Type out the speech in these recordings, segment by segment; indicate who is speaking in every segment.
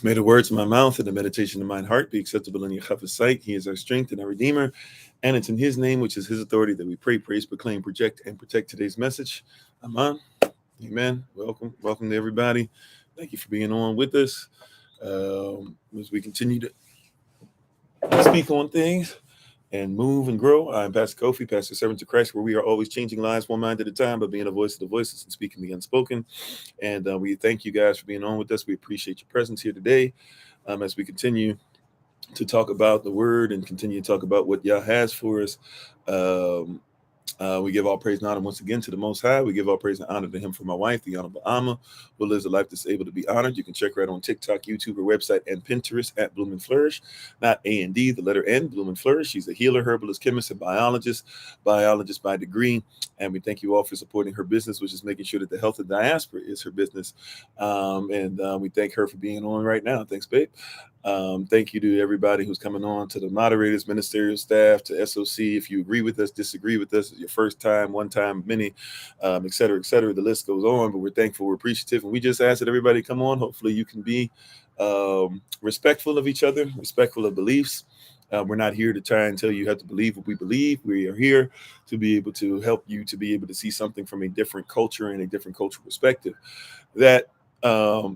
Speaker 1: May the words of my mouth and the meditation of mine heart be acceptable in Yahweh's sight. He is our strength and our Redeemer. And it's in His name, which is His authority, that we pray, praise, proclaim, project, and protect today's message. Amen. Amen. Welcome. Welcome to everybody. Thank you for being on with us as we continue to speak on things and move and grow. I'm Pastor Kofi, Pastor Servant to Christ, where we are always changing lives one mind at a time, but being a voice of the voiceless and speaking the unspoken. And we thank you guys for being on with us. We appreciate your presence here today as we continue to talk about the word and continue to talk about what Yah has for us. We give all praise and honor once again to the Most High. We give all praise and honor to Him for my wife, the Honorable Amma, who lives a life that's able to be honored. You can check her out on TikTok, YouTube, her website, and Pinterest at Bloom and Flourish. Not A&D, the letter N, Bloom and Flourish. She's a healer, herbalist, chemist, and biologist by degree. And we thank you all for supporting her business, which is making sure that the health of the diaspora is her business. We thank her for being on right now. Thanks, babe. Thank you to everybody who's coming on, to the moderators, ministerial staff, to SOC. If you agree with us, disagree with us, it's your first time, one time, many, et cetera, et cetera. The list goes on, but we're thankful, we're appreciative. And we just ask that everybody come on. Hopefully you can be respectful of each other, respectful of beliefs. We're not here to try and tell you how to believe what we believe. We are here to be able to help you to be able to see something from a different culture and a different cultural perspective. That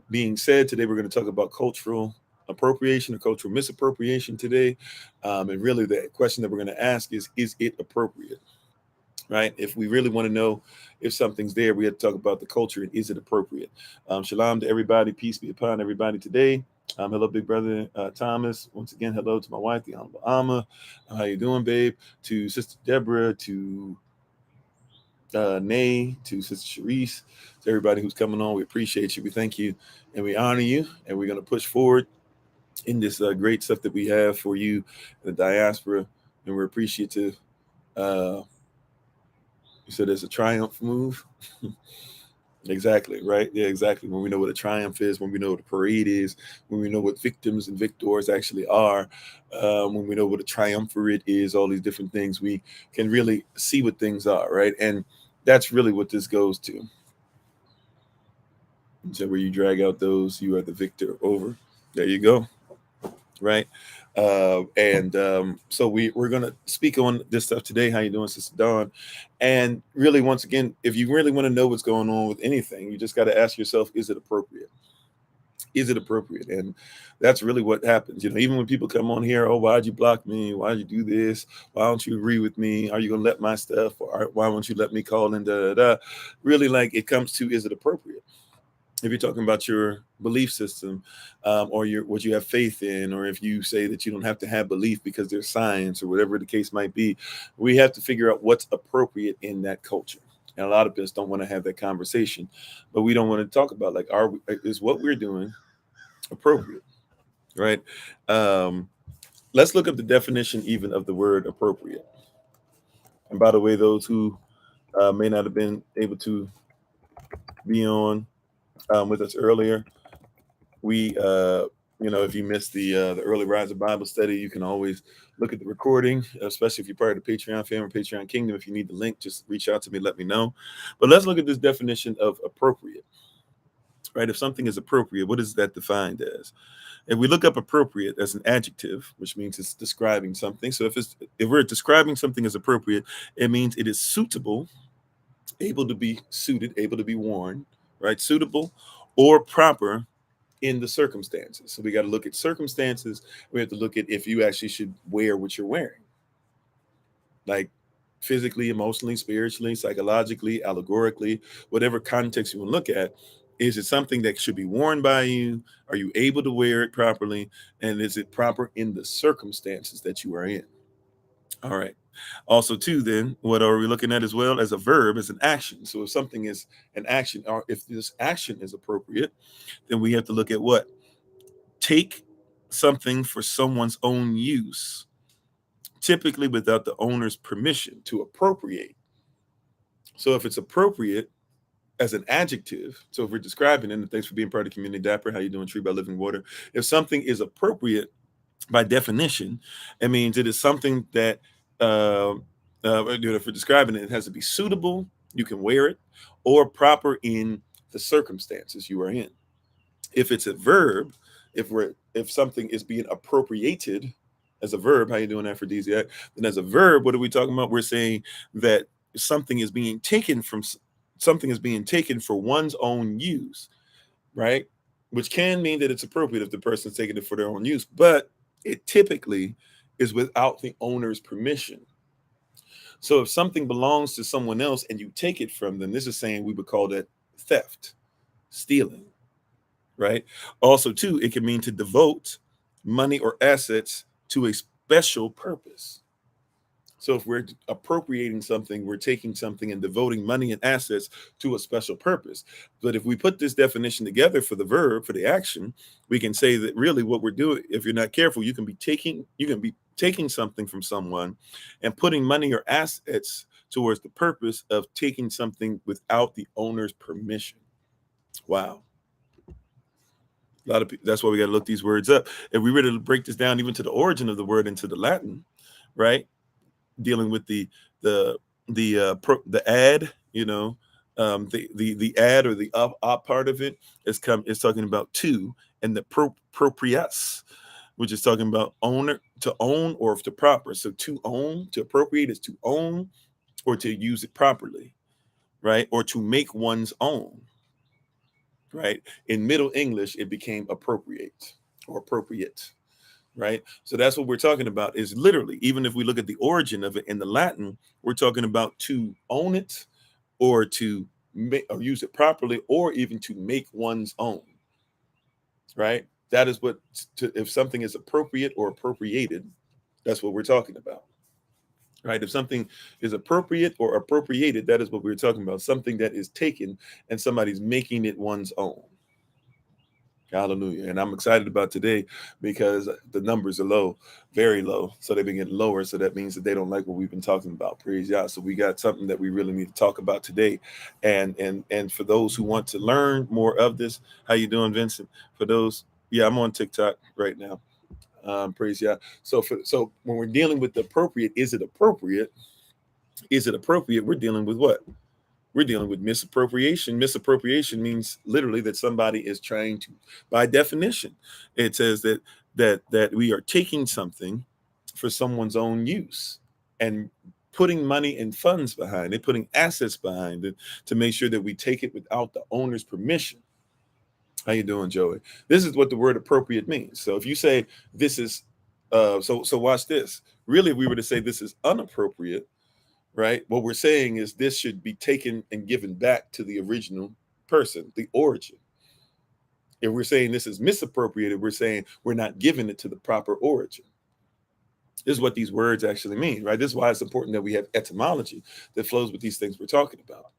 Speaker 1: being said, today we're going to talk about cultural appropriation or cultural misappropriation today. And really the question that we're going to ask is it appropriate? Right? If we really want to know if something's there, we have to talk about the culture and is it appropriate? Shalom to everybody. Peace be upon everybody today. Hello, big brother Thomas. Once again, hello to my wife, the Honorable Amma. How you doing, babe? To Sister Deborah, to Nay, to Sister Sharice, to everybody who's coming on. We appreciate you. We thank you and we honor you. And we're going to push forward in this great stuff that we have for you, the diaspora, and we're appreciative. You said it's a triumph move. Exactly, right? Yeah, exactly. When we know what a triumph is, when we know what a parade is, when we know what victims and victors actually are, when we know what a triumvirate is, all these different things, we can really see what things are, right? And that's really what this goes to. So where you drag out those, you are the victor over. There you go. Right. So we're going to speak on this stuff today. How you doing, Sister Dawn? And really, once again, if you really want to know what's going on with anything, you just got to ask yourself, is it appropriate? Is it appropriate? And that's really what happens. You know, even when people come on here, oh, why'd you block me? Why'd you do this? Why don't you agree with me? Are you going to let my stuff? Or why won't you let me call in? Really, like, it comes to, is it appropriate? If you're talking about your belief system or what you have faith in, or if you say that you don't have to have belief because there's science or whatever the case might be, we have to figure out what's appropriate in that culture. And a lot of us don't want to have that conversation, but we don't want to talk about, like, is what we're doing appropriate, right? Let's look up the definition even of the word appropriate. And by the way, those who may not have been able to be on with us earlier, we if you missed the early rise of Bible study, you can always look at the recording, especially if you're part of the Patreon family, Patreon Kingdom. If you need the link, just reach out to me, let me know. But let's look at this definition of appropriate, right? If something is appropriate, what is that defined as? If we look up appropriate as an adjective, which means it's describing something. So if we're describing something as appropriate, it means it is suitable, able to be suited, able to be worn, right? Suitable or proper in the circumstances. So we got to look at circumstances. We have to look at if you actually should wear what you're wearing, like physically, emotionally, spiritually, psychologically, allegorically, whatever context you want to look at. Is it something that should be worn by you? Are you able to wear it properly? And is it proper in the circumstances that you are in? All right. Also, too, then, what are we looking at as well? As a verb, as an action. So if something is an action, or if this action is appropriate, then we have to look at what? Take something for someone's own use, typically without the owner's permission, to appropriate. So if it's appropriate as an adjective, so if we're describing it, and thanks for being part of the community, Dapper, how you doing, Tree by Living Water? If something is appropriate by definition, it means it is something that if we're describing it, it has to be suitable, you can wear it, or proper in the circumstances you are in. If it's a verb, if something is being appropriated as a verb, how you doing, aphrodisiac? Then as a verb, what are we talking about? We're saying that something is being taken something is being taken for one's own use, right? Which can mean that it's appropriate if the person's taking it for their own use, but it typically is without the owner's permission. So if something belongs to someone else and you take it from them, this is saying we would call that theft, stealing, right? Also, too, it can mean to devote money or assets to a special purpose. So if we're appropriating something, we're taking something and devoting money and assets to a special purpose. But if we put this definition together for the verb, for the action, we can say that really what we're doing, if you're not careful, you can be taking something from someone and putting money or assets towards the purpose of taking something without the owner's permission. Wow. A lot of people, that's why we got to look these words up. If we were to break this down even to the origin of the word into the Latin, right? Dealing with the ad, the ad or the up part of it is talking about to, and the proprius, which is talking about to own or to proper. So to own, to appropriate is to own or to use it properly, right? Or to make one's own, right? In Middle English, it became appropriate or appropriate. Right. So that's what we're talking about, is literally, even if we look at the origin of it in the Latin, we're talking about to own it or to make or use it properly, or even to make one's own. Right. That is what, if something is appropriate or appropriated, that's what we're talking about. Right. If something is appropriate or appropriated, that is what we're talking about. Something that is taken and somebody's making it one's own. Hallelujah. And I'm excited about today because the numbers are low, very low. So they've been getting lower. So that means that they don't like what we've been talking about. Praise God. So we got something that we really need to talk about today. And for those who want to learn more of this, how you doing, Vincent? For those, yeah, I'm on TikTok right now. Praise God. So when we're dealing with the appropriate, is it appropriate? Is it appropriate? We're dealing with what? We're dealing with misappropriation. Misappropriation means literally that somebody is trying to, by definition, it says that we are taking something for someone's own use and putting money and funds behind it, putting assets behind it to make sure that we take it without the owner's permission. How you doing, Joey? This is what the word appropriate means. So if you say this is, so watch this. Really, if we were to say this is unappropriate, right? What we're saying is this should be taken and given back to the original person, the origin. If we're saying this is misappropriated, we're saying we're not giving it to the proper origin. This is what these words actually mean, right? This is why it's important that we have etymology that flows with these things we're talking about.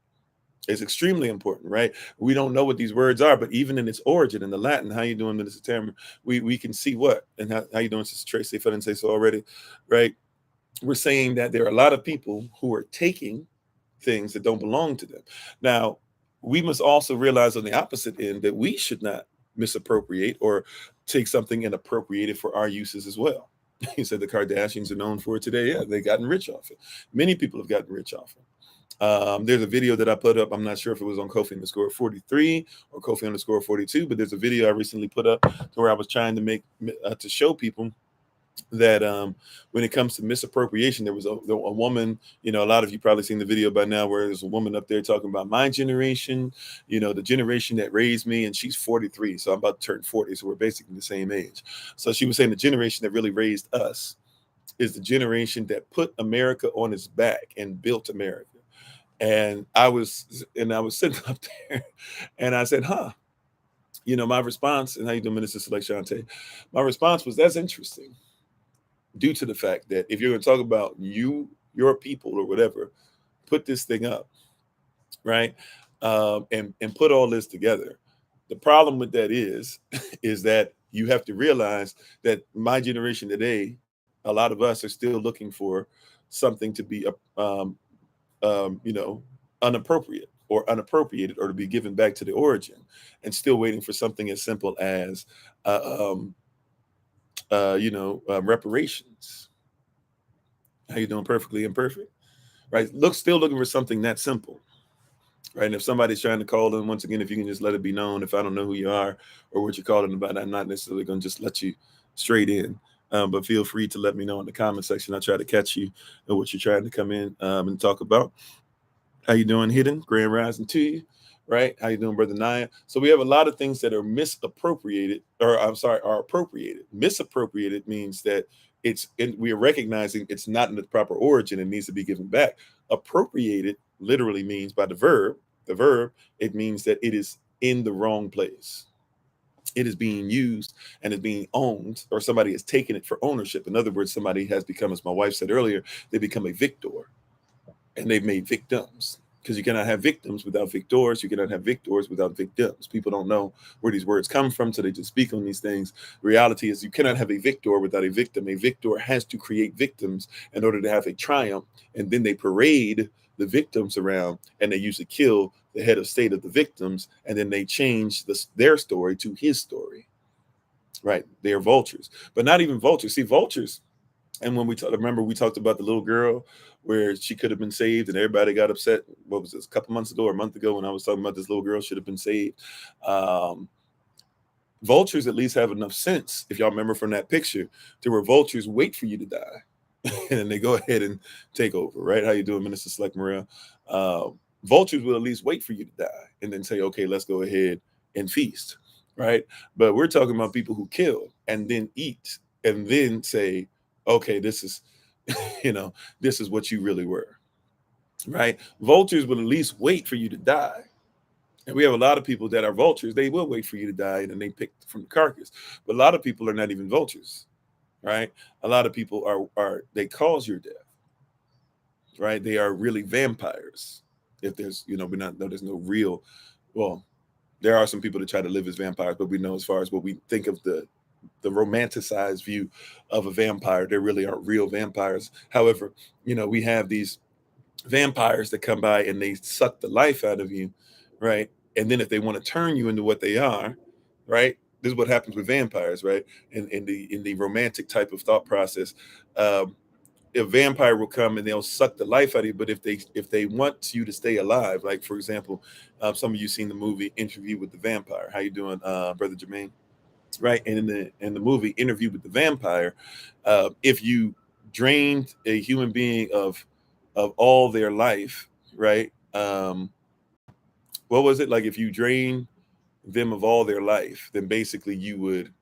Speaker 1: It's extremely important, right? We don't know what these words are, but even in its origin, in the Latin, how you doing, Minister Tamara? We can see what, and how you doing, Sister Tracy, if I didn't say so already, right? We're saying that there are a lot of people who are taking things that don't belong to them. Now, we must also realize on the opposite end that we should not misappropriate or take something and appropriate it for our uses as well. He said the Kardashians are known for it today. Yeah, they've gotten rich off it. Many people have gotten rich off it. There's a video that I put up. I'm not sure if it was on Kofi _43 or Kofi _42, but there's a video I recently put up to where I was trying to make to show people that when it comes to misappropriation, there was a woman, a lot of you probably seen the video by now, where there's a woman up there talking about my generation, the generation that raised me, and she's 43, so I'm about to turn 40, so we're basically the same age. So she was saying the generation that really raised us is the generation that put America on its back and built America. And I was sitting up there and I said, my response, and how you doing, Minister Select, my response was, that's interesting, due to the fact that if you're going to talk about your people or whatever, put this thing up, right? And put all this together. The problem with that is that you have to realize that my generation today, a lot of us are still looking for something to be, unappropriate or unappropriated, or to be given back to the origin, and still waiting for something as simple as, reparations. How you doing? Perfectly imperfect, right? Still looking for something that simple, right? And if somebody's trying to call in, once again, if you can just let it be known, if I don't know who you are or what you're calling about, I'm not necessarily going to just let you straight in. But feel free to let me know in the comment section. I'll try to catch you and what you're trying to come in and talk about. How you doing, Hidden? Grand rising to you, right? How you doing, Brother Naya? So we have a lot of things that are misappropriated, or I'm sorry, are appropriated. Misappropriated means that we are recognizing it's not in the proper origin and needs to be given back. Appropriated literally means by the verb, it means that it is in the wrong place. It is being used and is being owned, or somebody has taken it for ownership. In other words, somebody has become, as my wife said earlier, they become a victor, and they've made victims. Because you cannot have victims without victors. You cannot have victors without victims. People don't know where these words come from, so they just speak on these things. The reality is you cannot have a victor without a victim. A victor has to create victims in order to have a triumph, and then they parade the victims around, and they usually kill the head of state of the victims, and then they change their story to his story. Right? They are vultures, but not even vultures. See, vultures. And when remember we talked about the little girl where she could have been saved and everybody got upset. What was this, a couple months ago or a month ago, when I was talking about this little girl should have been saved. Vultures at least have enough sense, if y'all remember from that picture, to where vultures wait for you to die and then they go ahead and take over, right? How you doing, Minister Select Maria? Vultures will at least wait for you to die and then say, okay, let's go ahead and feast, right? But we're talking about people who kill and then eat and then say, okay, this is, this is what you really were, right? Vultures will at least wait for you to die. And we have a lot of people that are vultures. They will wait for you to die and then they pick from the carcass. But a lot of people are not even vultures, right? A lot of people they cause your death, right? They are really vampires. If there's, there's no real, well, there are some people that try to live as vampires, but we know, as far as what we think of the romanticized view of a vampire, there really aren't real vampires. However, we have these vampires that come by and they suck the life out of you, right? And then if they want to turn you into what they are, right? This is what happens with vampires, right? In the romantic type of thought process, a vampire will come and they'll suck the life out of you. But if they want you to stay alive, like for example, some of you seen the movie Interview with the Vampire. How you doing, Brother Jermaine? Right, and in the movie Interview with the Vampire, if you drained a human being of all their life, right? What was it like? If you drain them of all their life, then basically you would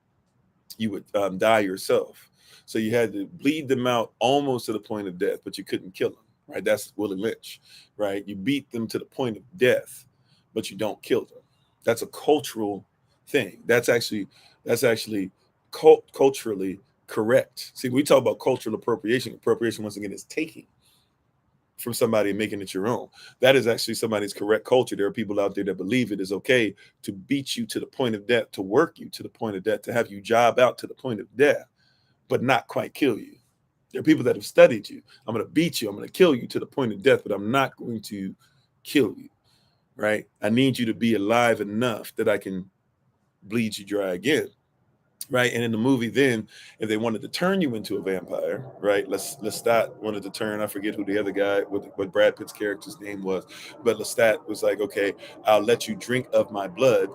Speaker 1: die yourself. So you had to bleed them out almost to the point of death, but you couldn't kill them. Right, that's Willie Lynch. Right, you beat them to the point of death, but you don't kill them. That's a cultural thing. That's actually culturally correct. See, we talk about cultural appropriation. Appropriation, once again, is taking from somebody and making it your own. That is actually somebody's correct culture. There are people out there that believe it is okay to beat you to the point of death, to work you to the point of death, to have you job out to the point of death, but not quite kill you. There are people that have studied you. I'm going to beat you. I'm going to kill you to the point of death, but I'm not going to kill you, right? I need you to be alive enough that I can bleed you dry again, right? And in the movie, then, if they wanted to turn you into a vampire, right? Lestat wanted to turn, I forget who the other guy, what Brad Pitt's character's name was, but Lestat was like, okay, I'll let you drink of my blood,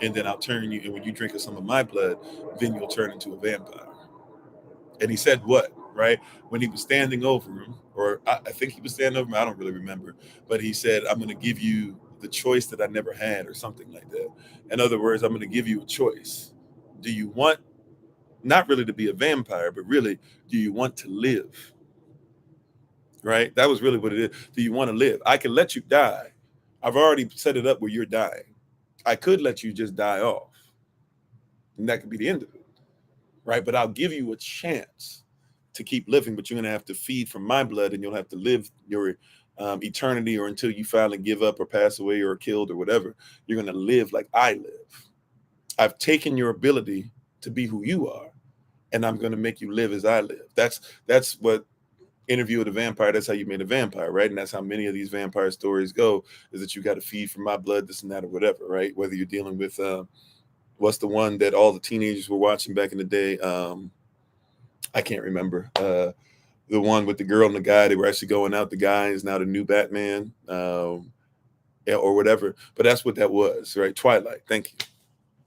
Speaker 1: and then I'll turn you, and when you drink of some of my blood, then you'll turn into a vampire. And he said what, right? When he was standing over him, or I think he was standing over him, I don't really remember, but he said, I'm going to give you the choice that I never had, or something like that. In other words, I'm going to give you a choice. Do you want not really to be a vampire, but really, do you want to live? Right? That was really what it is. Do you want to live? I can let you die. I've already set it up where you're dying. I could let you just die off, and that could be the end of it. Right? But I'll give you a chance to keep living, but you're going to have to feed from my blood, and you'll have to live your eternity, or until you finally give up or pass away or are killed or whatever. You're going to live like I live. I've taken your ability to be who you are, and I'm going to make you live as I live. That's what Interview with a Vampire. That's how you made a vampire, right? And that's how many of these vampire stories go, is that you got to feed from my blood, this and that, or whatever, right? Whether you're dealing with what's the one that all the teenagers were watching back in the day? I can't remember. The one with the girl and the guy, they were actually going out. The guy is now the new Batman. or whatever. But that's what that was, right? Twilight. Thank you.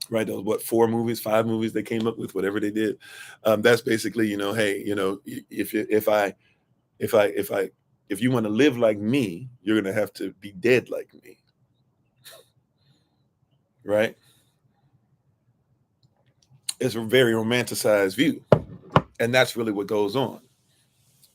Speaker 1: Right? Those what 4 movies, 5 movies they came up with, whatever they did. That's basically, hey, if you want to live like me, you're gonna have to be dead like me, right? It's a very romanticized view, and that's really what goes on.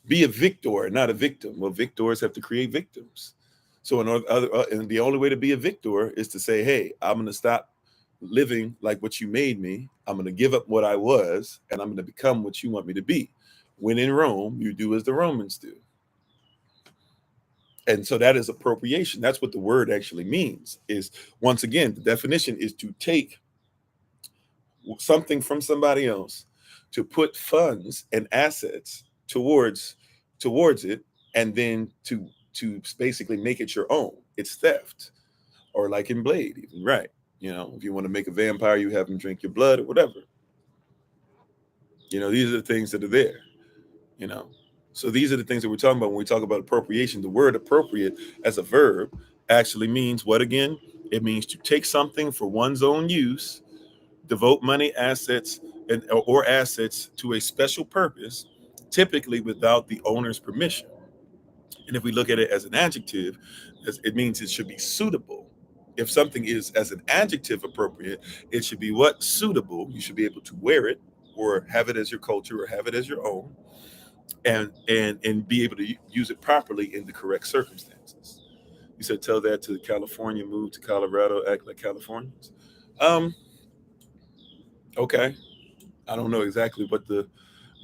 Speaker 1: Be a victor, not a victim. Well, victors have to create victims. So, and the only way to be a victor is to say, "Hey, I'm going to stop living like what you made me. I'm going to give up what I was, and I'm going to become what you want me to be." When in Rome, you do as the Romans do. And so that is appropriation. That's what the word actually means. Is, once again, the definition is to take something from somebody else, to put funds and assets towards it, and then to basically make it your own. It's theft. Or like in Blade, even, right? If you want to make a vampire, you have them drink your blood or whatever. These are the things that are there. So these are the things that we're talking about when we talk about appropriation. The word appropriate as a verb actually means what again? It means to take something for one's own use, devote money, assets, or assets to a special purpose, typically without the owner's permission. And if we look at it as an adjective, it means it should be suitable. If something is as an adjective appropriate, it should be what? Suitable. You should be able to wear it or have it as your culture or have it as your own, and be able to use it properly in the correct circumstances. You said tell that to California, move to Colorado, act like Californians. Okay. I don't know exactly what the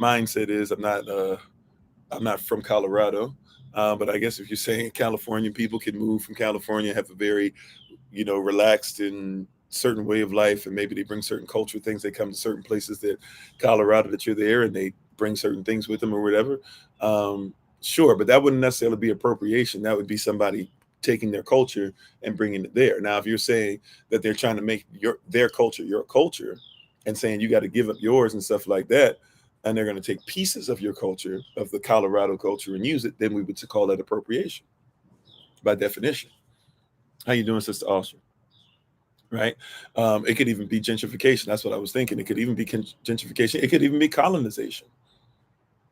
Speaker 1: mindset is. I'm not from Colorado, but I guess if you're saying California people can move from California, have a very, relaxed and certain way of life, and maybe they bring certain culture things. They come to certain places that Colorado that you're there, and they bring certain things with them or whatever. Sure, but that wouldn't necessarily be appropriation. That would be somebody taking their culture and bringing it there. Now, if you're saying that they're trying to make their culture your culture, and saying you got to give up yours and stuff like that, and they're going to take pieces of your culture, of the Colorado culture, and use it, then we would call that appropriation by definition. How you doing, Sister Austin? Right? It could even be gentrification. That's what I was thinking. It could even be gentrification. It could even be colonization.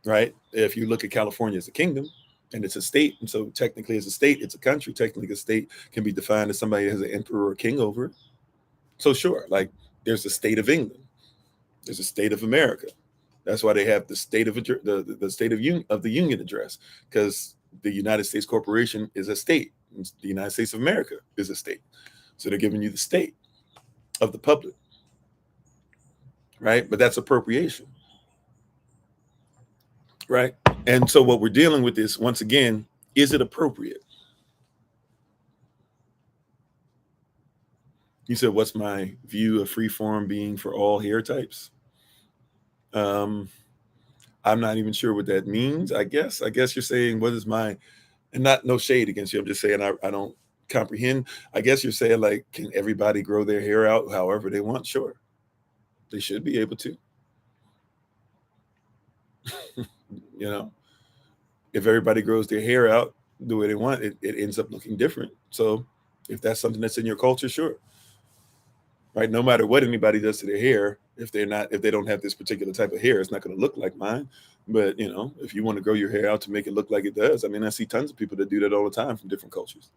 Speaker 1: Right? If you look at California as a kingdom, and it's a state, and so technically as a state, it's a country. Technically, a state can be defined as somebody that has an emperor or king over it. So sure, like there's the state of England, there's a state of America. That's why they have the state of the state of the Union address, because the United States Corporation is a state. The United States of America is a state. So they're giving you the state of the public, right? But that's appropriation, right? And so what we're dealing with is, once again, is it appropriate? You said, what's my view of freeform being for all hair types? I'm not even sure what that means. I guess you're saying, what is my, and not no shade against you. I'm just saying I don't comprehend. I guess you're saying, like, can everybody grow their hair out however they want? Sure. They should be able to. If everybody grows their hair out the way they want, it ends up looking different. So if that's something that's in your culture, sure. Right? No matter what anybody does to their hair, if they don't have this particular type of hair, it's not going to look like mine. But if you want to grow your hair out to make it look like it does, I mean, I see tons of people that do that all the time from different cultures.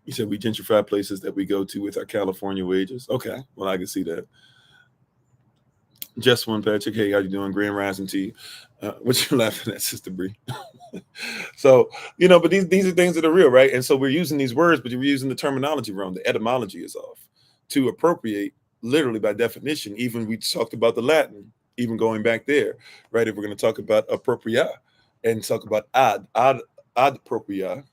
Speaker 1: You said we gentrify places that we go to with our California wages. Okay, well, I can see that. Just one, Patrick. Hey, how you doing? Grand rising to you. What you laughing at, Sister Bree? So, but these are things that are real, right? And so we're using these words, but we're using the terminology wrong. The etymology is off. To appropriate, literally by definition, even we talked about the Latin, even going back there, right? If we're going to talk about appropria and talk about ad propria.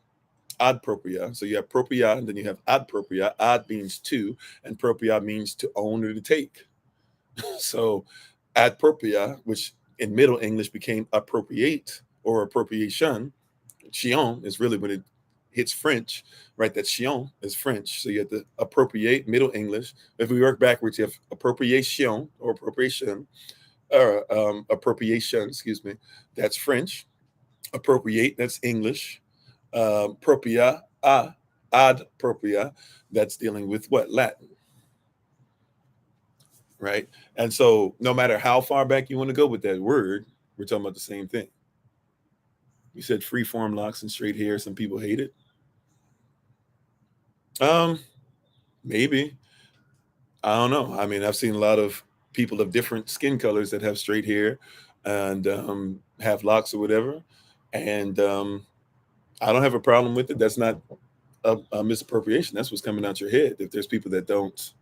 Speaker 1: Ad propria. So you have propria, and then you have ad propria. Ad means to, and propria means to own or to take. So ad propria, which in Middle English became appropriate or appropriation, chion is really when it hits French, right? That chion is French. So you have to appropriate, Middle English. If we work backwards, you have appropriation or appropriation, or appropriation, excuse me. That's French. Appropriate, that's English. Propria, ad propria, that's dealing with what? Latin, right? And so no matter how far back you want to go with that word, we're talking about the same thing. You said free form locks and straight hair. Some people hate it. Um, Maybe. I don't know. I mean, I've seen a lot of people of different skin colors that have straight hair and have locks or whatever. And I don't have a problem with it. That's not a misappropriation. That's what's coming out your head. If there's people that don't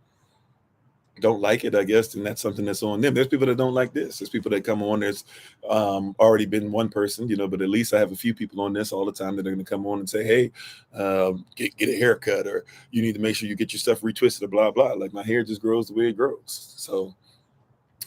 Speaker 1: like it, I guess, then that's something that's on them. There's people that don't like this. There's people that come on. There's already been one person, but at least I have a few people on this all the time that are going to come on and say, hey, get a haircut, or you need to make sure you get your stuff retwisted, or blah, blah. Like, my hair just grows the way it grows. So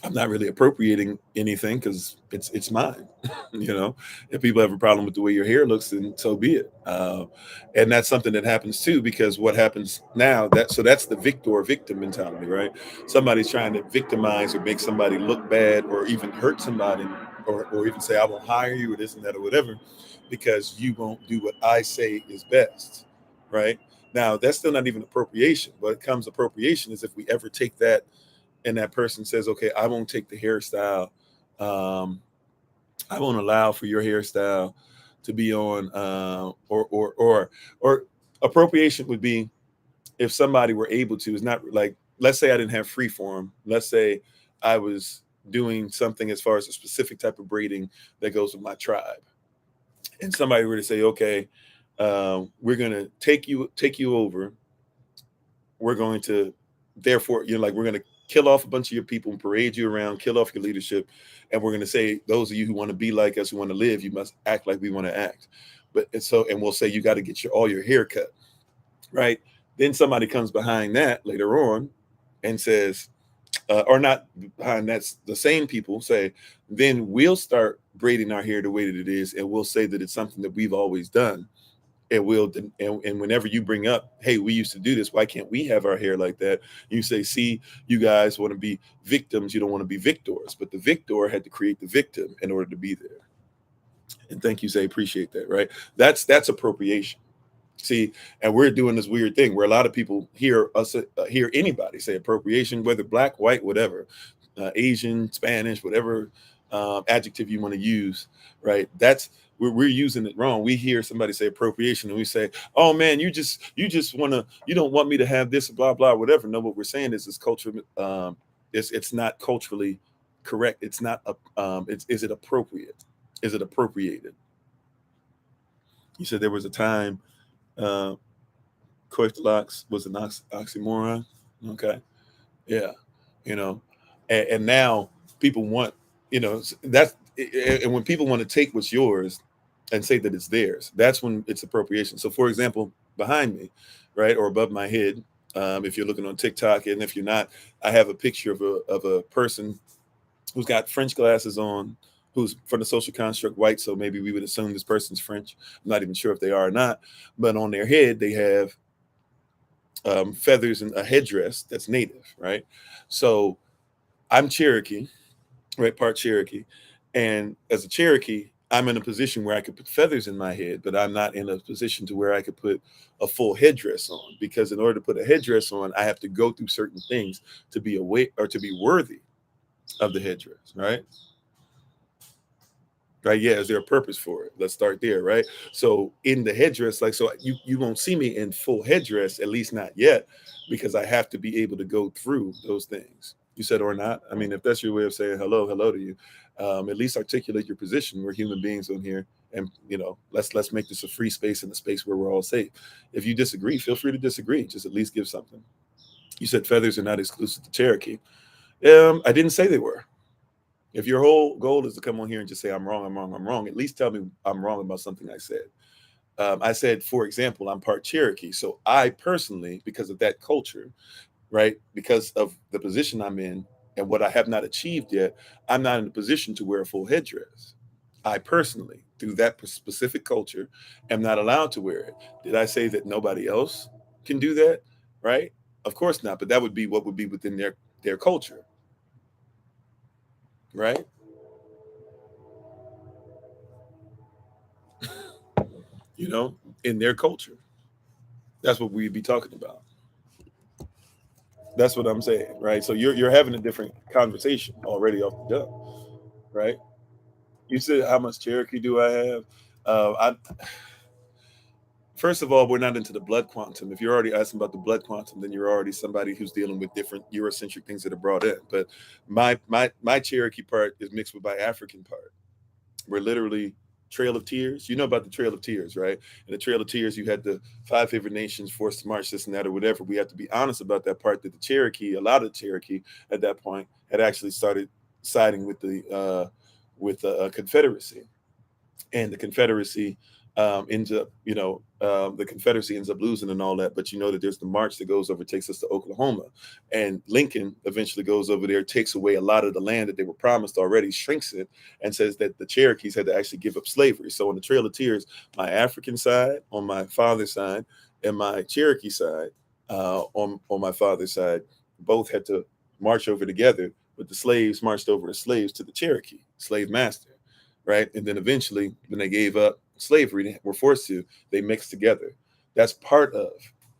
Speaker 1: I'm not really appropriating anything because it's mine. If people have a problem with the way your hair looks, then so be it. And that's something that happens too, because what happens now, that's the victor victim mentality, right? Somebody's trying to victimize or make somebody look bad, or even hurt somebody, or even say, I won't hire you, or this and that, or whatever, because you won't do what I say is best, right? Now, that's still not even appropriation. What comes appropriation is if we ever take that and that person says, okay, I won't take the hairstyle. I won't allow for your hairstyle to be on, or appropriation would be if somebody were able to. It's not like, let's say I didn't have free form. Let's say I was doing something as far as a specific type of braiding that goes with my tribe, and somebody were to say, okay, we're going to take you over. We're going to, therefore, like, we're going to kill off a bunch of your people and parade you around, kill off your leadership. And we're going to say, those of you who want to be like us, who want to live, you must act like we want to act. And we'll say, you got to get all your hair cut, right? Then somebody comes behind that later on and says, or not behind, that's the same people say, then we'll start braiding our hair the way that it is. And we'll say that it's something that we've always done. And whenever you bring up, hey, we used to do this, why can't we have our hair like that? You say, see, you guys want to be victims, you don't want to be victors. But the victor had to create the victim in order to be there. And thank you, say, appreciate that, right? That's appropriation. See, and we're doing this weird thing where a lot of people hear anybody say appropriation, whether black, white, whatever, Asian, Spanish, whatever adjective you want to use, right? We're using it wrong. We hear somebody say appropriation and we say, oh man, you don't want me to have this, blah, blah, whatever. No, what we're saying is culture. It's not culturally correct. It's not, is it appropriate? Is it appropriated? You said there was a time, Locks was an oxymoron. Okay. Yeah. You know, and now people want, that's, and when people want to take what's yours and say that it's theirs, that's when it's appropriation. So, for example, behind me, right, or above my head, if you're looking on TikTok, and if you're not, I have a picture of a person who's got French glasses on, who's from the social construct white. So maybe we would assume this person's French. I'm not even sure if they are or not, but on their head they have feathers and a headdress that's native, right? So I'm Cherokee, right? Part Cherokee. And as a Cherokee, I'm in a position where I could put feathers in my head, but I'm not in a position to where I could put a full headdress on, because in order to put a headdress on, I have to go through certain things to be awake or to be worthy of the headdress, right? Right. Yeah. Is there a purpose for it? Let's start there. Right. So in the headdress, like, so you won't see me in full headdress, at least not yet, because I have to be able to go through those things. You said, or not. I mean, if that's your way of saying hello to you, at least articulate your position. We're human beings on here, and let's make this a free space and a space where we're all safe. If you disagree, feel free to disagree. Just at least give something. You said feathers are not exclusive to Cherokee. I didn't say they were. If your whole goal is to come on here and just say, I'm wrong, I'm wrong, I'm wrong, at least tell me I'm wrong about something I said. I said, for example, I'm part Cherokee. So I personally, because of that culture, right, because of the position I'm in and what I have not achieved yet, I'm not in a position to wear a full headdress. I personally, through that specific culture, am not allowed to wear it. Did I say that nobody else can do that? Right? Of course not. But that would be what would be within their culture. Right? In their culture. That's what we'd be talking about. That's what I'm saying, right? So you're having a different conversation already off the jump, right? You said how much Cherokee do I have? I First of all, we're not into the blood quantum. If you're already asking about the blood quantum, then you're already somebody who's dealing with different Eurocentric things that are brought in. But my Cherokee part is mixed with my African part. We're literally Trail of Tears. You know about the Trail of Tears, right? In the Trail of Tears, you had the five favorite nations forced to march this and that or whatever. We have to be honest about that part that the Cherokee, a lot of the Cherokee at that point, had actually started siding with the Confederacy, and the Confederacy ends up, the Confederacy ends up losing and all that. But you know that there's the march that goes over, takes us to Oklahoma, and Lincoln eventually goes over there, takes away a lot of the land that they were promised already, shrinks it, and says that the Cherokees had to actually give up slavery. So on the Trail of Tears, my African side, on my father's side, and my Cherokee side, on my father's side, both had to march over together. But the slaves marched over as slaves to the Cherokee slave master, right? And then eventually, when they gave up slavery, they were forced to, they mixed together. That's part of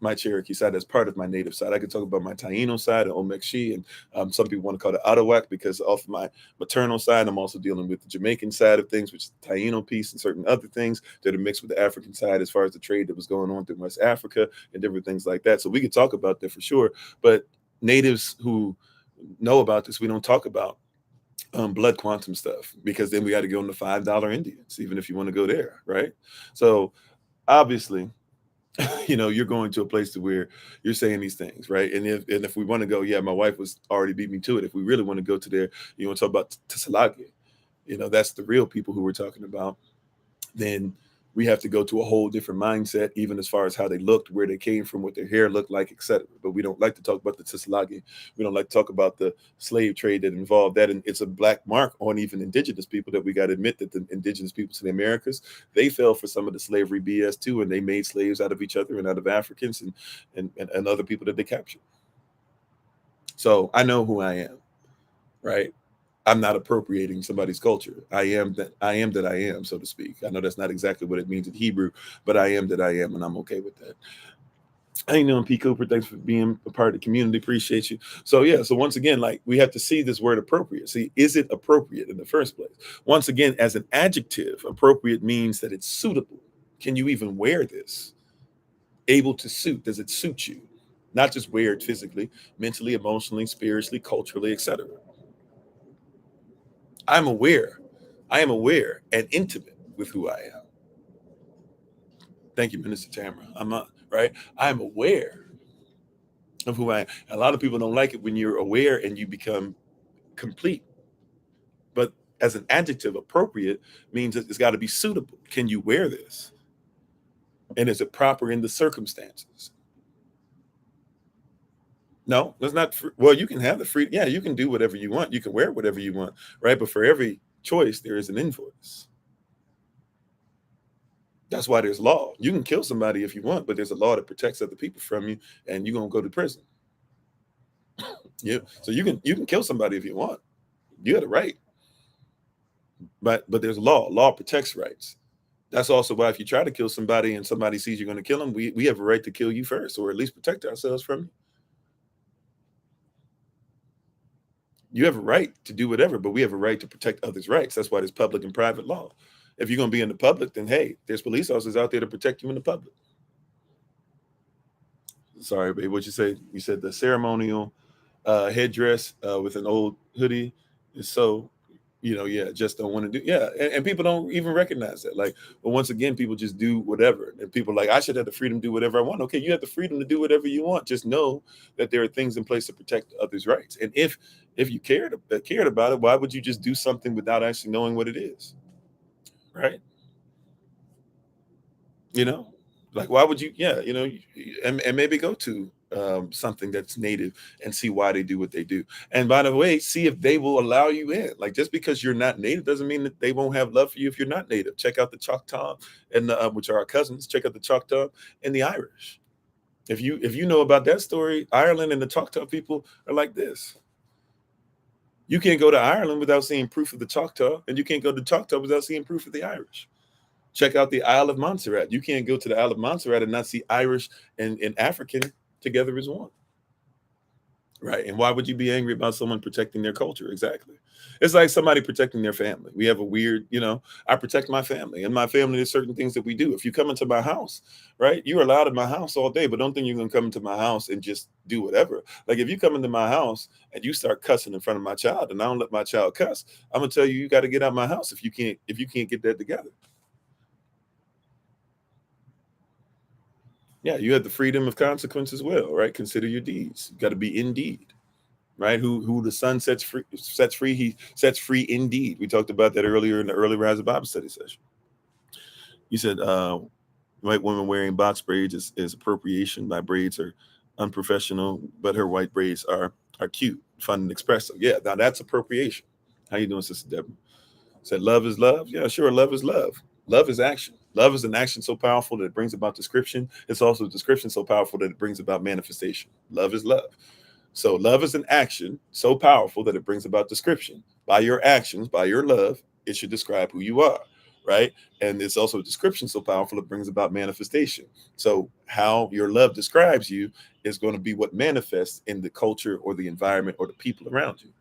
Speaker 1: my Cherokee side. That's part of my native side. I could talk about my Taino side and Omekshi, and some people want to call it Arawak because off my maternal side, I'm also dealing with the Jamaican side of things, which is the Taino piece and certain other things that are mixed with the African side as far as the trade that was going on through West Africa and different things like that. So we could talk about that for sure. But natives who know about this, we don't talk about blood quantum stuff, because then we got to go into $5 Indians, even if you want to go there, right? So obviously, you're going to a place to where you're saying these things, right? And if we want to go, yeah, my wife was already beat me to it. If we really want to go to there, you want to talk about Tsalagi, that's the real people who we're talking about. Then we have to go to a whole different mindset, even as far as how they looked, where they came from, what their hair looked like, etc. But we don't like to talk about the Tsalagi. We don't like to talk about the slave trade that involved that. And it's a black mark on even indigenous people that we got to admit that the indigenous people to the Americas, they fell for some of the slavery BS too, and they made slaves out of each other and out of Africans and other people that they captured. So I know who I am, right? I'm not appropriating somebody's culture. I am that I am, so to speak. I know that's not exactly what it means in Hebrew, but I am that I am, and I'm okay with that. How you doing, P. Cooper? Thanks for being a part of the community. Appreciate you. So yeah, so once again, like, we have to see this word appropriate. See, is it appropriate in the first place? Once again, as an adjective, appropriate means that it's suitable. Can you even wear this? Able to suit. Does it suit you? Not just wear it physically, mentally, emotionally, spiritually, culturally, etc. I'm aware. I am aware and intimate with who I am. Thank you, Minister Tamara. I'm not, right. I'm aware of who I am. A lot of people don't like it when you're aware and you become complete. But as an adjective, appropriate means that it's got to be suitable. Can you wear this? And is it proper in the circumstances? No, that's not. Well, you can have the free. Yeah, you can do whatever you want. You can wear whatever you want, right? But for every choice, there is an invoice. That's why there's law. You can kill somebody if you want, but there's a law that protects other people from you, and you're gonna go to prison. Yeah. So you can kill somebody if you want. You have the right. But there's law. Law protects rights. That's also why if you try to kill somebody and somebody sees you're going to kill them, we have a right to kill you first, or at least protect ourselves from you. You have a right to do whatever, but we have a right to protect others' rights. That's why there's public and private law. If you're going to be in the public, then hey, there's police officers out there to protect you in the public. Sorry, babe, what you say? You said the ceremonial headdress with an old hoodie is so, yeah, just don't want to do. Yeah, and people don't even recognize that. Like, but once again, people just do whatever, and people are like, I should have the freedom to do whatever I want. Okay, you have the freedom to do whatever you want. Just know that there are things in place to protect others' rights. And if you cared about it, why would you just do something without actually knowing what it is, right? You know, like, why would you? Yeah, and maybe go to something that's native and see why they do what they do. And by the way, see if they will allow you in. Like, just because you're not native doesn't mean that they won't have love for you if you're not native. Check out the Choctaw and which are our cousins. Check out the Choctaw and the Irish. If you know about that story, Ireland and the Choctaw people are like this. You can't go to Ireland without seeing proof of the Choctaw, and you can't go to Choctaw without seeing proof of the Irish. Check out the Isle of Montserrat. You can't go to the Isle of Montserrat and not see Irish and African together as one. Right. And why would you be angry about someone protecting their culture? Exactly. It's like somebody protecting their family. We have a weird, I protect my family, and my family, there's certain things that we do. If you come into my house, right, you're allowed in my house all day, but don't think you're going to come into my house and just do whatever. Like if you come into my house and you start cussing in front of my child and I don't let my child cuss, I'm going to tell you, you got to get out of my house if you can't get that together. Yeah. You have the freedom of consequence as well, right? Consider your deeds. You got to be indeed. Right? Who the Son sets free, he sets free indeed. We talked about that earlier in the early Rise of Bible study session. You said white woman wearing box braids is appropriation. My braids are unprofessional, but her white braids are cute, fun, and expressive. Yeah, now that's appropriation. How you doing, Sister Deborah? Said love is love. Yeah, sure. Love is love. Love is action. Love is an action so powerful that it brings about description. It's also a description so powerful that it brings about manifestation. Love is love. So love is an action so powerful that it brings about description. By your actions, by your love, it should describe who you are, right? And it's also a description so powerful it brings about manifestation. So how your love describes you is going to be what manifests in the culture or the environment or the people around you.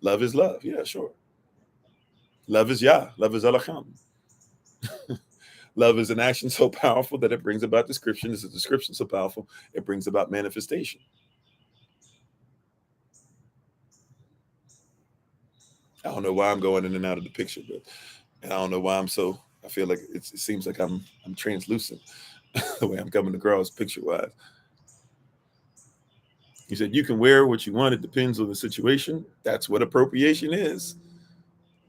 Speaker 1: Love is love. Yeah, sure. Love is Yah. Love is Alacham. Love is an action so powerful that it brings about description. It's a description so powerful it brings about manifestation. I don't know why I'm going in and out of the picture, but I don't know why I feel like it seems like I'm translucent the way I'm coming across picture wise. He said, you can wear what you want. It depends on the situation. That's what appropriation is.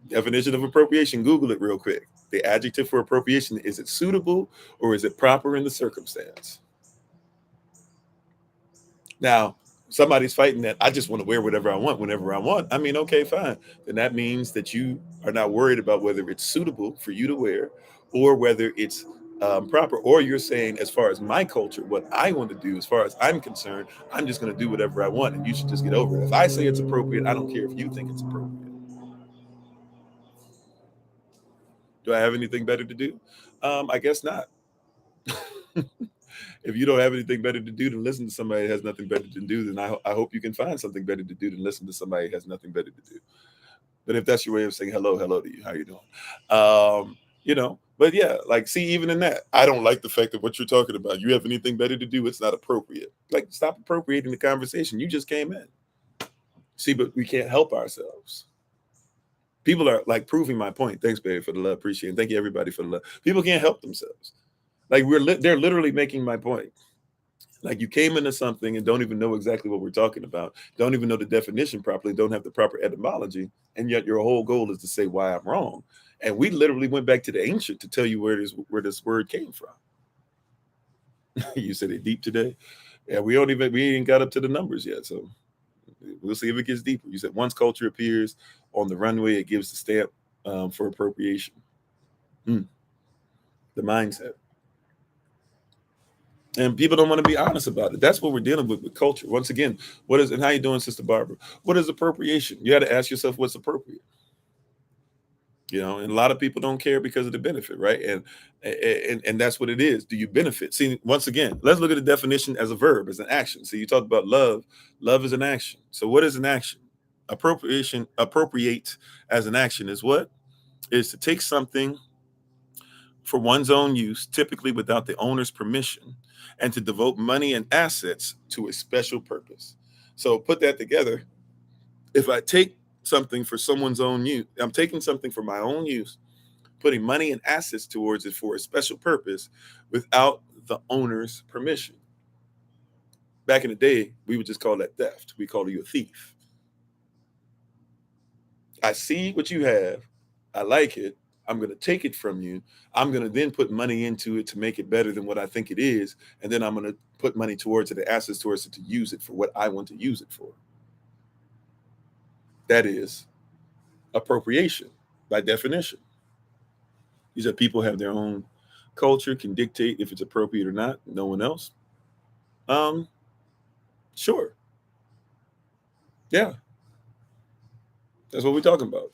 Speaker 1: Definition of appropriation. Google it real quick. The adjective for appropriation, is it suitable or is it proper in the circumstance? Now, somebody's fighting that I just want to wear whatever I want whenever I want. I mean, okay, fine. Then that means that you are not worried about whether it's suitable for you to wear or whether it's proper. Or you're saying, as far as my culture, what I want to do, as far as I'm concerned, I'm just going to do whatever I want and you should just get over it. If I say it's appropriate, I don't care if you think it's appropriate. Do I have anything better to do? I guess not. If you don't have anything better to do than listen to somebody that has nothing better to do, then I hope you can find something better to do than listen to somebody that has nothing better to do. But if that's your way of saying hello to you, how you doing? But yeah, like, see, even in that, I don't like the fact that what you're talking about, you have anything better to do, it's not appropriate. Like, stop appropriating the conversation. You just came in. See, but we can't help ourselves. People are like proving my point. Thanks, baby, for the love. Appreciate it. Thank you, everybody, for the love. People can't help themselves. Like, they're literally making my point. Like, you came into something and don't even know exactly what we're talking about, don't even know the definition properly, don't have the proper etymology, and yet your whole goal is to say why I'm wrong. And we literally went back to the ancient to tell you where this word came from. You said it deep today. Yeah, we ain't got up to the numbers yet, so we'll see if it gets deeper. You said once culture appears on the runway, it gives the stamp for appropriation. The mindset. And people don't want to be honest about it. That's what we're dealing with culture. Once again, and how you doing, Sister Barbara? What is appropriation? You got to ask yourself what's appropriate. And a lot of people don't care because of the benefit, right? And that's what it is. Do you benefit? See, once again, let's look at the definition as a verb, as an action. So you talked about love. Love is an action. So what is an action? Appropriate as an action is what? Is to take something for one's own use, typically without the owner's permission, and to devote money and assets to a special purpose. So put that together. If I take something for someone's own use, I'm taking something for my own use, putting money and assets towards it for a special purpose without the owner's permission. Back in the day, we would just call that theft. We call you a thief. I see what you have. I like it. I'm going to take it from you. I'm going to then put money into it to make it better than what I think it is. And then I'm going to put money towards it, the assets towards it, to use it for what I want to use it for. That is appropriation by definition. These are people have their own culture, can dictate if it's appropriate or not. No one else. Sure. Yeah. That's what we're talking about.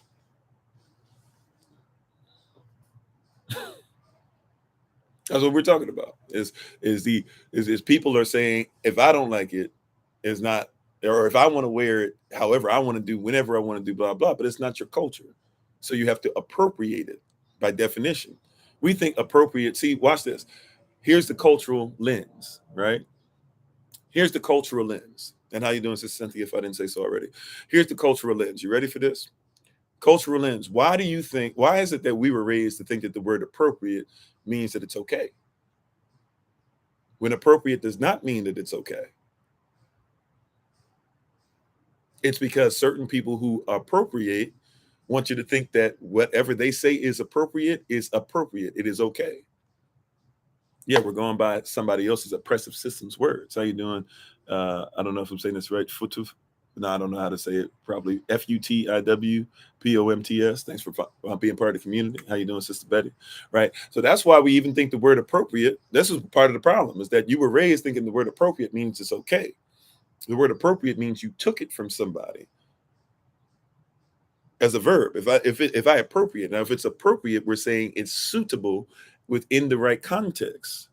Speaker 1: That's what we're talking about. Is people are saying if I don't like it, it's not, or if I want to wear it, however I want to do, whenever I want to do, blah blah. But it's not your culture, so you have to appropriate it by definition. We think appropriate. See, watch this. Here's the cultural lens, right? Here's the cultural lens. And how you doing, Sister Cynthia? If I didn't say so already, here's the cultural lens. You ready for this? Cultural lens. Why do you think? Why is it that we were raised to think that the word appropriate means that it's okay, when appropriate does not mean that it's okay? It's because certain people who appropriate want you to think that whatever they say is appropriate is appropriate. It is okay. Yeah, we're going by somebody else's oppressive system's words. How you doing? I don't know if I'm saying this right. Futuf. No, I don't know how to say it. Probably FUTIWPOMTS. Thanks for being part of the community. How you doing, Sister Betty? Right. So that's why we even think the word appropriate. This is part of the problem, is that you were raised thinking the word appropriate means it's okay. The word appropriate means you took it from somebody as a verb. If I appropriate, now if it's appropriate, we're saying it's suitable within the right context.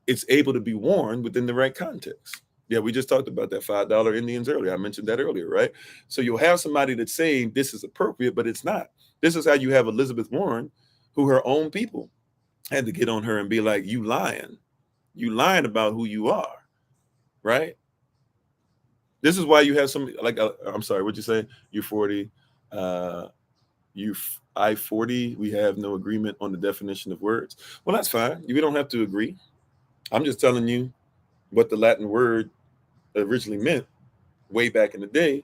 Speaker 1: It's able to be worn within the right context. Yeah, we just talked about that $5 Indians earlier. I mentioned that earlier, right? So you'll have somebody that's saying this is appropriate, but it's not. This is how you have Elizabeth Warren, who her own people had to get on her and be like, you lying about who you are, right? This is why you have some, like, I'm sorry, what'd you say? U40, I-40, we have no agreement on the definition of words. Well, that's fine. We don't have to agree. I'm just telling you what the Latin word originally meant way back in the day,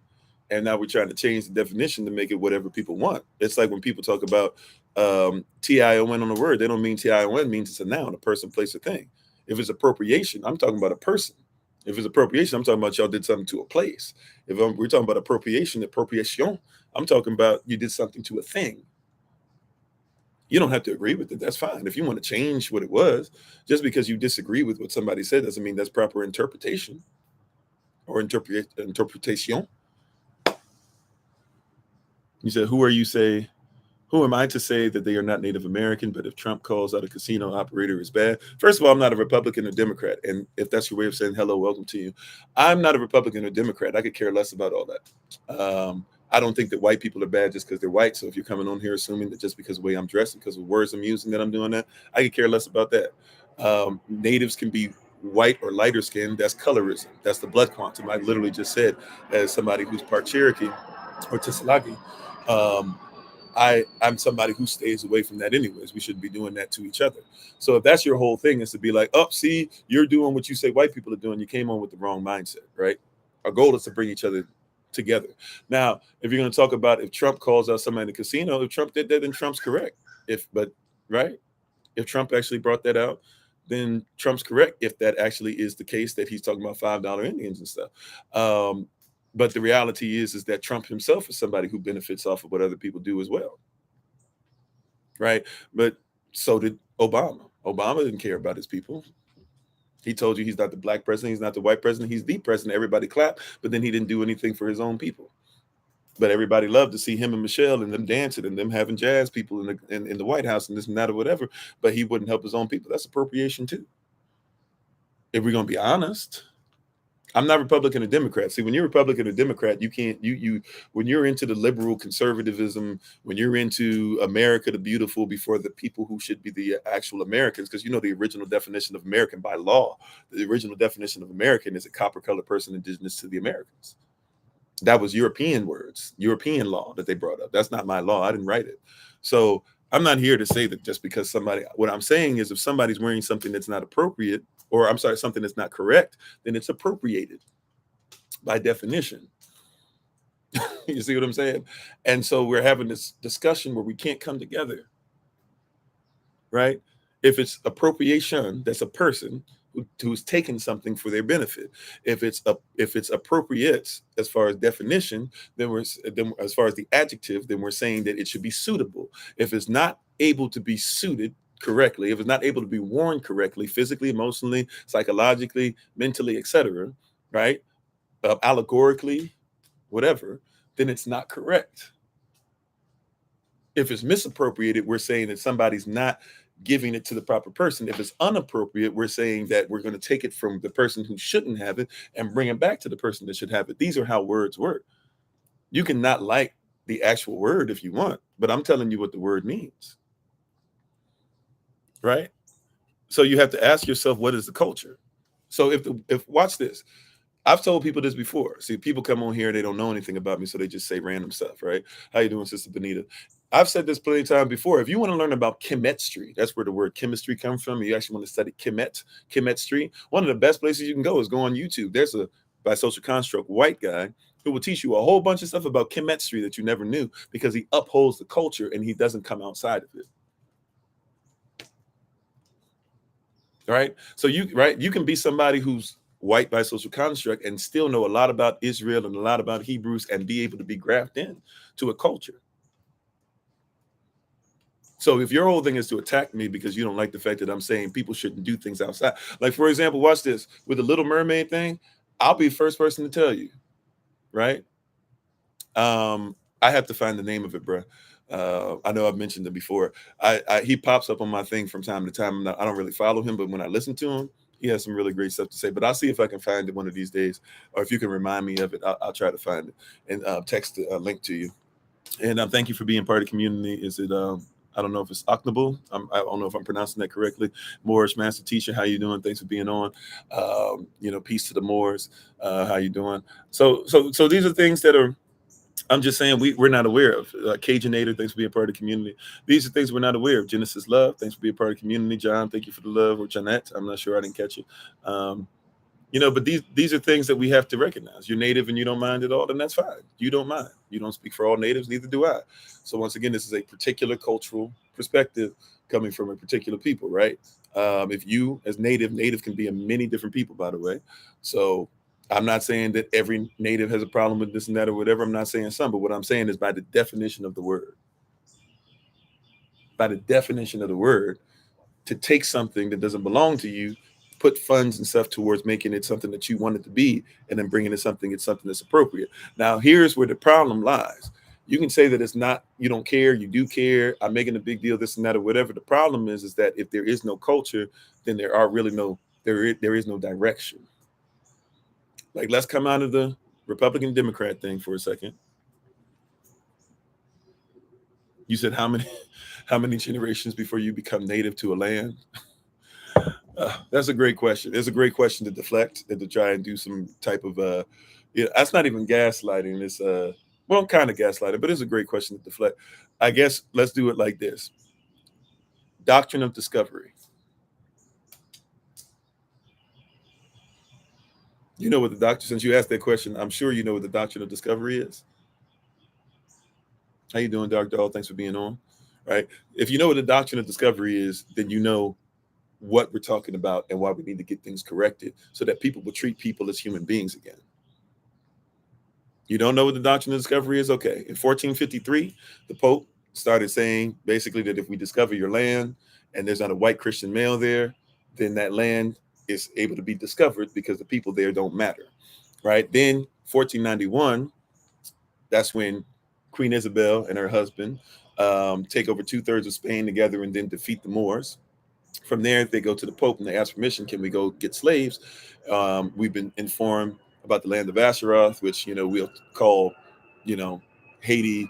Speaker 1: and now we're trying to change the definition to make it whatever people want. It's like when people talk about TION on a word, they don't mean TION means it's a noun, a person, place, a thing. If it's appropriation, I'm talking about a person. If it's appropriation, I'm talking about y'all did something to a place. If we're talking about appropriation, I'm talking about you did something to a thing. You don't have to agree with it. That's fine. If you want to change what it was, just because you disagree with what somebody said doesn't mean that's proper interpretation or interpretation. You said, who am I to say that they are not Native American? But if Trump calls out a casino operator is bad, first of all, I'm not a Republican or Democrat. And if that's your way of saying hello, welcome to you. I'm not a Republican or Democrat. I could care less about all that. I don't think that white people are bad just because they're white. So if you're coming on here assuming that just because of the way I'm dressed and because of words I'm using that I'm doing that, I could care less about that. Natives can be white or lighter skin. That's colorism. That's the blood quantum. I literally just said, as somebody who's part Cherokee or Tisalaki, I'm somebody who stays away from that anyways. We shouldn't be doing that to each other. So if that's your whole thing, is to be like, oh, see, you're doing what you say white people are doing, you came on with the wrong mindset, right? Our goal is to bring each other together. Now, if you're going to talk about if Trump calls out somebody in the casino, if Trump did that, then Trump's correct. If Trump actually brought that out, then Trump's correct. If that actually is the case, that he's talking about $5 Indians and stuff. But the reality is that Trump himself is somebody who benefits off of what other people do as well, right? But so did Obama. Obama didn't care about his people. He told you he's not the black president, he's not the white president, he's the president. Everybody clapped, but then he didn't do anything for his own people. But everybody loved to see him and Michelle and them dancing and them having jazz people in the White House and this and that or whatever. But he wouldn't help his own people. That's appropriation too. If we're gonna be honest, I'm not Republican or Democrat. See, when you're Republican or Democrat, you can't, when you're into the liberal conservatism, when you're into America the beautiful before the people who should be the actual Americans, because the original definition of American by law, the original definition of American is a copper colored person indigenous to the Americans. That was European words, European law that they brought up. That's not my law. I didn't write it. So I'm not here to say that just because what I'm saying is if somebody's wearing something that's not appropriate, or I'm sorry, something that's not correct, then it's appropriated by definition. You see what I'm saying? And so we're having this discussion where we can't come together, right? If it's appropriation, that's a person who's taking something for their benefit. If it's appropriate as far as definition, then as far as the adjective, then we're saying that it should be suitable. If it's not able to be suited correctly, if it's not able to be worn correctly, physically, emotionally, psychologically, mentally, etc., right? Allegorically, whatever, then it's not correct. If it's misappropriated, we're saying that somebody's not giving it to the proper person. If it's inappropriate, we're saying that we're going to take it from the person who shouldn't have it and bring it back to the person that should have it. These are how words work. You can not like the actual word if you want, but I'm telling you what the word means, right? So you have to ask yourself, what is the culture? So if watch this. I've told people this before. See, people come on here, they don't know anything about me, so they just say random stuff, right? How you doing, Sister Benita? I've said this plenty of times before. If you want to learn about chemistry, that's where the word chemistry comes from. You actually want to study chemistry. One of the best places you can go is go on YouTube. There's a bisocial construct white guy who will teach you a whole bunch of stuff about chemistry that you never knew because he upholds the culture and he doesn't come outside of it. Right? So you can be somebody who's white bisocial construct and still know a lot about Israel and a lot about Hebrews and be able to be grafted in to a culture. So if your whole thing is to attack me because you don't like the fact that I'm saying people shouldn't do things outside, like for example, watch this with the Little Mermaid thing, I'll be the first person to tell you, right? I have to find the name of it, bro. I know I've mentioned it before. He pops up on my thing from time to time. I don't really follow him, but when I listen to him, he has some really great stuff to say. But I'll see if I can find it one of these days, or if you can remind me of it, I'll try to find it and text a link to you. And thank you for being part of the community. Is it? I don't know if it's Octable. I don't know if I'm pronouncing that correctly. Moorish Master Teacher, how you doing? Thanks for being on. Peace to the Moors. How you doing? So these are things that are. I'm just saying we're not aware of. Cajunator, thanks for being part of the community. These are things we're not aware of. Genesis Love, thanks for being part of the community. John, thank you for the love. Or Jeanette, I'm not sure, I didn't catch it. But these are things that we have to recognize. You're Native and you don't mind at all, then that's fine. You don't mind. You don't speak for all Natives, neither do I. So once again, this is a particular cultural perspective coming from a particular people, right? If you, as Native can be a many different people, by the way. So I'm not saying that every Native has a problem with this and that or whatever. I'm not saying some, but what I'm saying is by the definition of the word. By the definition of the word, to take something that doesn't belong to you, put funds and stuff towards making it something that you want it to be, and then bringing it something that's appropriate. Now, here's where the problem lies. You can say that it's not, you don't care, you do care, I'm making a big deal, this and that, or whatever. The problem is that if there is no culture, then there is no direction. Like, let's come out of the Republican Democrat thing for a second. You said how many generations before you become native to a land? That's a great question. It's a great question to deflect and to try and do some type of that's not even gaslighting. It's kind of gaslighting, but it's a great question to deflect. I guess let's do it like this. Doctrine of discovery. You know what since you asked that question, I'm sure you know what the doctrine of discovery is. How you doing, Dr. Dahl? Thanks for being on. Right. If you know what the doctrine of discovery is, then you know what we're talking about and why we need to get things corrected so that people will treat people as human beings again. You don't know what the doctrine of discovery is? Okay. In 1453, the Pope started saying basically that if we discover your land and there's not a white Christian male there, then that land is able to be discovered because the people there don't matter. Right. Then 1491, that's when Queen Isabel and her husband take over 2/3 of Spain together and then defeat the Moors. From there, they go to the Pope and they ask permission. Can we go get slaves? We've been informed about the land of Asheroth, which we'll call, Haiti,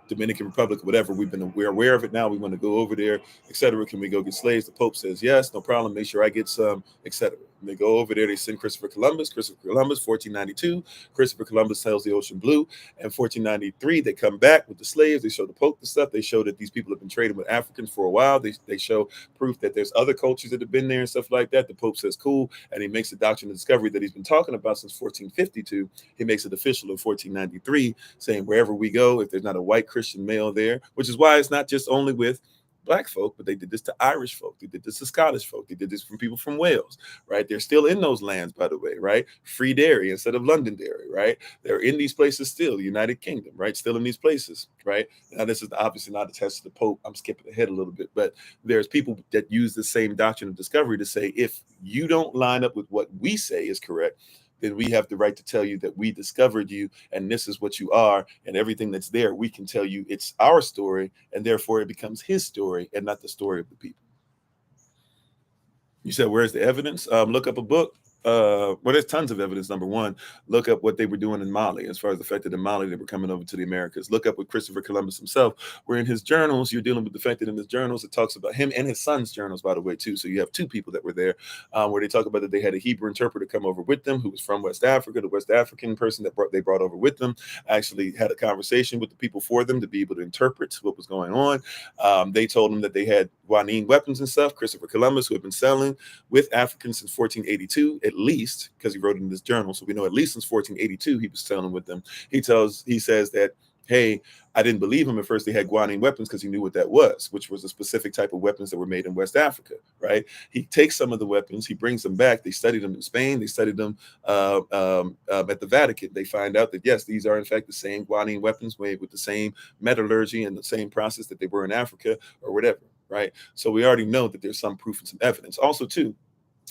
Speaker 1: Dominican Republic, whatever. We're aware of it now. We want to go over there, etc. Can we go get slaves? The Pope says yes, no problem. Make sure I get some, etc. They go over there. They send Christopher Columbus. 1492. Christopher Columbus sails the ocean blue. And 1493, they come back with the slaves. They show the Pope the stuff. They show that these people have been trading with Africans for a while. They show proof that there's other cultures that have been there and stuff like that. The Pope says cool, and he makes the doctrine of discovery that he's been talking about since 1452. He makes it official in 1493, saying wherever we go, if there's not a white Christian male there, which is why it's not just only with Black folk, but they did this to Irish folk. They did this to Scottish folk. They did this from people from Wales, right? They're still in those lands, by the way, right? Free Derry instead of Londonderry, right? They're in these places still, United Kingdom, right? Still in these places, right? Now, this is obviously not attached to the Pope. I'm skipping ahead a little bit, but there's people that use the same doctrine of discovery to say, if you don't line up with what we say is correct, then we have the right to tell you that we discovered you and this is what you are, and everything that's there, we can tell you it's our story, and therefore it becomes his story and not the story of the people. You said, where's the evidence? Look up a book. Well, there's tons of evidence. Number one, look up what they were doing in Mali, as far as the fact that in Mali they were coming over to the Americas. Look up with Christopher Columbus himself, where in his journals, you're dealing with the fact that in his journals, it talks about him and his son's journals, by the way, too. So you have two people that were there, where they talk about that they had a Hebrew interpreter come over with them who was from West Africa. The West African person that they brought over with them actually had a conversation with the people for them to be able to interpret what was going on. They told them that they had guanine weapons and stuff. Christopher Columbus, who had been selling with Africans since 1482, at least, because he wrote it in his journal. So we know at least since 1482 he was selling with them. He says that, hey, I didn't believe him at first. They had guanine weapons because he knew what that was, which was a specific type of weapons that were made in West Africa, right? He takes some of the weapons, he brings them back. They studied them in Spain. They studied them at the Vatican. They find out that, yes, these are in fact the same guanine weapons made with the same metallurgy and the same process that they were in Africa or whatever, right? So we already know that there's some proof and some evidence. Also, too,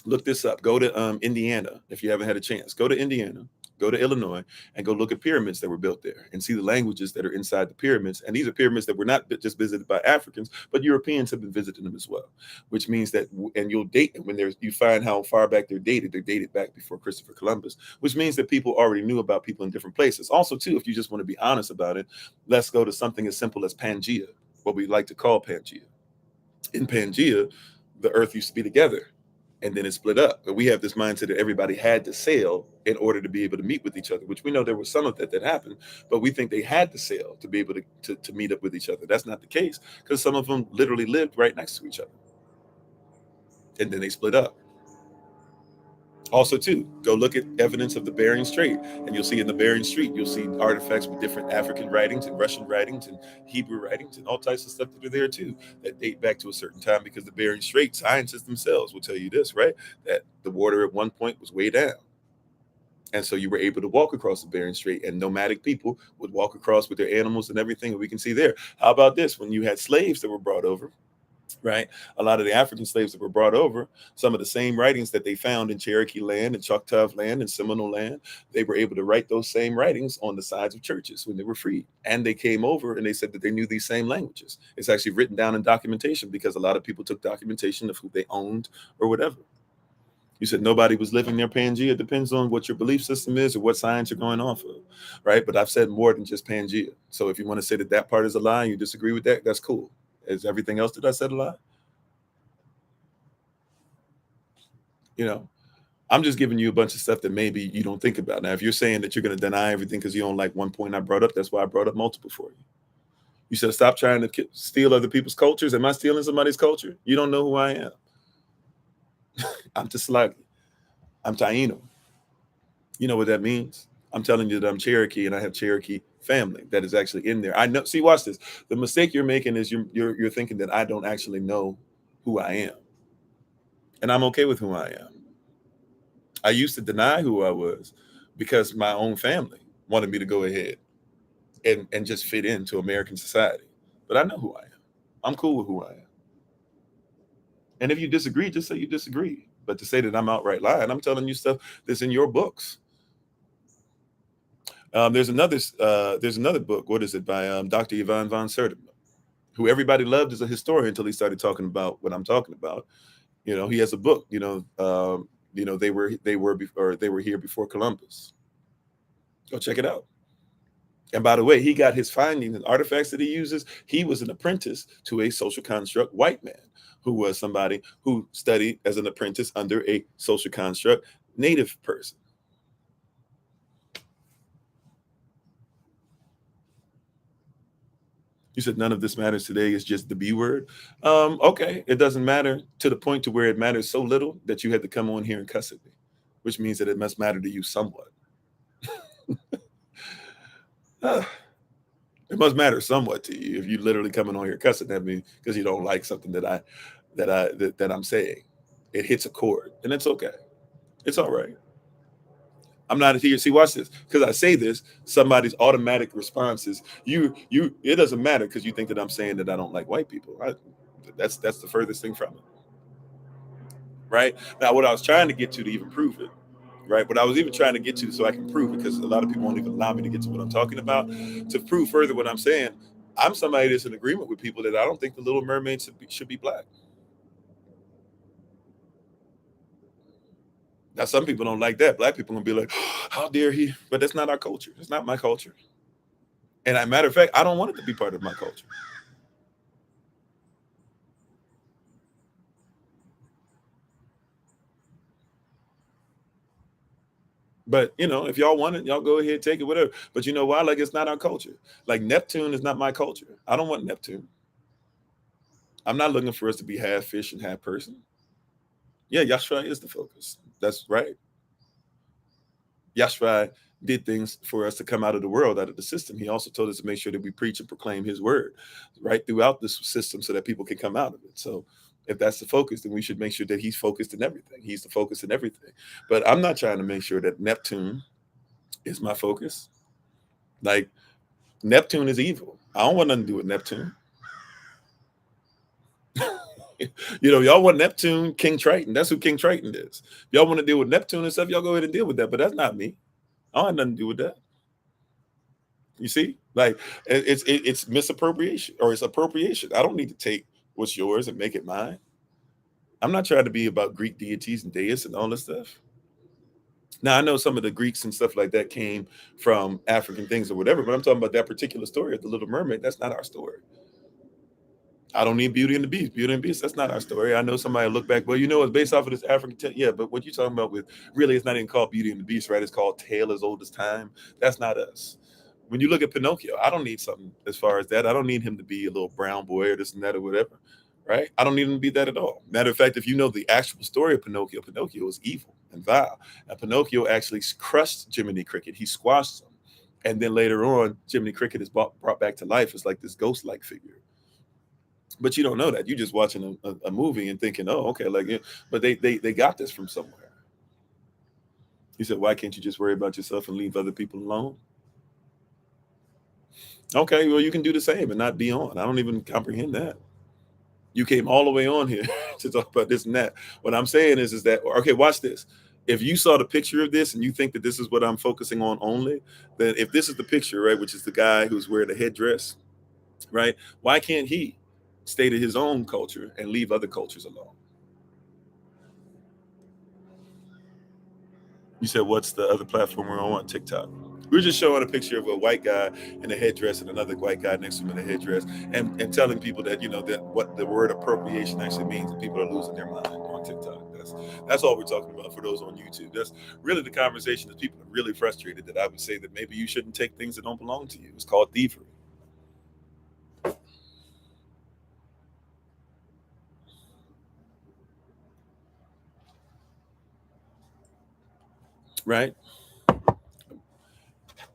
Speaker 1: look this up. Go to Indiana if you haven't had a chance. Go to Indiana, go to Illinois, and go look at pyramids that were built there and see the languages that are inside the pyramids. And these are pyramids that were not just visited by Africans, but Europeans have been visiting them as well, which means that, and you'll date when you find how far back they're dated back before Christopher Columbus, which means that people already knew about people in different places. Also, too, if you just want to be honest about it, let's go to something as simple as Pangea, what we like to call Pangea. In Pangea, the earth used to be together, and then it split up. But we have this mindset that everybody had to sail in order to be able to meet with each other, which we know there was some of that happened, but we think they had to sail to be able to meet up with each other. That's not the case, because some of them literally lived right next to each other, and then they split up. Also, too, go look at evidence of the Bering Strait, and you'll see in the Bering Strait, you'll see artifacts with different African writings and Russian writings and Hebrew writings and all types of stuff that are there too, that date back to a certain time, because the Bering Strait, scientists themselves will tell you this, right? That the water at one point was way down. And so you were able to walk across the Bering Strait, and nomadic people would walk across with their animals and everything. And we can see there. How about this? When you had slaves that were brought over, right? A lot of the African slaves that were brought over, some of the same writings that they found in Cherokee land and Choctaw land and Seminole land, they were able to write those same writings on the sides of churches when they were freed. And they came over and they said that they knew these same languages. It's actually written down in documentation, because a lot of people took documentation of who they owned or whatever. You said nobody was living near Pangea. It depends on what your belief system is or what science you're going off of, right? But I've said more than just Pangea. So if you want to say that part is a lie and you disagree with that, that's cool. Is everything else that I said a lie? You know, I'm just giving you a bunch of stuff that maybe you don't think about. Now, if you're saying that you're going to deny everything because you don't like one point I brought up, that's why I brought up multiple for you. You said stop trying to steal other people's cultures. Am I stealing somebody's culture? You don't know who I am. I'm Tslaagi. I'm Taino. You know what that means? I'm telling you that I'm Cherokee, and I have Cherokee family that is actually in there. I know. See, watch this. The mistake you're making is you're thinking that I don't actually know who I am, and I'm okay with who I am. I used to deny who I was because my own family wanted me to go ahead and just fit into American society. But I know who I am. I'm cool with who I am. And if you disagree, just say you disagree. But to say that I'm outright lying, I'm telling you stuff that's in your books. There's another book. What is it, by Dr. Ivan von Sertima, who everybody loved as a historian until he started talking about what I'm talking about. You know, he has a book. They were here before Columbus. Go check it out. And by the way, he got his findings and artifacts that he uses. He was an apprentice to a social construct white man, who was somebody who studied as an apprentice under a social construct native person. You said none of this matters today. It's just the B word. Okay, it doesn't matter to the point to where it matters so little that you had to come on here and cuss at me, which means that it must matter to you somewhat. It must matter somewhat to you if you literally coming on here cussing at me because you don't like something that I'm saying. It hits a chord, and it's okay. It's all right. I'm not here. See, watch this. Because I say this, somebody's automatic response is you. It doesn't matter because you think that I'm saying that I don't like white people. That's the furthest thing from it. Right now, what I was trying to get to even prove it. Right, what I was even trying to get to so I can prove it, because a lot of people won't even allow me to get to what I'm talking about. To prove further what I'm saying, I'm somebody that's in agreement with people that I don't think the Little Mermaid should be black. Now, some people don't like that. Black people gonna be like, oh, how dare he? But that's not our culture. It's not my culture. And as a matter of fact, I don't want it to be part of my culture. But if y'all want it, y'all go ahead, take it, whatever. But you know why? Like, it's not our culture. Like, Neptune is not my culture. I don't want Neptune. I'm not looking for us to be half fish and half person. Yeah, Yashra is the focus. That's right. Yashra did things for us to come out of the world, out of the system. He also told us to make sure that we preach and proclaim his word right throughout this system so that people can come out of it. So if that's the focus, then we should make sure that he's focused in everything. He's the focus in everything. But I'm not trying to make sure that Neptune is my focus. Like, Neptune is evil. I don't want nothing to do with Neptune. Y'all want Neptune, King Triton. That's who King Triton is. If y'all want to deal with Neptune and stuff, y'all go ahead and deal with that. But that's not me. I don't have nothing to do with that. You see, like, it's misappropriation, or it's appropriation. I don't need to take what's yours and make it mine. I'm not trying to be about Greek deities and deists and all this stuff. Now, I know some of the Greeks and stuff like that came from African things or whatever, but I'm talking about that particular story of the Little Mermaid. That's not our story. I don't need Beauty and the Beast. Beauty and the Beast, that's not our story. I know somebody look back, well, it's based off of this African yeah, but what you're talking about with, really, it's not even called Beauty and the Beast, right? It's called Tale as Old as Time. That's not us. When you look at Pinocchio, I don't need something as far as that. I don't need him to be a little brown boy or this and that or whatever, right? I don't need him to be that at all. Matter of fact, if you know the actual story of Pinocchio, Pinocchio is evil and vile. And Pinocchio actually crushed Jiminy Cricket. He squashed him. And then later on, Jiminy Cricket is brought back to life as like this ghost-like figure. But you don't know that. You're just watching a movie and thinking, oh, okay, like, yeah. But they got this from somewhere. He said, why can't you just worry about yourself and leave other people alone? Okay, well, you can do the same and not be on. I don't even comprehend that. You came all the way on here to talk about this and that. What I'm saying is that, okay, watch this. If you saw the picture of this and you think that this is what I'm focusing on only, then if this is the picture, right, which is the guy who's wearing the headdress, right, why can't he stay to his own culture and leave other cultures alone? You said, what's the other platform we're on? TikTok. We're just showing a picture of a white guy in a headdress and another white guy next to him in a headdress, and telling people that, that what the word appropriation actually means, and people are losing their mind on TikTok. That's all we're talking about for those on YouTube. That's really the conversation, that people are really frustrated that I would say that maybe you shouldn't take things that don't belong to you. It's called thievery. Right?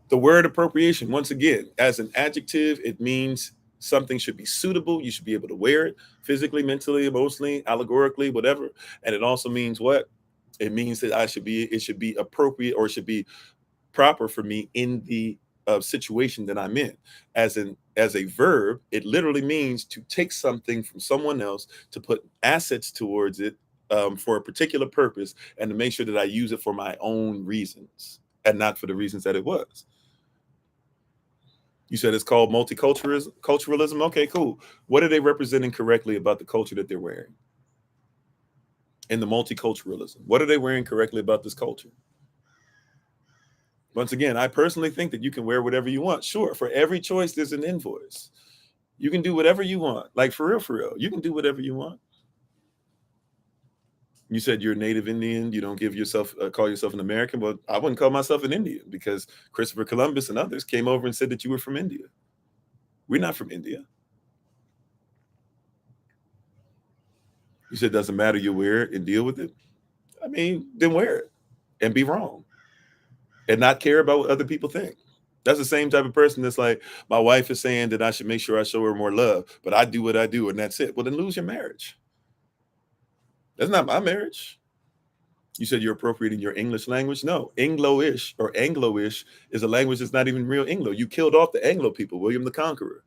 Speaker 1: The word appropriation, once again, as an adjective, it means something should be suitable. You should be able to wear it physically, mentally, emotionally, allegorically, whatever. And it also means what? It means that it should be appropriate, or it should be proper for me in the situation that I'm in. As a verb, it literally means to take something from someone else, to put assets towards it for a particular purpose, and to make sure that I use it for my own reasons and not for the reasons that it was. You said it's called multiculturalism. Okay, cool. What are they representing correctly about the culture that they're wearing? In the multiculturalism, what are they wearing correctly about this culture? Once again, I personally think that you can wear whatever you want. Sure, for every choice, there's an invoice. You can do whatever you want. Like, for real. You can do whatever you want. You said you're a native Indian. You don't call yourself an American. Well, I wouldn't call myself an Indian, because Christopher Columbus and others came over and said that you were from India. We're not from India. You said it doesn't matter, you wear it and deal with it. I mean, then wear it and be wrong and not care about what other people think. That's the same type of person that's like, my wife is saying that I should make sure I show her more love, but I do what I do and that's it. Well, then lose your marriage. That's not my marriage. You said you're appropriating your English language. No, Anglo-ish is a language that's not even real Anglo. You killed off the Anglo people, William the Conqueror,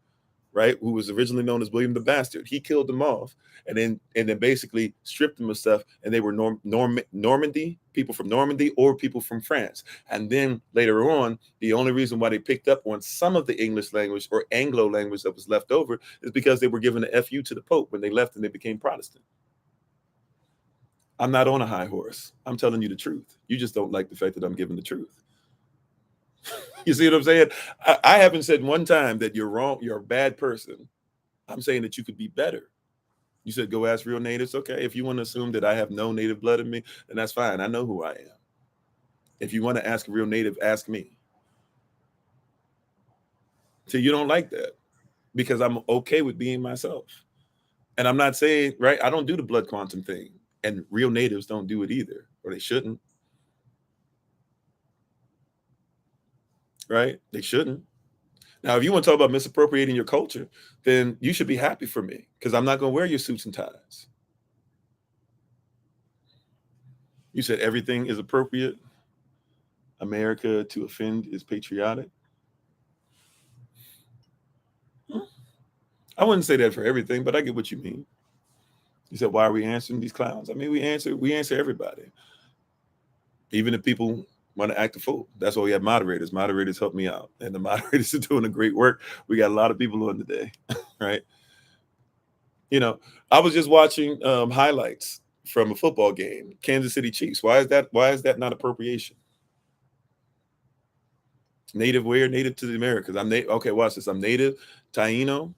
Speaker 1: right? Who was originally known as William the Bastard. He killed them off and then basically stripped them of stuff. And they were Normandy, people from Normandy or people from France. And then later on, the only reason why they picked up on some of the English language or Anglo language that was left over is because they were given an FU to the Pope when they left and they became Protestant. I'm not on a high horse. I'm telling you the truth. You just don't like the fact that I'm giving the truth. You see what I'm saying? I haven't said one time that you're wrong, you're a bad person. I'm saying that you could be better. You said go ask real natives. Okay, if you want to assume that I have no native blood in me, then that's fine. I know who I am. If you want to ask a real native, ask me. So you don't like that because I'm okay with being myself. And I'm not saying, right, I don't do the blood quantum thing. And real natives don't do it either, or they shouldn't, right? They shouldn't. Now, if you want to talk about misappropriating your culture, then you should be happy for me because I'm not going to wear your suits and ties. You said everything is appropriate. America to offend is patriotic. I wouldn't say that for everything, but I get what you mean. You said, why are we answering these clowns? I mean, we answer everybody. Even if people want to act a fool. That's why we have moderators. Moderators help me out. And the moderators are doing a great work. We got a lot of people on today, right? You know, I was just watching highlights from a football game, Kansas City Chiefs. Why is that not appropriation? Native where? Native to the Americas. Okay, watch this. I'm native Taino,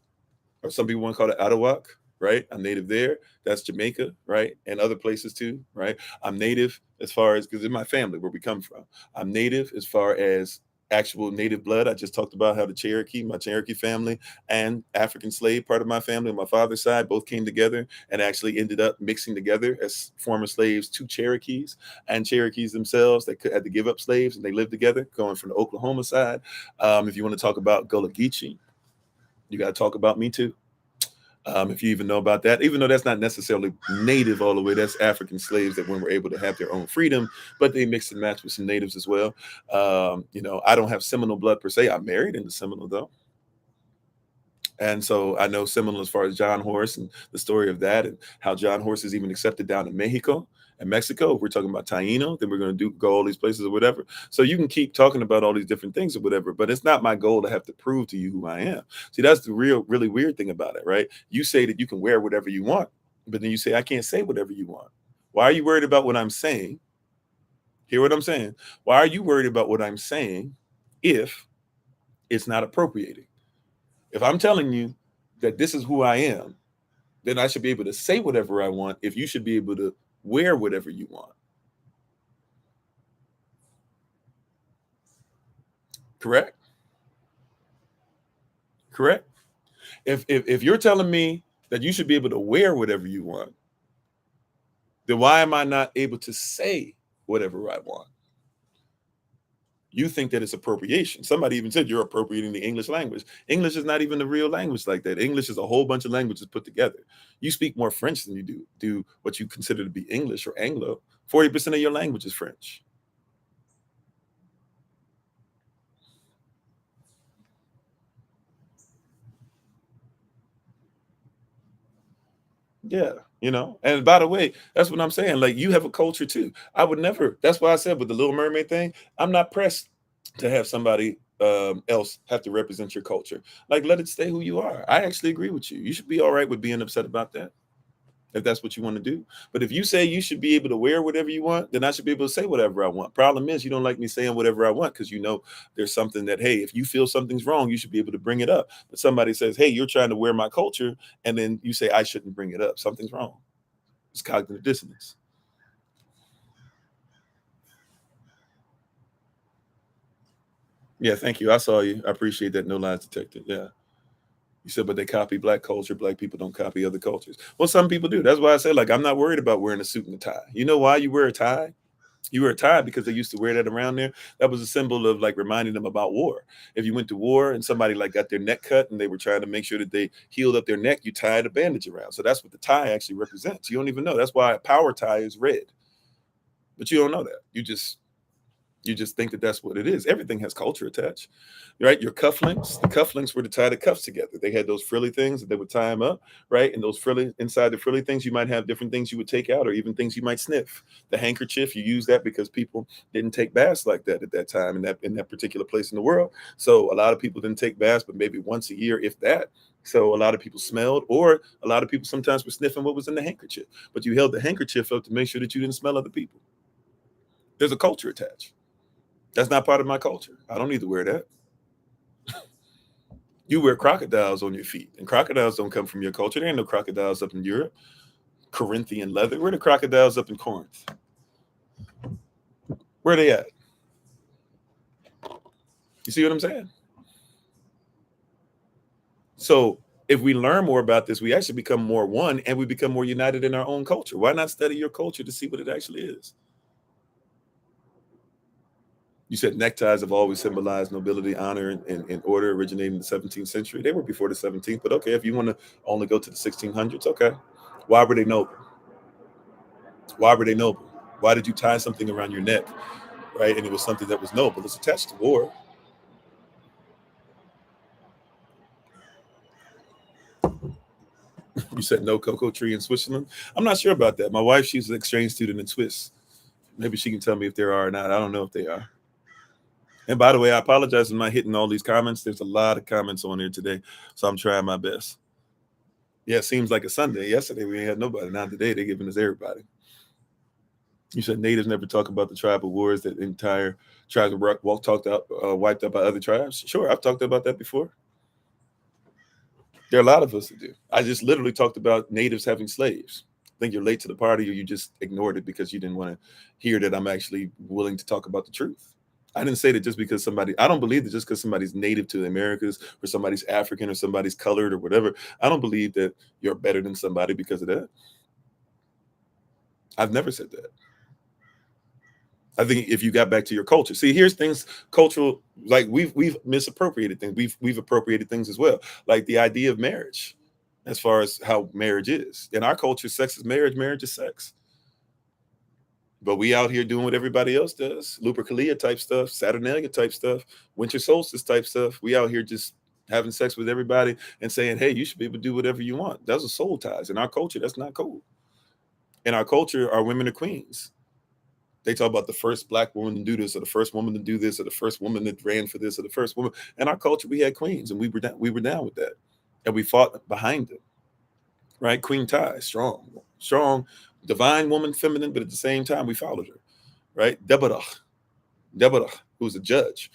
Speaker 1: or some people want to call it Arawak, right? I'm native there. That's Jamaica, right? And other places too, right? I'm native as far as, because in my family, where we come from, I'm native as far as actual native blood. I just talked about how my Cherokee family and African slave part of my family on my father's side both came together and actually ended up mixing together as former slaves to Cherokees, and Cherokees themselves, they had to give up slaves and they lived together going from the Oklahoma side. If you want to talk about Gullah Geechee, you got to talk about me too. If you even know about that, even though that's not necessarily native all the way, that's African slaves that when were able to have their own freedom, but they mixed and matched with some natives as well. I don't have Seminole blood per se. I'm married into Seminole though. And so I know Seminole as far as John Horse and the story of that and how John Horse is even accepted down in Mexico. And Mexico, if we're talking about Taino, then we're going to go all these places or whatever. So you can keep talking about all these different things or whatever, but it's not my goal to have to prove to you who I am. See, that's the really weird thing about it, right? You say that you can wear whatever you want, but then you say, I can't say whatever you want. Why are you worried about what I'm saying? Hear what I'm saying? Why are you worried about what I'm saying if it's not appropriating? If I'm telling you that this is who I am, then I should be able to say whatever I want if you should be able to wear whatever you want. Correct? Correct? If you're telling me that you should be able to wear whatever you want, then why am I not able to say whatever I want? You think that it's appropriation. Somebody even said you're appropriating the English language. English is not even a real language like that. English is a whole bunch of languages put together. You speak more French than you do what you consider to be English or Anglo. 40% of your language is French. Yeah, and by the way, that's what I'm saying. Like, you have a culture too. I would never, that's why I said with the Little Mermaid thing, I'm not pressed to have somebody else have to represent your culture. Like, let it stay who you are. I actually agree with you. You should be all right with being upset about that, if that's what you want to do. But if you say you should be able to wear whatever you want, then I should be able to say whatever I want. Problem is, you don't like me saying whatever I want because there's something that, hey, if you feel something's wrong, you should be able to bring it up. But somebody says, hey, you're trying to wear my culture, and then you say I shouldn't bring it up. Something's wrong. It's cognitive dissonance. Yeah, thank you. I saw you. I appreciate that. No lies detected. Yeah. You said, but they copy Black culture. Black people don't copy other cultures. Well, some people do. That's why I say, like, I'm not worried about wearing a suit and a tie. You know why you wear a tie? You wear a tie because they used to wear that around there. That was a symbol of like reminding them about war. If you went to war and somebody like got their neck cut and they were trying to make sure that they healed up their neck, you tied a bandage around. So that's what the tie actually represents. You don't even know. That's why a power tie is red. But you don't know that. You just think that that's what it is. Everything has culture attached, right? Your cufflinks, the cufflinks were to tie the cuffs together. They had those frilly things that they would tie them up, right? And those frilly, inside the frilly things, you might have different things you would take out, or even things you might sniff. The handkerchief, you use that because people didn't take baths like that at that time in that particular place in the world. So a lot of people didn't take baths, but maybe once a year, if that. So a lot of people smelled, or a lot of people sometimes were sniffing what was in the handkerchief. But you held the handkerchief up to make sure that you didn't smell other people. There's a culture attached. That's not part of my culture. I don't need to wear that. You wear crocodiles on your feet, and crocodiles don't come from your culture. There ain't no crocodiles up in Europe. Corinthian leather. Where are the crocodiles up in Corinth? Where are they at? You see what I'm saying? So if we learn more about this, we actually become more one, and we become more united in our own culture. Why not study your culture to see what it actually is? You said neckties have always symbolized nobility, honor, and order, originating in the 17th century. They were before the 17th, but okay, if you want to only go to the 1600s, okay. Why were they noble? Why were they noble? Why did you tie something around your neck, right? And it was something that was noble. It's attached to war. You said no cocoa tree in Switzerland. I'm not sure about that. My wife, she's an exchange student in Swiss. Maybe she can tell me if there are or not. I don't know if they are. And by the way, I apologize for not hitting all these comments. There's a lot of comments on here today, so I'm trying my best. Yeah, it seems like a Sunday. Yesterday we ain't had nobody. Now today they're giving us everybody. You said natives never talk about the tribal wars that entire tribes wiped out by other tribes. Sure, I've talked about that before. There are a lot of us that do. I just literally talked about natives having slaves. I think you're late to the party, or you just ignored it because you didn't want to hear that I'm actually willing to talk about the truth. I didn't say that just because I don't believe that just because somebody's native to the Americas, or somebody's African, or somebody's colored, or whatever. I don't believe that you're better than somebody because of that. I've never said that. I think if you got back to your culture, see, here's things cultural, like we've misappropriated things. We've appropriated things as well, like the idea of marriage, as far as how marriage is. In our culture, sex is marriage, marriage is sex. But we out here doing what everybody else does, Lupercalia type stuff, Saturnalia type stuff, winter solstice type stuff. We out here just having sex with everybody and saying, hey, you should be able to do whatever you want. Those are soul ties. In our culture, that's not cool. In our culture, our women are queens. They talk about the first Black woman to do this, or the first woman to do this, or the first woman that ran for this, or the first woman. In our culture, we had queens, and we were down with that, and we fought behind them. Right? Queen tie, strong, divine woman, feminine, but at the same time, we followed her. Right? Deborah, who was a judge.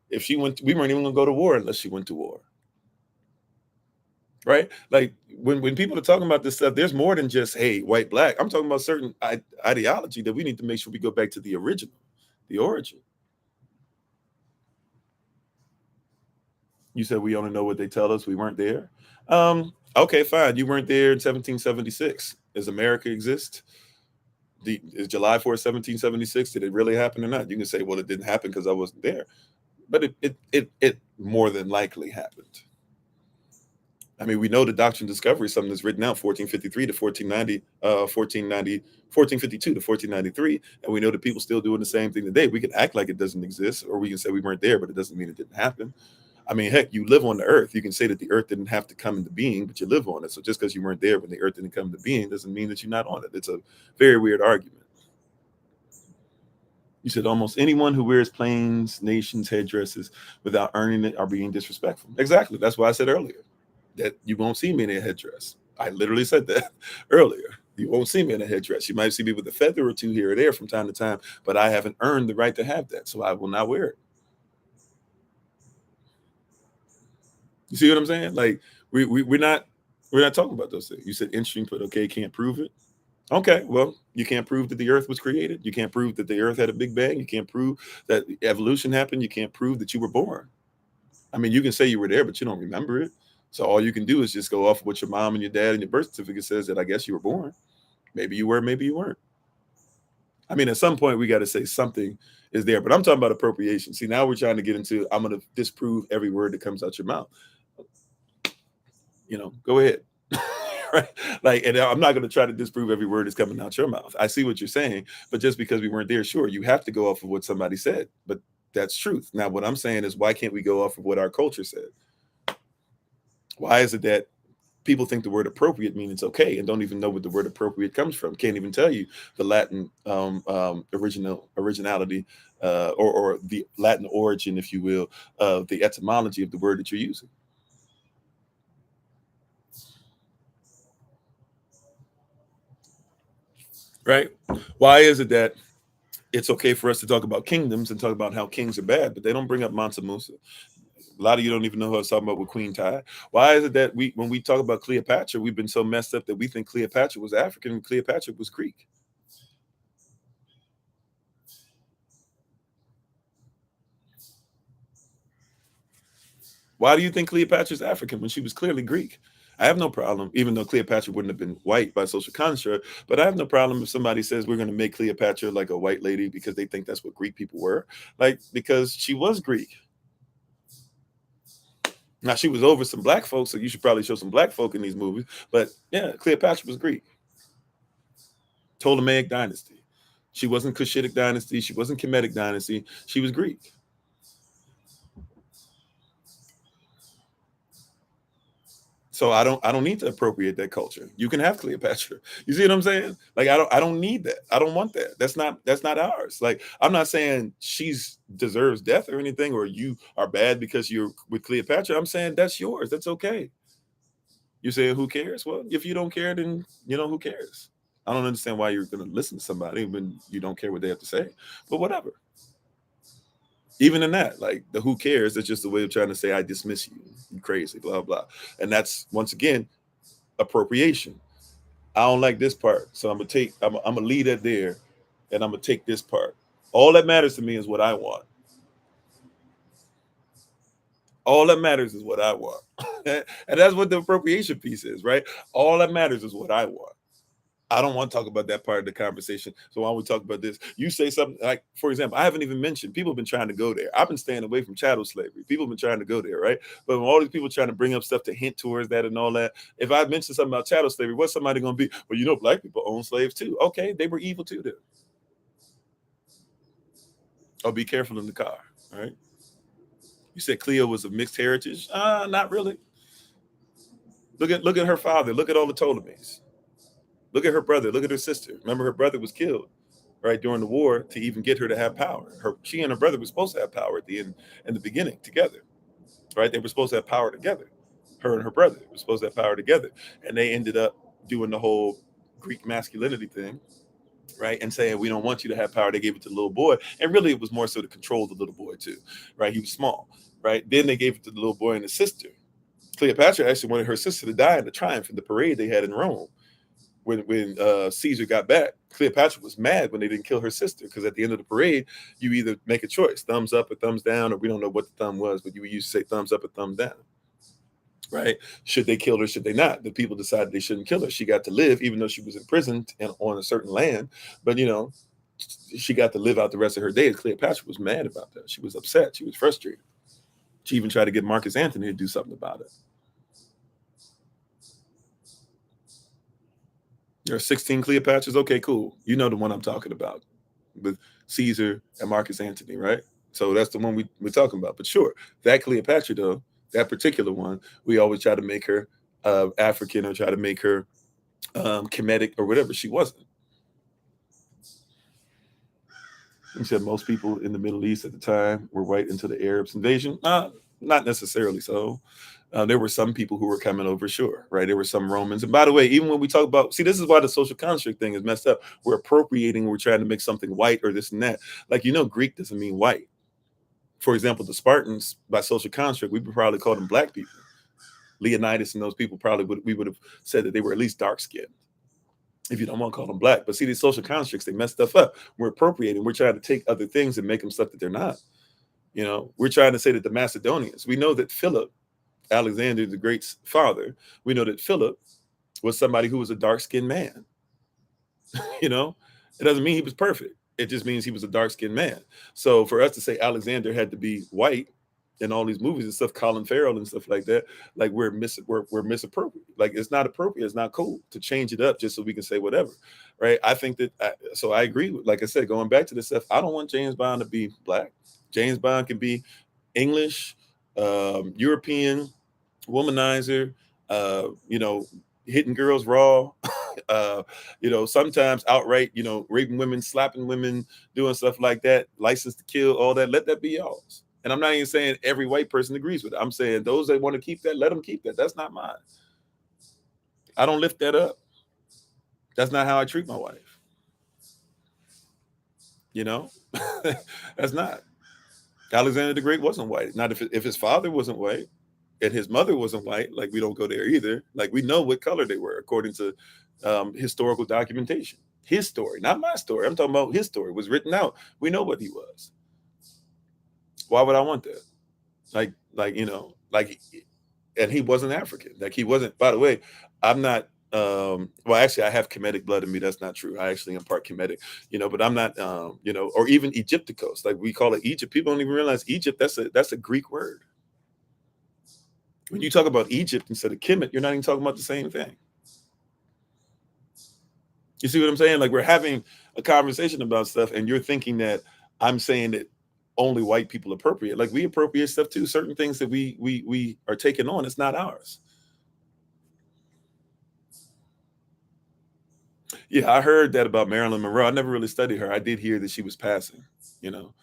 Speaker 1: If she went, we weren't even going to go to war unless she went to war. Right? Like when people are talking about this stuff, there's more than just, hey, white, black. I'm talking about certain ideology that we need to make sure we go back to the original, the origin. You said we only know what they tell us. We weren't there. Okay, fine. You weren't there in 1776. Does America exist? Is July 4th, 1776? Did it really happen or not? You can say, well, it didn't happen because I wasn't there. But it more than likely happened. I mean, we know the doctrine of discovery is something that's written out 1453 to 1490, 1452 to 1493, and we know that people still doing the same thing today. We can act like it doesn't exist, or we can say we weren't there, but it doesn't mean it didn't happen. I mean, heck, you live on the earth. You can say that the earth didn't have to come into being, but you live on it. So just because you weren't there when the earth didn't come into being doesn't mean that you're not on it. It's a very weird argument. You said almost anyone who wears plains, nations, headdresses without earning it are being disrespectful. Exactly. That's why I said earlier that you won't see me in a headdress. I literally said that earlier. You won't see me in a headdress. You might see me with a feather or two here or there from time to time, but I haven't earned the right to have that, so I will not wear it. You see what I'm saying? Like we're not talking about those things. You said interesting, but okay, can't prove it. Okay, well, you can't prove that the earth was created. You can't prove that the earth had a big bang. You can't prove that evolution happened. You can't prove that you were born. I mean, you can say you were there, but you don't remember it. So all you can do is just go off of what your mom and your dad and your birth certificate says that I guess you were born. Maybe you were, maybe you weren't. I mean, at some point we got to say something is there, but I'm talking about appropriation. See, now we're trying to get into, I'm going to disprove every word that comes out your mouth. You know, go ahead. right? Like, and I'm not going to try to disprove every word that's coming out your mouth. I see what you're saying, but just because we weren't there, sure, you have to go off of what somebody said, but that's truth. Now, what I'm saying is, why can't we go off of what our culture said? Why is it that people think the word appropriate means it's okay and don't even know what the word appropriate comes from? Can't even tell you the Latin originality or the Latin origin, if you will, of the etymology of the word that you're using. Right? Why is it that it's okay for us to talk about kingdoms and talk about how kings are bad, but they don't bring up Mansa Musa? A lot of you don't even know who I was talking about with Queen Ty. Why is it that when we talk about Cleopatra, we've been so messed up that we think Cleopatra was African and Cleopatra was Greek? Why do you think Cleopatra's African when she was clearly Greek? I have no problem, even though Cleopatra wouldn't have been white by social construct, but I have no problem if somebody says we're going to make Cleopatra like a white lady because they think that's what Greek people were. Like, because she was Greek. Now, she was over some black folks, so you should probably show some black folk in these movies. But yeah, Cleopatra was Greek. Ptolemaic dynasty. She wasn't Cushitic dynasty. She wasn't Kemetic dynasty. She was Greek. So I don't need to appropriate that culture. You can have Cleopatra. You see what I'm saying? Like, I don't need that. I don't want that. That's not ours. Like, I'm not saying she's deserves death or anything, or you are bad because you're with Cleopatra. I'm saying that's yours. That's okay. You're saying who cares? Well, if you don't care, then who cares? I don't understand why you're going to listen to somebody when you don't care what they have to say. But whatever. Even in that, like, the who cares, it's just a way of trying to say I dismiss you. You crazy, blah blah. And that's, once again, appropriation. I don't like this part, so I'm gonna leave that there, and I'm gonna take this part. All that matters to me is what I want. All that matters is what I want. And that's what the appropriation piece is, right? All that matters is what I want. I don't want to talk about that part of the conversation. So why don't we talk about this? You say something like, for example, I haven't even mentioned, people have been trying to go there. I've been staying away from chattel slavery. People have been trying to go there, right? But when all these people trying to bring up stuff to hint towards that and all that, if I mention something about chattel slavery, what's somebody going to be? Well, black people own slaves too. Okay, they were evil too then. Oh, be careful in the car, all right? You said Cleo was of mixed heritage. Not really. Look at her father. Look at all the Ptolemies. Look at her brother. Look at her sister. Remember, her brother was killed right during the war to even get her to have power. She and her brother were supposed to have power at the end, in the beginning, together. Right? They were supposed to have power together. Her and her brother were supposed to have power together, and they ended up doing the whole Greek masculinity thing, right? And saying we don't want you to have power. They gave it to the little boy, and really it was more so to control the little boy too, right? He was small, right? Then they gave it to the little boy and the sister. Cleopatra actually wanted her sister to die in the triumph in the parade they had in Rome. When Caesar got back, Cleopatra was mad when they didn't kill her sister, because at the end of the parade, you either make a choice, thumbs up or thumbs down, or we don't know what the thumb was, but you used to say thumbs up or thumbs down, right? Should they kill her? Should they not? The people decided they shouldn't kill her. She got to live, even though she was imprisoned and on a certain land, but she got to live out the rest of her days. Cleopatra was mad about that. She was upset. She was frustrated. She even tried to get Marcus Antony to do something about it. There are 16 Cleopatras. Okay, cool. You know the one I'm talking about, with Caesar and Marcus Antony, right? So that's the one we're talking about. But sure, that Cleopatra, though, that particular one, we always try to make her African, or try to make her Kemetic or whatever. She wasn't. You said most people in the Middle East at the time were white until the Arabs invasion. Not necessarily so. There were some people who were coming over, sure, right? There were some Romans. And by the way, even when we talk about, see, this is why the social construct thing is messed up. We're appropriating, we're trying to make something white or this and that. Like, Greek doesn't mean white. For example, the Spartans, by social construct, we would probably call them black people. Leonidas and those people we would have said that they were at least dark skinned, if you don't want to call them black. But see, these social constructs, they mess stuff up. We're appropriating. We're trying to take other things and make them stuff that they're not. We're trying to say that the Macedonians, we know that Philip, Alexander the Great's father, we know that Philip was somebody who was a dark-skinned man. It doesn't mean he was perfect. It just means he was a dark-skinned man. So for us to say Alexander had to be white, in all these movies and stuff, Colin Farrell and stuff like that, like we're misappropriate. Like it's not appropriate. It's not cool to change it up just so we can say whatever, right? I think that so I agree with, like I said, going back to this stuff. I don't want James Bond to be black. James Bond can be English, European, womanizer, you know, hitting girls raw, you know, sometimes outright, you know, raping women, slapping women, doing stuff like that, license to kill, all that. Let that be yours. And I'm not even saying every white person agrees with it. I'm saying those that want to keep that, let them keep that. That's not mine. I don't lift that up. That's not how I treat my wife. You know, that's not. Alexander the Great wasn't white. Not if his father wasn't white and his mother wasn't white, like we don't go there either. Like we know what color they were according to historical documentation. His story, not my story. I'm talking about his story was written out. We know what he was. Why would I want that? Like you know, like, and he wasn't African. Like he wasn't. By the way, I'm not. Well, actually, I have Kemetic blood in me. That's not true. I actually am part Kemetic, you know, but I'm not, you know, or even Egypticos, like we call it Egypt. People don't even realize Egypt. That's a Greek word. When you talk about Egypt instead of Kemet, you're not even talking about the same thing. You see what I'm saying? Like we're having a conversation about stuff, and you're thinking that I'm saying that only white people appropriate. Like we appropriate stuff too. Certain things that we are taking on, it's not ours. Yeah, I heard that about Marilyn Monroe. I never really studied her. I did hear that she was passing, you know,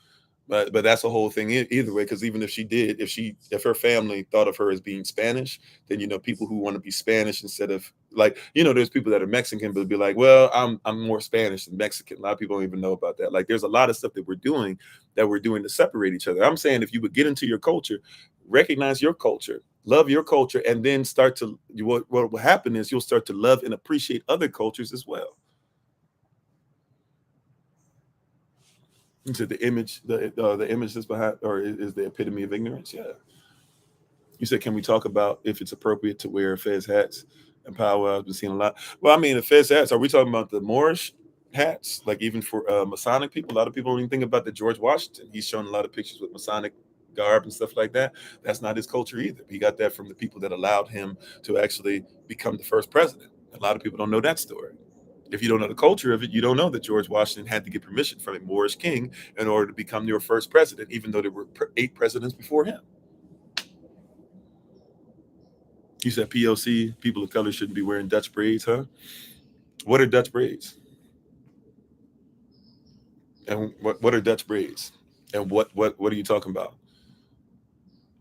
Speaker 1: but that's a whole thing either way. Because even if she did, if her family thought of her as being Spanish, then you know people who want to be Spanish instead of like you know there's people that are Mexican but be like, well, I'm more Spanish than Mexican. A lot of people don't even know about that. Like there's a lot of stuff that we're doing to separate each other. I'm saying if you would get into your culture, recognize your culture, love your culture, and then start to what will happen is you'll start to love and appreciate other cultures as well. You said the image that's behind, or is the epitome of ignorance. Yeah. You said, can we talk about if it's appropriate to wear Fez hats and powwows? I've been seeing a lot. Well, I mean, the Fez hats. Are we talking about the Moorish hats? Like even for Masonic people, a lot of people don't even think about the George Washington. He's shown a lot of pictures with Masonic garb and stuff like that. That's not his culture either. He got that from the people that allowed him to actually become the first president. A lot of people don't know that story. If you don't know the culture of it, you don't know that George Washington had to get permission from a Moorish king in order to become your first president, even though there were 8 presidents before him. You said POC, people of color shouldn't be wearing Dutch braids, huh? What are Dutch braids? And what are Dutch braids? And what are you talking about?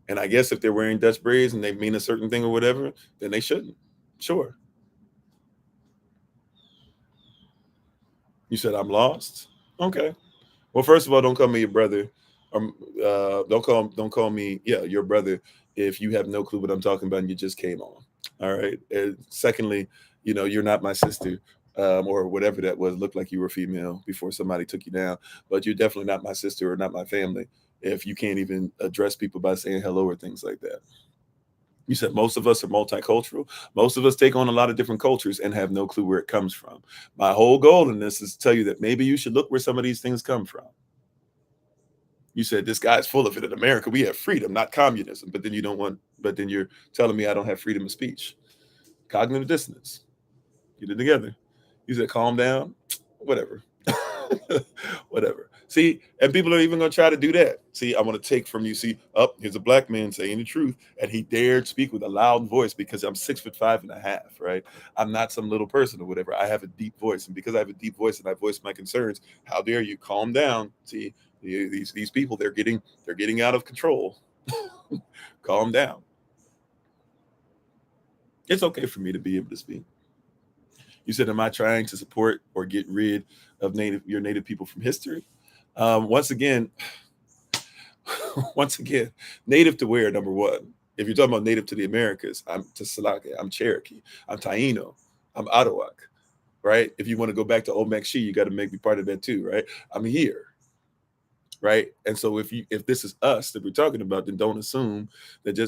Speaker 1: And I guess if they're wearing Dutch braids and they mean a certain thing or whatever, then they shouldn't. Sure. You said I'm lost? Okay. Well, first of all, don't call me your brother. Don't call me your brother if you have no clue what I'm talking about and you just came on. All right. And secondly, you know, you're not my sister, or whatever that was. Looked like you were female before somebody took you down, but you're definitely not my sister or not my family if you can't even address people by saying hello or things like that. You said most of us are multicultural. Most of us take on a lot of different cultures and have no clue where it comes from. My whole goal in this is to tell you that maybe you should look where some of these things come from. You said this guy's full of it. In America, we have freedom, not communism. But then but then you're telling me I don't have freedom of speech. Cognitive dissonance. Get it together. You said calm down. Whatever. Whatever. See, and people are even going to try to do that. See, I want to take from you. See, here's a black man saying the truth, and he dared speak with a loud voice because I'm 6'5.5", right? I'm not some little person or whatever. I have a deep voice, and because I have a deep voice and I voice my concerns, how dare you calm down? See, these people, they're getting out of control. Calm down. It's okay for me to be able to speak. You said, am I trying to support or get rid of your native people from history? Once again, native to where, number one? If you're talking about native to the Americas, I'm Tsalake, I'm Cherokee, I'm Taino, I'm Ottawa, right? If you want to go back to Omek-Shi, you got to make me part of that too, right? I'm here, right? And so if this is us that we're talking about, then don't assume that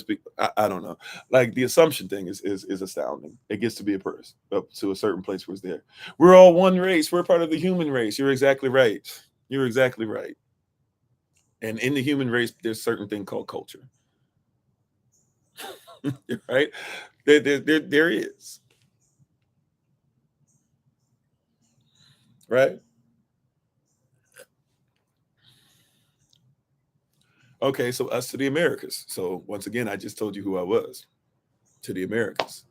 Speaker 1: I don't know. Like the assumption thing is astounding. It gets to be a person up to a certain place where it's there. We're all one race. We're part of the human race. You're exactly right. You're exactly right. And in the human race, there's a certain thing called culture. Right? There is. Right? Okay, so us to the Americas. So once again, I just told you who I was, to the Americas.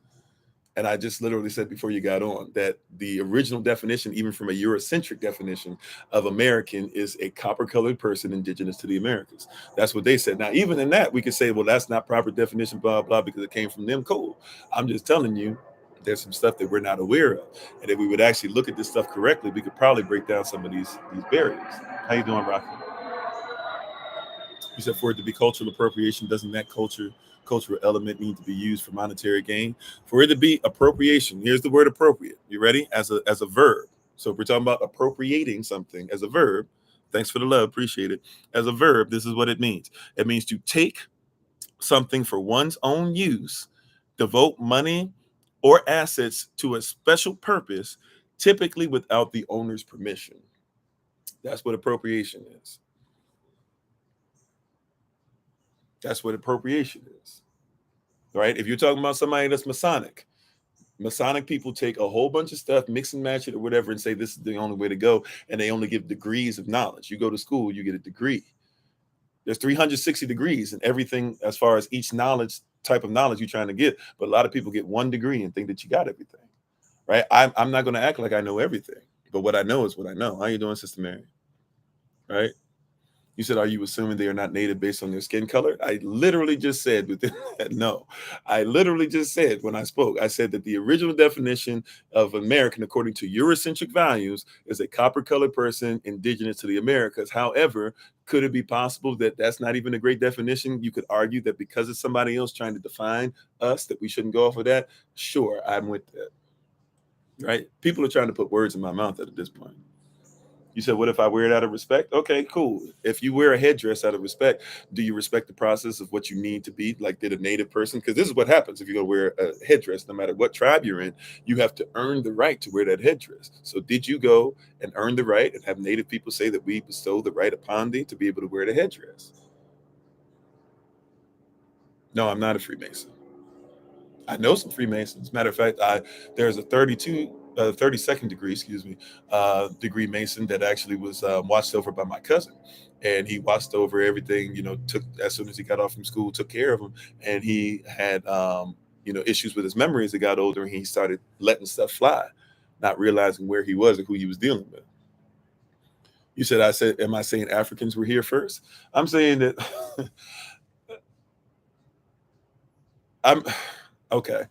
Speaker 1: And I just literally said before you got on that the original definition, even from a Eurocentric definition of American, is a copper colored person indigenous to the Americas. That's what they said. Now, even in that, we could say, well, that's not proper definition, blah, blah, because it came from them. Cool. I'm just telling you, there's some stuff that we're not aware of. And if we would actually look at this stuff correctly, we could probably break down some of these barriers. How you doing, Rocky? You said for it to be cultural appropriation, doesn't that cultural element need to be used for monetary gain? For it to be appropriation, here's the word appropriate. You ready? As a verb. So if we're talking about appropriating something as a verb, thanks for the love, appreciate it. As a verb, this is what it means. It means to take something for one's own use, devote money or assets to a special purpose, typically without the owner's permission. That's what appropriation is. That's what appropriation is. Right? If you're talking about somebody that's Masonic people take a whole bunch of stuff, mix and match it or whatever, and say this is the only way to go. And they only give degrees of knowledge. You go to school, you get a degree. There's 360 degrees and everything as far as each type of knowledge you're trying to get. But a lot of people get one degree and think that you got everything. Right? I'm not going to act like I know everything. But what I know is what I know. How you doing, Sister Mary? Right? You said, are you assuming they are not native based on their skin color? I literally just said within that, no. I literally just said when I spoke, I said that the original definition of American, according to Eurocentric values, is a copper colored person indigenous to the Americas. However, could it be possible that that's not even a great definition? You could argue that because it's somebody else trying to define us, that we shouldn't go off of that. Sure, I'm with that. Right? People are trying to put words in my mouth at this point. You said, what if I wear it out of respect? Okay, cool. If you wear a headdress out of respect, do you respect the process of what you need to be? Like, did a native person? Because this is what happens if you're going to wear a headdress, no matter what tribe you're in, you have to earn the right to wear that headdress. So did you go and earn the right and have native people say that we bestow the right upon thee to be able to wear the headdress? No, I'm not a Freemason. I know some Freemasons. Matter of fact, there's a 32 32nd degree, excuse me, degree Mason that actually was watched over by my cousin, and he watched over everything. Took as soon as he got off from school, took care of him, and he had issues with his memory as he got older, and he started letting stuff fly, not realizing where he was and who he was dealing with. You said, I said, am I saying Africans were here first? I'm saying that I'm okay.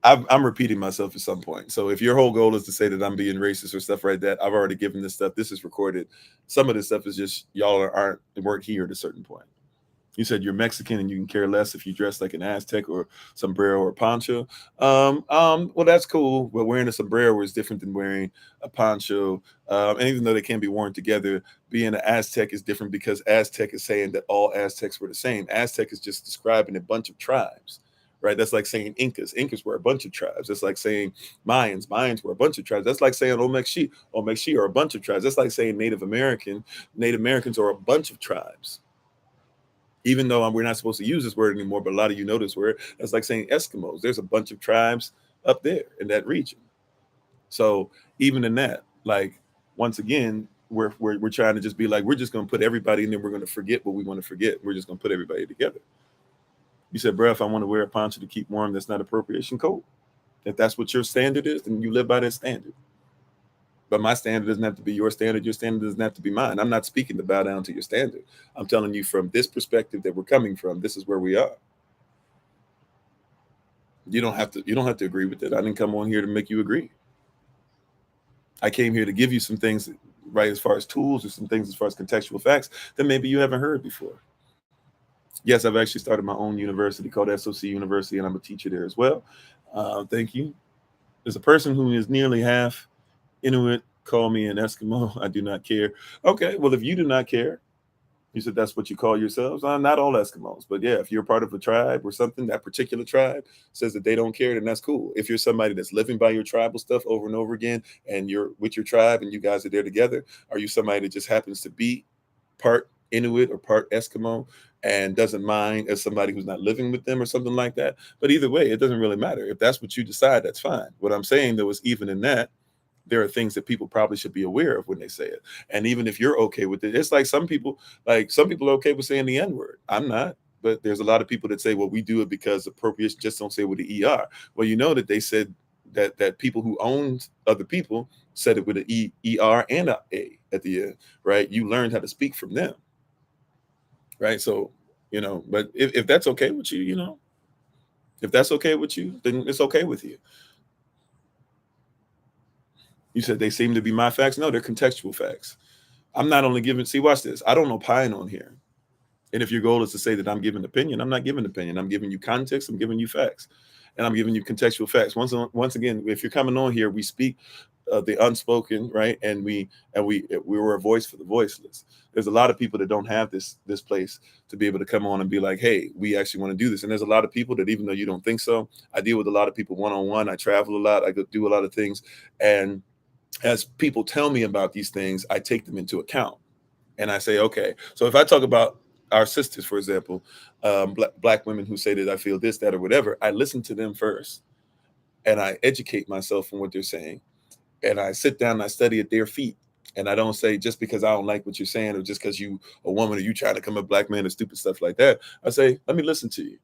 Speaker 1: I'm repeating myself at some point. So if your whole goal is to say that I'm being racist or stuff like that, I've already given this stuff. This is recorded. Some of this stuff is just y'all weren't here at a certain point. You said you're Mexican and you can care less if you dress like an Aztec or sombrero or poncho. Well, that's cool. But wearing a sombrero is different than wearing a poncho. And even though they can be worn together, being an Aztec is different because Aztec is saying that all Aztecs were the same. Aztec is just describing a bunch of tribes. Right, that's like saying Incas. Incas were a bunch of tribes. That's like saying Mayans. Mayans were a bunch of tribes. That's like saying Olmec-She. Olmec-She are a bunch of tribes. That's like saying Native American. Native Americans are a bunch of tribes. Even though we're not supposed to use this word anymore, but a lot of you know this word. That's like saying Eskimos. There's a bunch of tribes up there in that region. So even in that, like, once again, we're trying to just be like, we're just going to put everybody in there. We're going to forget what we want to forget. We're just going to put everybody together. You said, bro, if I want to wear a poncho to keep warm, that's not appropriation code. If that's what your standard is, then you live by that standard. But my standard doesn't have to be your standard. Your standard doesn't have to be mine. I'm not speaking to bow down to your standard. I'm telling you from this perspective that we're coming from, this is where we are. You don't have to agree with it. I didn't come on here to make you agree. I came here to give you some things, right, as far as tools or some things as far as contextual facts that maybe you haven't heard before. Yes, I've actually started my own university called SOC University, and I'm a teacher there as well. Thank you. There's a person who is nearly half Inuit. Call me an Eskimo. I do not care. Okay, well, if you do not care, you said that's what you call yourselves. Not all Eskimos, but yeah, if you're part of a tribe or something, that particular tribe says that they don't care, then that's cool. If you're somebody that's living by your tribal stuff over and over again, and you're with your tribe and you guys are there together, are you somebody that just happens to be part Inuit or part Eskimo and doesn't mind as somebody who's not living with them or something like that. But either way, it doesn't really matter. If that's what you decide, that's fine. What I'm saying though is even in that, there are things that people probably should be aware of when they say it. And even if you're okay with it, it's like some people are okay with saying the N-word. I'm not. But there's a lot of people that say, well, we do it because appropriation, just don't say it with the ER. Well, you know that they said that people who owned other people said it with an ER and A at the end, right? You learned how to speak from them, right? So, but if that's okay with you, if that's okay with you, then it's okay with you. You said they seem to be my facts. No, they're contextual facts. I'm not only giving, see, watch this. I don't opine on here. And if your goal is to say that I'm giving opinion, I'm not giving opinion. I'm giving you context. I'm giving you facts. And I'm giving you contextual facts. Once again, if you're coming on here, we speak the unspoken, right? And we were a voice for the voiceless. There's a lot of people that don't have this place to be able to come on and be like, hey, we actually want to do this. And there's a lot of people that, even though you don't think so, I deal with a lot of people one-on-one. I travel a lot. I go do a lot of things. And as people tell me about these things, I take them into account. And I say, okay, so if I talk about our sisters, for example, black women who say that I feel this, that, or whatever, I listen to them first and I educate myself on what they're saying. And I sit down and I study at their feet. And I don't say just because I don't like what you're saying or just because you a woman or you trying to come a black man or stupid stuff like that. I say, let me listen to you.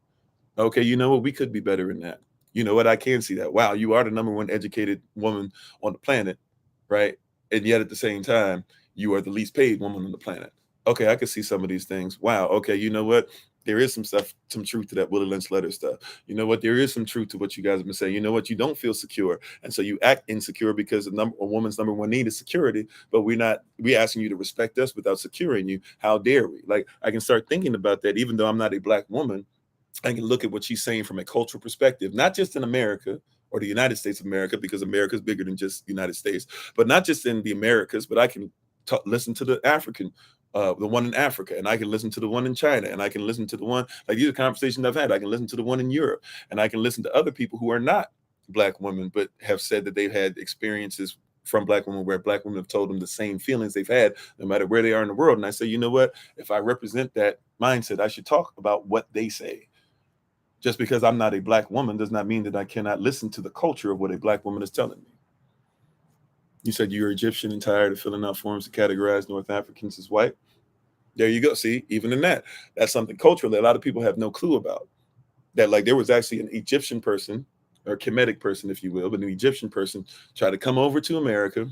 Speaker 1: Okay, you know what? We could be better in that. You know what? I can see that. Wow, you are the number one educated woman on the planet, right? And yet at the same time, you are the least paid woman on the planet. Okay, I can see some of these things. Wow. Okay, you know what? There is some stuff, some truth to that Willie Lynch letter stuff. You know what? There is some truth to what you guys have been saying. You know what? You don't feel secure, and so you act insecure because a woman's number one need is security. But we asking you to respect us without securing you. How dare we? Like I can start thinking about that, even though I'm not a black woman. I can look at what she's saying from a cultural perspective, not just in America or the United States of America, because America is bigger than just the United States, but not just in the Americas, but I can listen to the African, the one in Africa, and I can listen to the one in China, and I can listen to the one, like these are conversations I've had. I can listen to the one in Europe, and I can listen to other people who are not black women, but have said that they've had experiences from black women where black women have told them the same feelings they've had no matter where they are in the world. And I say, you know what? If I represent that mindset, I should talk about what they say. Just because I'm not a black woman does not mean that I cannot listen to the culture of what a black woman is telling me. You said you're Egyptian and tired of filling out forms to categorize North Africans as white. There you go. See, even in that's something culturally a lot of people have no clue about. That like there was actually an Egyptian person or Kemetic person, if you will, but an Egyptian person tried to come over to America.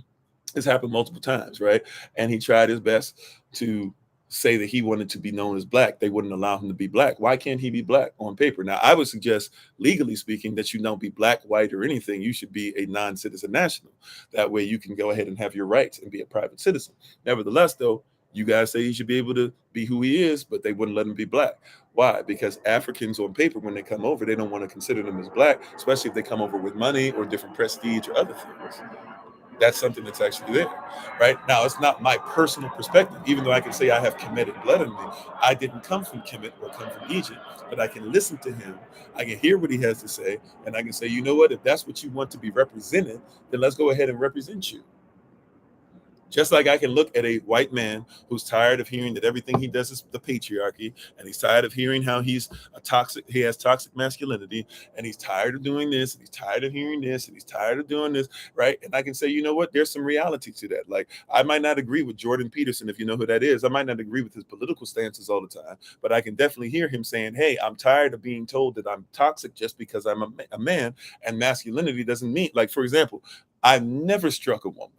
Speaker 1: This happened multiple times, right? And he tried his best to say that he wanted to be known as black. They wouldn't allow him to be black. Why can't he be black on paper? Now, I would suggest, legally speaking, that you don't be black, white, or anything. You should be a non-citizen national. That way you can go ahead and have your rights and be a private citizen. Nevertheless, though, you guys say he should be able to be who he is, but they wouldn't let him be black. Why? Because Africans on paper, when they come over, they don't want to consider them as black, especially if they come over with money or different prestige or other things. That's something that's actually there, right? Now, it's not my personal perspective, even though I can say I have Kemetic blood in me. I didn't come from Kemet or come from Egypt, but I can listen to him. I can hear what he has to say, and I can say, you know what? If that's what you want to be represented, then let's go ahead and represent you. Just like I can look at a white man who's tired of hearing that everything he does is the patriarchy, and he's tired of hearing how he has toxic masculinity, and he's tired of doing this, and he's tired of hearing this, and he's tired of doing this, right? And I can say, you know what? There's some reality to that. Like, I might not agree with Jordan Peterson, if you know who that is. I might not agree with his political stances all the time, but I can definitely hear him saying, hey, I'm tired of being told that I'm toxic just because I'm a man, and masculinity doesn't mean, like, for example, I've never struck a woman.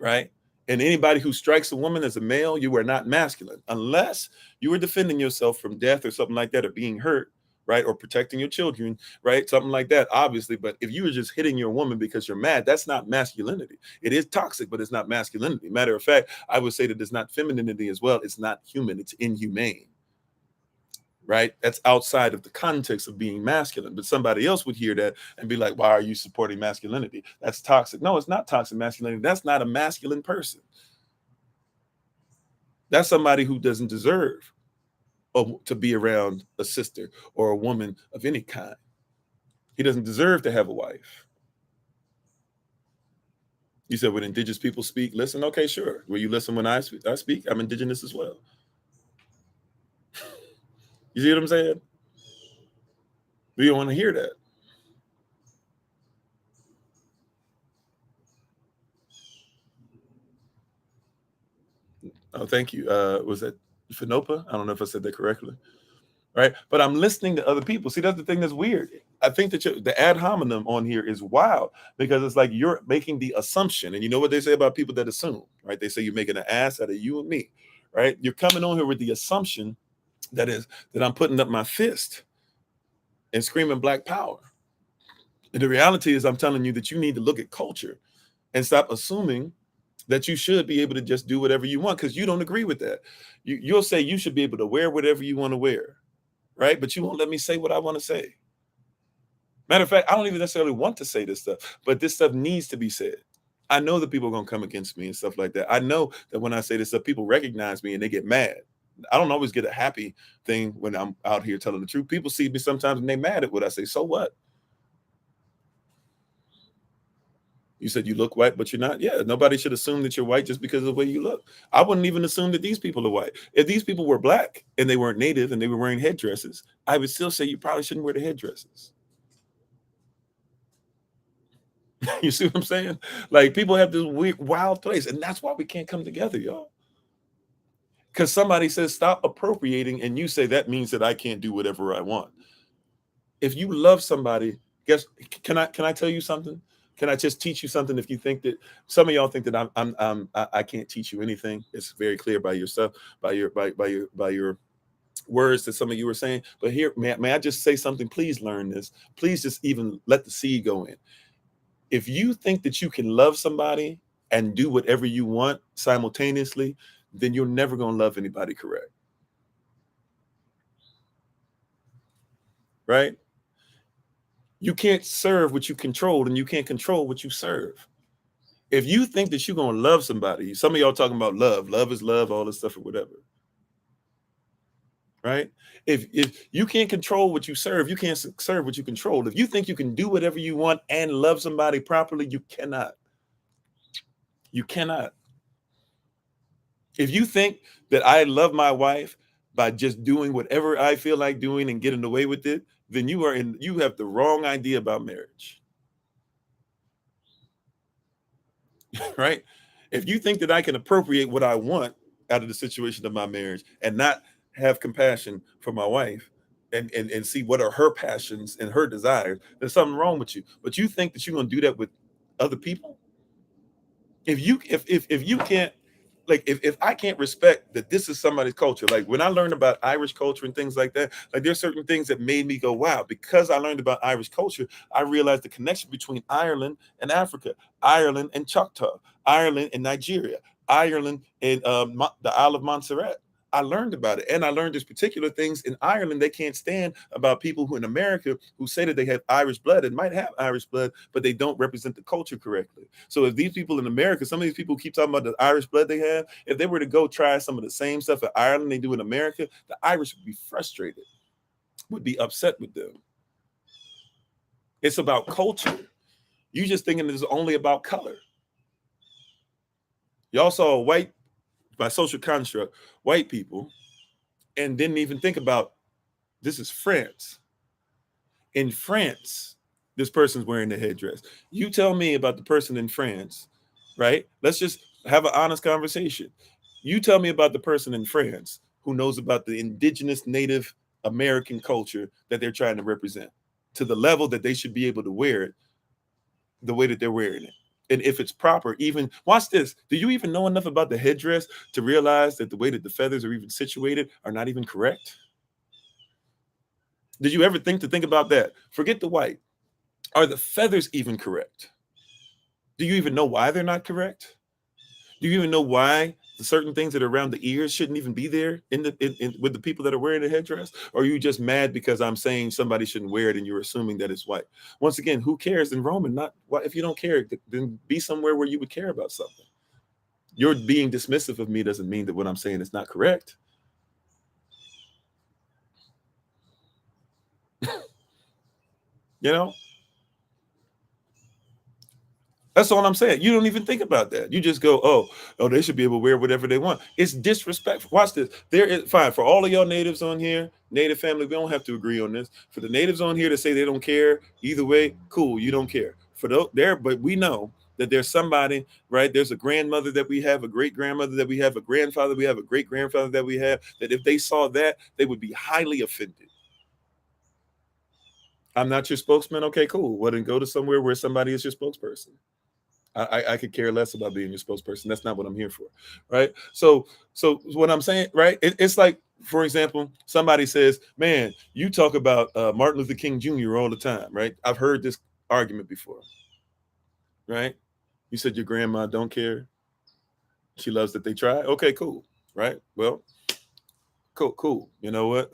Speaker 1: Right? And anybody who strikes a woman as a male, you are not masculine unless you are defending yourself from death or something like that, or being hurt, right? Or protecting your children, right? Something like that, obviously. But if you are just hitting your woman because you're mad, that's not masculinity. It is toxic, but it's not masculinity. Matter of fact, I would say that it's not femininity as well. It's not human. It's inhumane. Right? That's outside of the context of being masculine. But somebody else would hear that and be like, why are you supporting masculinity? That's toxic. No, it's not toxic masculinity. That's not a masculine person. That's somebody who doesn't deserve to be around a sister or a woman of any kind. He doesn't deserve to have a wife. You said when indigenous people speak, listen, okay, sure. Will you listen when I speak? I'm indigenous as well. You see what I'm saying? We don't want to hear that. Oh, thank you. Was that Finopa? I don't know if I said that correctly. Right. But I'm listening to other people. See, that's the thing that's weird. I think that the ad hominem on here is wild because it's like you're making the assumption. And you know what they say about people that assume, right? They say you're making an ass out of you and me, right? You're coming on here with the assumption that I'm putting up my fist and screaming Black power. And the reality is I'm telling you that you need to look at culture and stop assuming that you should be able to just do whatever you want because you don't agree with that. You'll say you should be able to wear whatever you want to wear, right? But you won't let me say what I want to say. Matter of fact, I don't even necessarily want to say this stuff, but this stuff needs to be said. I know that people are going to come against me and stuff like that. I know that when I say this stuff, people recognize me and they get mad. I don't always get a happy thing when I'm out here telling the truth. People see me sometimes and they mad at what I say. So what? You said you look white, but you're not. Yeah, nobody should assume that you're white just because of the way you look. I wouldn't even assume that these people are white. If these people were Black and they weren't native and they were wearing headdresses, I would still say you probably shouldn't wear the headdresses. You see what I'm saying? Like people have this weird, wild place, and that's why we can't come together, y'all. Because somebody says stop appropriating, and you say that means that I can't do whatever I want. If you love somebody, can I tell you something? Can I just teach you something? If you think that some of y'all think that I can't teach you anything, it's very clear by your stuff, by your words that some of you were saying. But here, may I just say something? Please learn this. Please just even let the seed go in. If you think that you can love somebody and do whatever you want simultaneously, then you're never going to love anybody correct. Right? You can't serve what you control, and you can't control what you serve. If you think that you're going to love somebody, some of y'all talking about love is love, all this stuff or whatever. Right? If you can't control what you serve, you can't serve what you control. If you think you can do whatever you want and love somebody properly, you cannot. You cannot. If you think that I love my wife by just doing whatever I feel like doing and getting away with it, then you have the wrong idea about marriage. Right? If you think that I can appropriate what I want out of the situation of my marriage and not have compassion for my wife and see what are her passions and her desires, there's something wrong with you. But you think that you're going to do that with other people? If you can't, like, if I can't respect that this is somebody's culture, like when I learned about Irish culture and things like that, like there's certain things that made me go wow. Because I learned about Irish culture, I realized the connection between Ireland and Africa, Ireland and Choctaw, Ireland and Nigeria, Ireland and the Isle of Montserrat. I learned about it, and I learned there's particular things in Ireland they can't stand about people who in America who say that they have Irish blood and might have Irish blood, but they don't represent the culture correctly. So if these people in America, some of these people keep talking about the Irish blood they have, if they were to go try some of the same stuff in Ireland they do in America, the Irish would be frustrated, would be upset with them. It's about culture. You just thinking it's only about color. Y'all saw white, by social construct, white people, and didn't even think about this is France. In France, this person's wearing a headdress. You tell me about the person in France, right? Let's just have an honest conversation. You tell me about the person in France who knows about the indigenous Native American culture that they're trying to represent to the level that they should be able to wear it the way that they're wearing it. And if it's proper, even watch this. Do you even know enough about the headdress to realize that the way that the feathers are even situated are not even correct? Did you ever think about that? Forget the white. Are the feathers even correct? Do you even know why they're not correct? Do you even know why the certain things that are around the ears shouldn't even be there with the people that are wearing the headdress? Or are you just mad because I'm saying somebody shouldn't wear it and you're assuming that it's white? Once again, who cares in Roman? Not why. If you don't care, then be somewhere where you would care about something. Your being dismissive of me doesn't mean that what I'm saying is not correct. You know, That's all I'm saying. You don't even think about that. You just go, oh, they should be able to wear whatever they want. It's disrespectful. Watch this. There is fine for all of y'all natives on here, native family. We don't have to agree on this. For the natives on here to say they don't care either way, cool. You don't care for there, but we know that there's somebody, right? There's a grandmother that we have, a great grandmother that we have, a grandfather we have, a great grandfather that we have. That if they saw that, they would be highly offended. I'm not your spokesman. Okay, cool. Well, then go to somewhere where somebody is your spokesperson. I could care less about being your spokesperson. That's not what I'm here for, right? So what I'm saying, right? It's like, for example, somebody says, "Man, you talk about Martin Luther King Jr. all the time, right?" I've heard this argument before, right? You said your grandma don't care. She loves that they try. Okay, cool, right? Well, cool. You know what?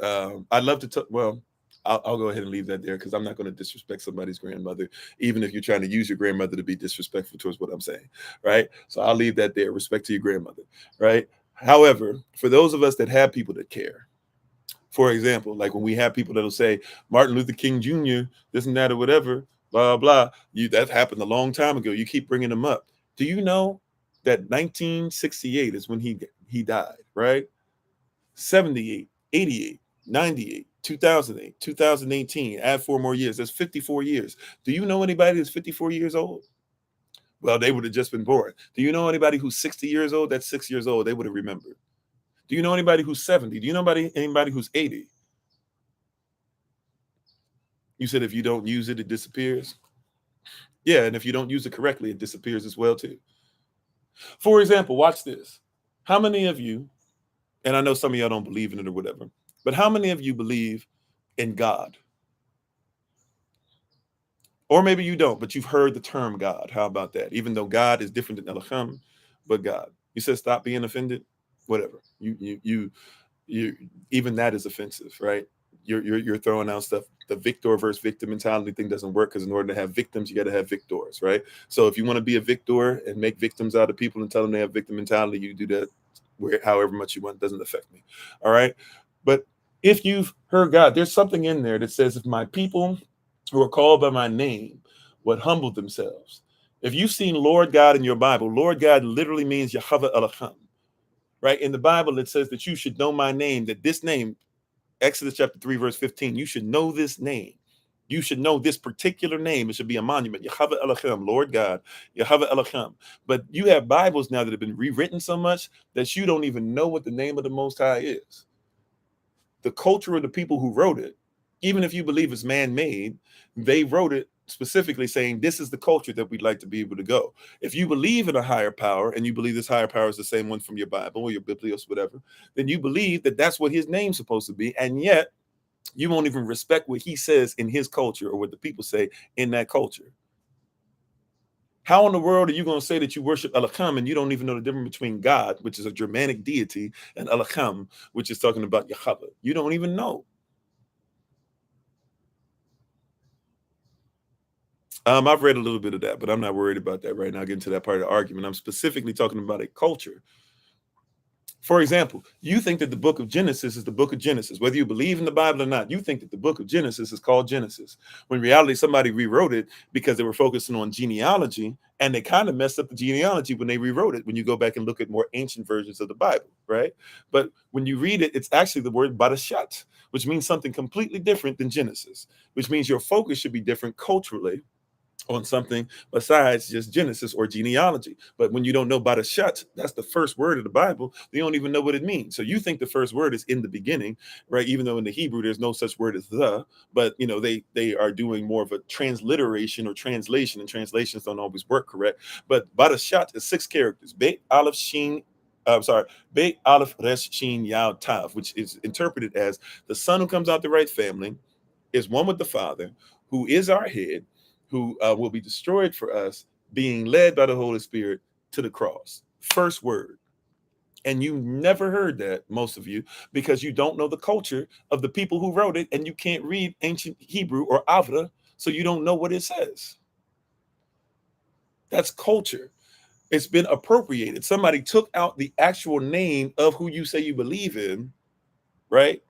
Speaker 1: I'd love to talk. Well, I'll go ahead and leave that there because I'm not going to disrespect somebody's grandmother, even if you're trying to use your grandmother to be disrespectful towards what I'm saying, right? So I'll leave that there. Respect to your grandmother, right? However, for those of us that have people that care, for example, like when we have people that'll say Martin Luther King Jr., this and that or whatever, blah blah. That happened a long time ago. You keep bringing them up. Do you know that 1968 is when he died, right? 78, 88, 98, 2008, 2018, add 4 more years. That's 54 years. Do you know anybody that's 54 years old? Well, they would have just been born. Do you know anybody who's 60 years old? That's 6 years old. They would have remembered. Do you know anybody who's 70? Do you know anybody who's 80? You said if you don't use it, it disappears. Yeah, and if you don't use it correctly, it disappears as well too. For example, watch this. How many of you, and I know some of y'all don't believe in it or whatever, but how many of you believe in God? Or maybe you don't, but you've heard the term God. How about that? Even though God is different than Elohim, but God. You said stop being offended. Whatever. You even that is offensive, right? You're throwing out stuff. The victor versus victim mentality thing doesn't work because in order to have victims, you got to have victors, right? So if you want to be a victor and make victims out of people and tell them they have victim mentality, you do that however much you want. It doesn't affect me. All right. But if you've heard God, there's something in there that says, if my people who are called by my name would humble themselves. If you've seen Lord God in your Bible, Lord God literally means Yahweh Elohim, right? In the Bible, it says that you should know my name, that this name, Exodus chapter 3, verse 15, you should know this name. You should know this particular name. It should be a monument. Yahweh Elohim, Lord God, Yahweh Elohim. But you have Bibles now that have been rewritten so much that you don't even know what the name of the Most High is. The culture of the people who wrote it, even if you believe it's man-made, they wrote it specifically saying this is the culture that we'd like to be able to go. If you believe in a higher power and you believe this higher power is the same one from your Bible or your Biblios, whatever, then you believe that that's what his name's supposed to be. And yet you won't even respect what he says in his culture or what the people say in that culture. How in the world are you going to say that you worship Elohim and you don't even know the difference between God, which is a Germanic deity, and Elohim, which is talking about Yahweh? You don't even know. I've read a little bit of that, but I'm not worried about that right now. I'll get into that part of the argument. I'm specifically talking about a culture. For example, you think that the book of Genesis is the book of Genesis. Whether you believe in the Bible or not, you think that the book of Genesis is called Genesis. When in reality, somebody rewrote it because they were focusing on genealogy, and they kind of messed up the genealogy when they rewrote it, when you go back and look at more ancient versions of the Bible, right? But when you read it, it's actually the word Barashat, which means something completely different than Genesis, which means your focus should be different culturally on something besides just Genesis or genealogy. But when you don't know Barashat, that's the first word of the Bible, you don't even know what it means. So you think the first word is in the beginning, right? Even though in the Hebrew there's no such word as the, but you know, they are doing more of a transliteration or translation, and translations don't always work correct. But Barashat is 6 characters. Beit Aleph Shin, Beit Aleph Resh Shin Yao Tav, which is interpreted as the son who comes out the right family is one with the Father, who is our head, who will be destroyed for us, being led by the Holy Spirit to the cross. First word. And you never heard that, most of you, because you don't know the culture of the people who wrote it, and you can't read ancient Hebrew or Avda, so you don't know what it says. That's culture. It's been appropriated. Somebody took out the actual name of who you say you believe in, right?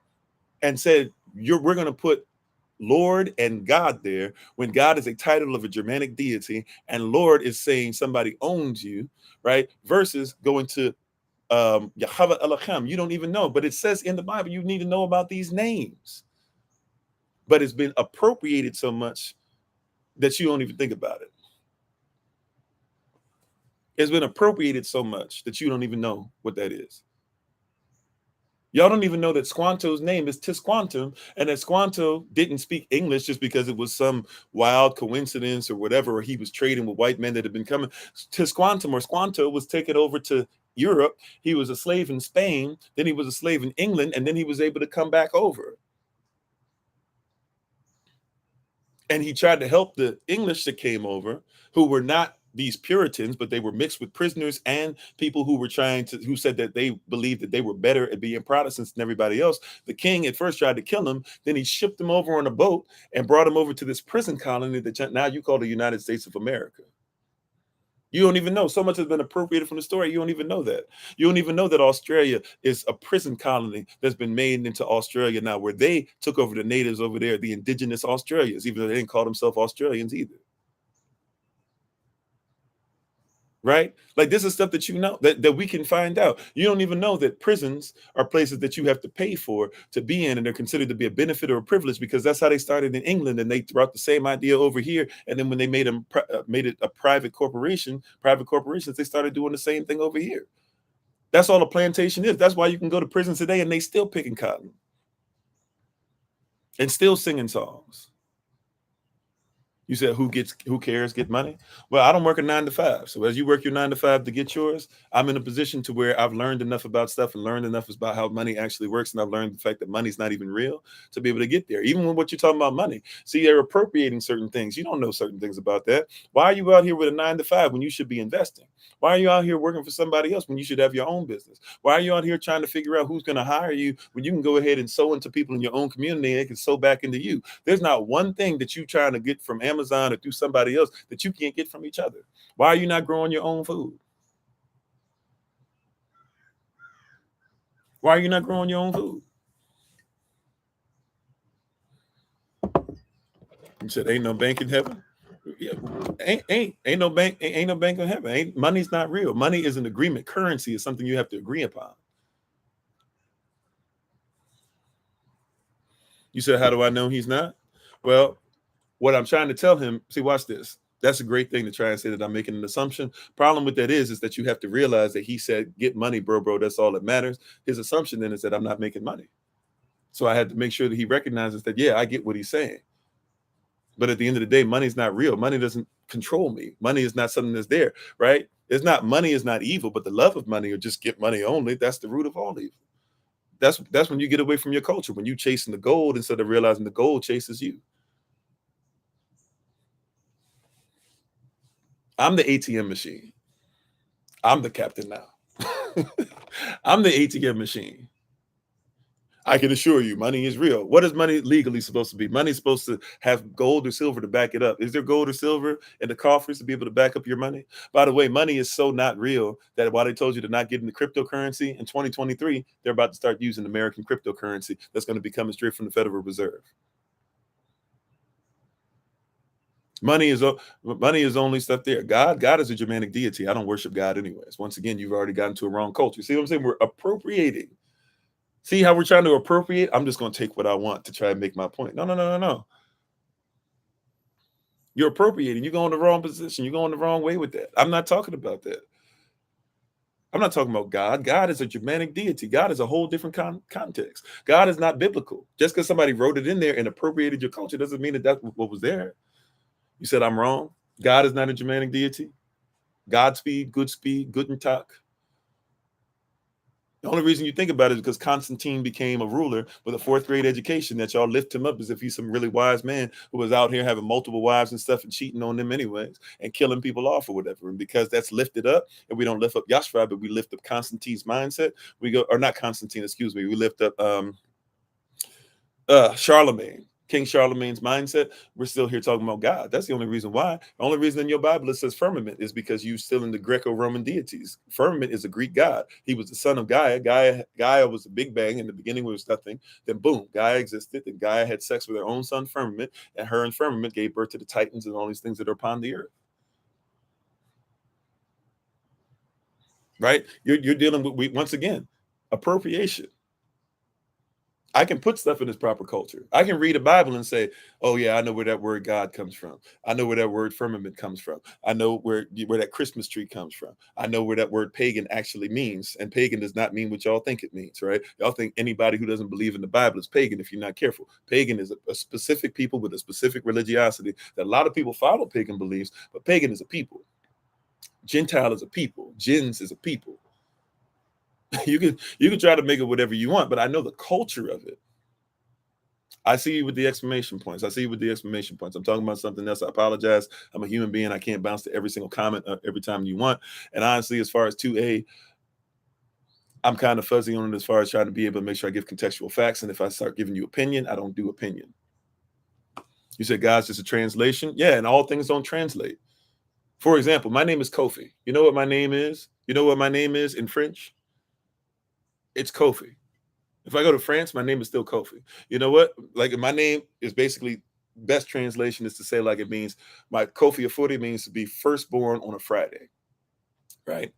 Speaker 1: And said, we're going to put Lord and God there, when God is a title of a Germanic deity and Lord is saying somebody owns you, right? Versus going to Yahweh Elohim, you don't even know, but it says in the Bible you need to know about these names, but it's been appropriated so much that you don't even think about it. It's been appropriated so much that you don't even know what that is. Y'all don't even know that Squanto's name is Tisquantum, and that Squanto didn't speak English just because it was some wild coincidence or whatever, or he was trading with white men that had been coming. Tisquantum or Squanto was taken over to Europe. He was a slave in Spain, then he was a slave in England, and then he was able to come back over. And he tried to help the English that came over, who were not these Puritans, but they were mixed with prisoners and people who were who said that they believed that they were better at being Protestants than everybody else. The king at first tried to kill them. Then he shipped them over on a boat and brought them over to this prison colony that now you call the United States of America. You don't even know. So much has been appropriated from the story. You don't even know that. You don't even know that Australia is a prison colony that's been made into Australia now, where they took over the natives over there, the indigenous Australians, even though they didn't call themselves Australians either. Right? Like, this is stuff that you know, that we can find out. You don't even know that prisons are places that you have to pay for to be in, and they're considered to be a benefit or a privilege, because that's how they started in England, and they brought the same idea over here. And then when they made it a private corporations, they started doing the same thing over here. That's all a plantation is. That's why you can go to prison today and they still picking cotton and still singing songs. You said who cares, get money? Well, I don't work a 9 to 5. So as you work your 9 to 5 to get yours, I'm in a position to where I've learned enough about stuff and learned enough about how money actually works. And I've learned the fact that money's not even real to be able to get there. Even when what you're talking about money, see, they're appropriating certain things. You don't know certain things about that. Why are you out here with a 9 to 5 when you should be investing? Why are you out here working for somebody else when you should have your own business? Why are you out here trying to figure out who's going to hire you when you can go ahead and sow into people in your own community and they can sow back into you? There's not one thing that you're trying to get from Amazon or through somebody else that you can't get from each other. Why are you not growing your own food? Why are you not growing your own food? You said ain't no bank in heaven. Yeah, ain't no bank in heaven. Money's not real. Money is an agreement. Currency is something you have to agree upon. You said, how do I know he's not? Well, what I'm trying to tell him, see, watch this. That's a great thing to try and say that I'm making an assumption. Problem with that is that you have to realize that he said, get money, bro. That's all that matters. His assumption then is that I'm not making money. So I had to make sure that he recognizes that, yeah, I get what he's saying. But at the end of the day, money's not real. Money doesn't control me. Money is not something that's there, right? Money is not evil, but the love of money or just get money only, that's the root of all evil. That's when you get away from your culture, when you chasing the gold instead of realizing the gold chases you. I'm the ATM machine. I'm the captain now. I'm the ATM machine. I can assure you, money is real. What is money legally supposed to be? Money's supposed to have gold or silver to back it up. Is there gold or silver in the coffers to be able to back up your money? By the way, money is so not real that while they told you to not get into cryptocurrency, in 2023, they're about to start using American cryptocurrency that's going to be coming straight from the Federal Reserve. Money is only stuff there. God is a Germanic deity. I don't worship God anyways. Once again, you've already gotten to a wrong culture. See what I'm saying? We're appropriating. See how we're trying to appropriate? I'm just going to take what I want to try and make my point. No. You're appropriating. You're going the wrong position. You're going the wrong way with that. I'm not talking about that. I'm not talking about God. God is a Germanic deity. God is a whole different context. God is not biblical. Just because somebody wrote it in there and appropriated your culture doesn't mean that that's what was there. You said I'm wrong. God is not a Germanic deity. Godspeed, Guten Tag. The only reason you think about it is because Constantine became a ruler with a 4th grade education that y'all lift him up as if he's some really wise man who was out here having multiple wives and stuff and cheating on them anyways and killing people off or whatever. And because that's lifted up, and we don't lift up Yashra, but we lift up Constantine's mindset. We lift up Charlemagne. King Charlemagne's mindset, we're still here talking about God. That's the only reason why. The only reason in your Bible it says firmament is because you still in the Greco-Roman deities. Firmament is a Greek god. He was the son of Gaia. Gaia was the Big Bang. In the beginning was nothing. Then boom, Gaia existed. Then Gaia had sex with her own son, Firmament, and her and Firmament gave birth to the Titans and all these things that are upon the earth. Right? You're dealing with, once again, appropriation. I can put stuff in its proper culture. I can read a Bible and say, "Oh yeah, I know where that word God comes from. I know where that word firmament comes from. I know where that Christmas tree comes from. I know where that word pagan actually means. And pagan does not mean what y'all think it means, right? Y'all think anybody who doesn't believe in the Bible is pagan if you're not careful. Pagan is a specific people with a specific religiosity that a lot of people follow pagan beliefs, but pagan is a people. Gentile is a people. Gens is a people. You can try to make it whatever you want, but I know the culture of it. I see you with the exclamation points. I see you with the exclamation points. I'm talking about something else. I apologize. I'm a human being. I can't bounce to every single comment every time you want. And honestly, as far as 2A, I'm kind of fuzzy on it as far as trying to be able to make sure I give contextual facts. And if I start giving you opinion, I don't do opinion. You said God's just a translation. Yeah, and all things don't translate. For example, my name is Kofi. You know what my name is? You know what my name is in French? It's Kofi. If I go to France, my name is still Kofi. You know what? Like my name is basically, best translation is to say like it means, my Kofi Ofori means to be firstborn on a Friday. Right?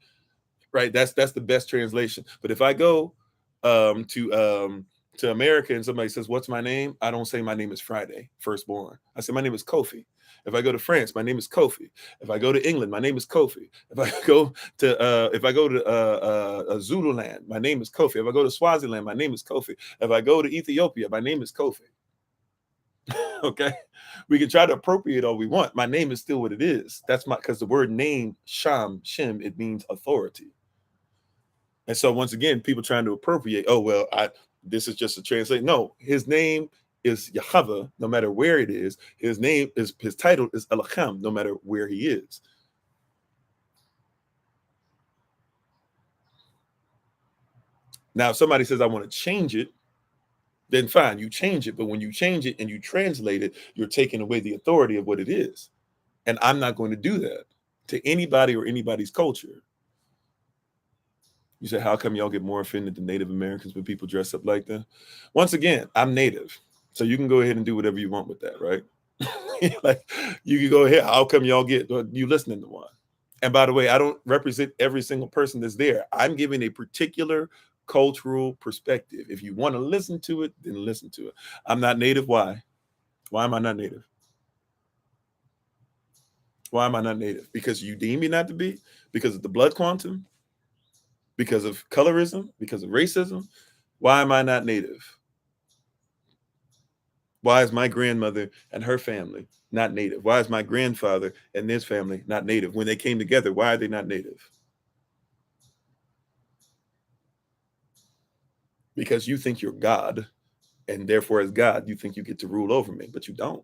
Speaker 1: Right. That's the best translation. But if I go to America and somebody says, "What's my name?" I don't say my name is Friday, firstborn. I say my name is Kofi. If I go to France, my name is Kofi. If I go to England, my name is Kofi. If I go to Zululand, my name is Kofi. If I go to Swaziland, my name is Kofi. If I go to Ethiopia, my name is Kofi. Okay, we can try to appropriate all we want. My name is still what it is. That's because the word name, Sham, Shem, it means authority. And so once again, people trying to appropriate, oh, well, this is just a translation. No, his name is Yahweh, no matter where it is. His title is Elohim, no matter where he is. Now, if somebody says, I want to change it, then fine, you change it. But when you change it and you translate it, you're taking away the authority of what it is. And I'm not going to do that to anybody or anybody's culture. You say, how come y'all get more offended than Native Americans when people dress up like that? Once again, I'm Native. So you can go ahead and do whatever you want with that, right? Like, you can go ahead. How come y'all get, you listening to one? And by the way, I don't represent every single person that's there. I'm giving a particular cultural perspective. If you want to listen to it, then listen to it. I'm not Native. Why? Why am I not Native? Why am I not Native? Because you deem me not to be? Because of the blood quantum? Because of colorism? Because of racism? Why am I not Native? Why is my grandmother and her family not Native? Why is my grandfather and his family not Native? When they came together, why are they not Native? Because you think you're God, and therefore as God, you think you get to rule over me, but you don't.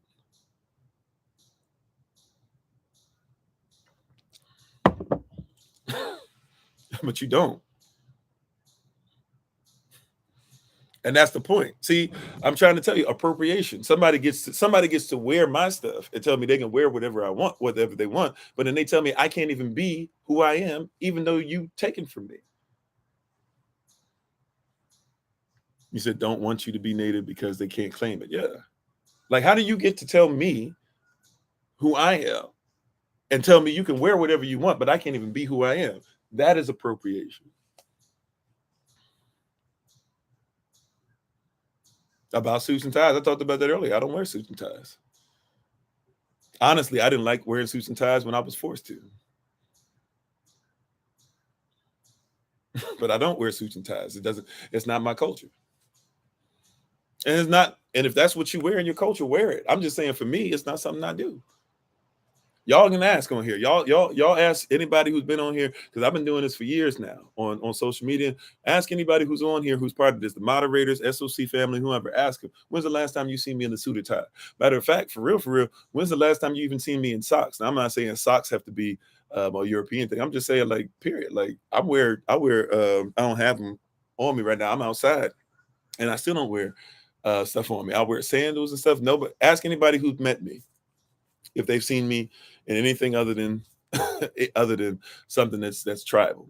Speaker 1: But you don't. And that's the point. See, I'm trying to tell you, appropriation. Somebody gets to wear my stuff and tell me they can wear whatever I want, whatever they want. But then they tell me I can't even be who I am, even though you taken from me. You said don't want you to be Native because they can't claim it. Yeah. Like, how do you get to tell me who I am and tell me you can wear whatever you want, but I can't even be who I am? That is appropriation. About suits and ties, I talked about that earlier. I don't wear suits and ties. Honestly, I didn't like wearing suits and ties when I was forced to. But I don't wear suits and ties. It's not my culture. And it's not, and if that's what you wear in your culture, wear it. I'm just saying, for me, it's not something I do. Y'all can ask on here. Y'all ask anybody who's been on here, because I've been doing this for years now on social media. Ask anybody who's on here who's part of this, the moderators, SOC family, whoever. Ask them, when's the last time you seen me in a suit or tie? Matter of fact, for real, when's the last time you even seen me in socks? Now, I'm not saying socks have to be a European thing. I'm just saying, like, period. Like, I don't have them on me right now. I'm outside, and I still don't wear stuff on me. I'll wear sandals and stuff. No, but ask anybody who's met me if they've seen me in anything other than other than something that's tribal.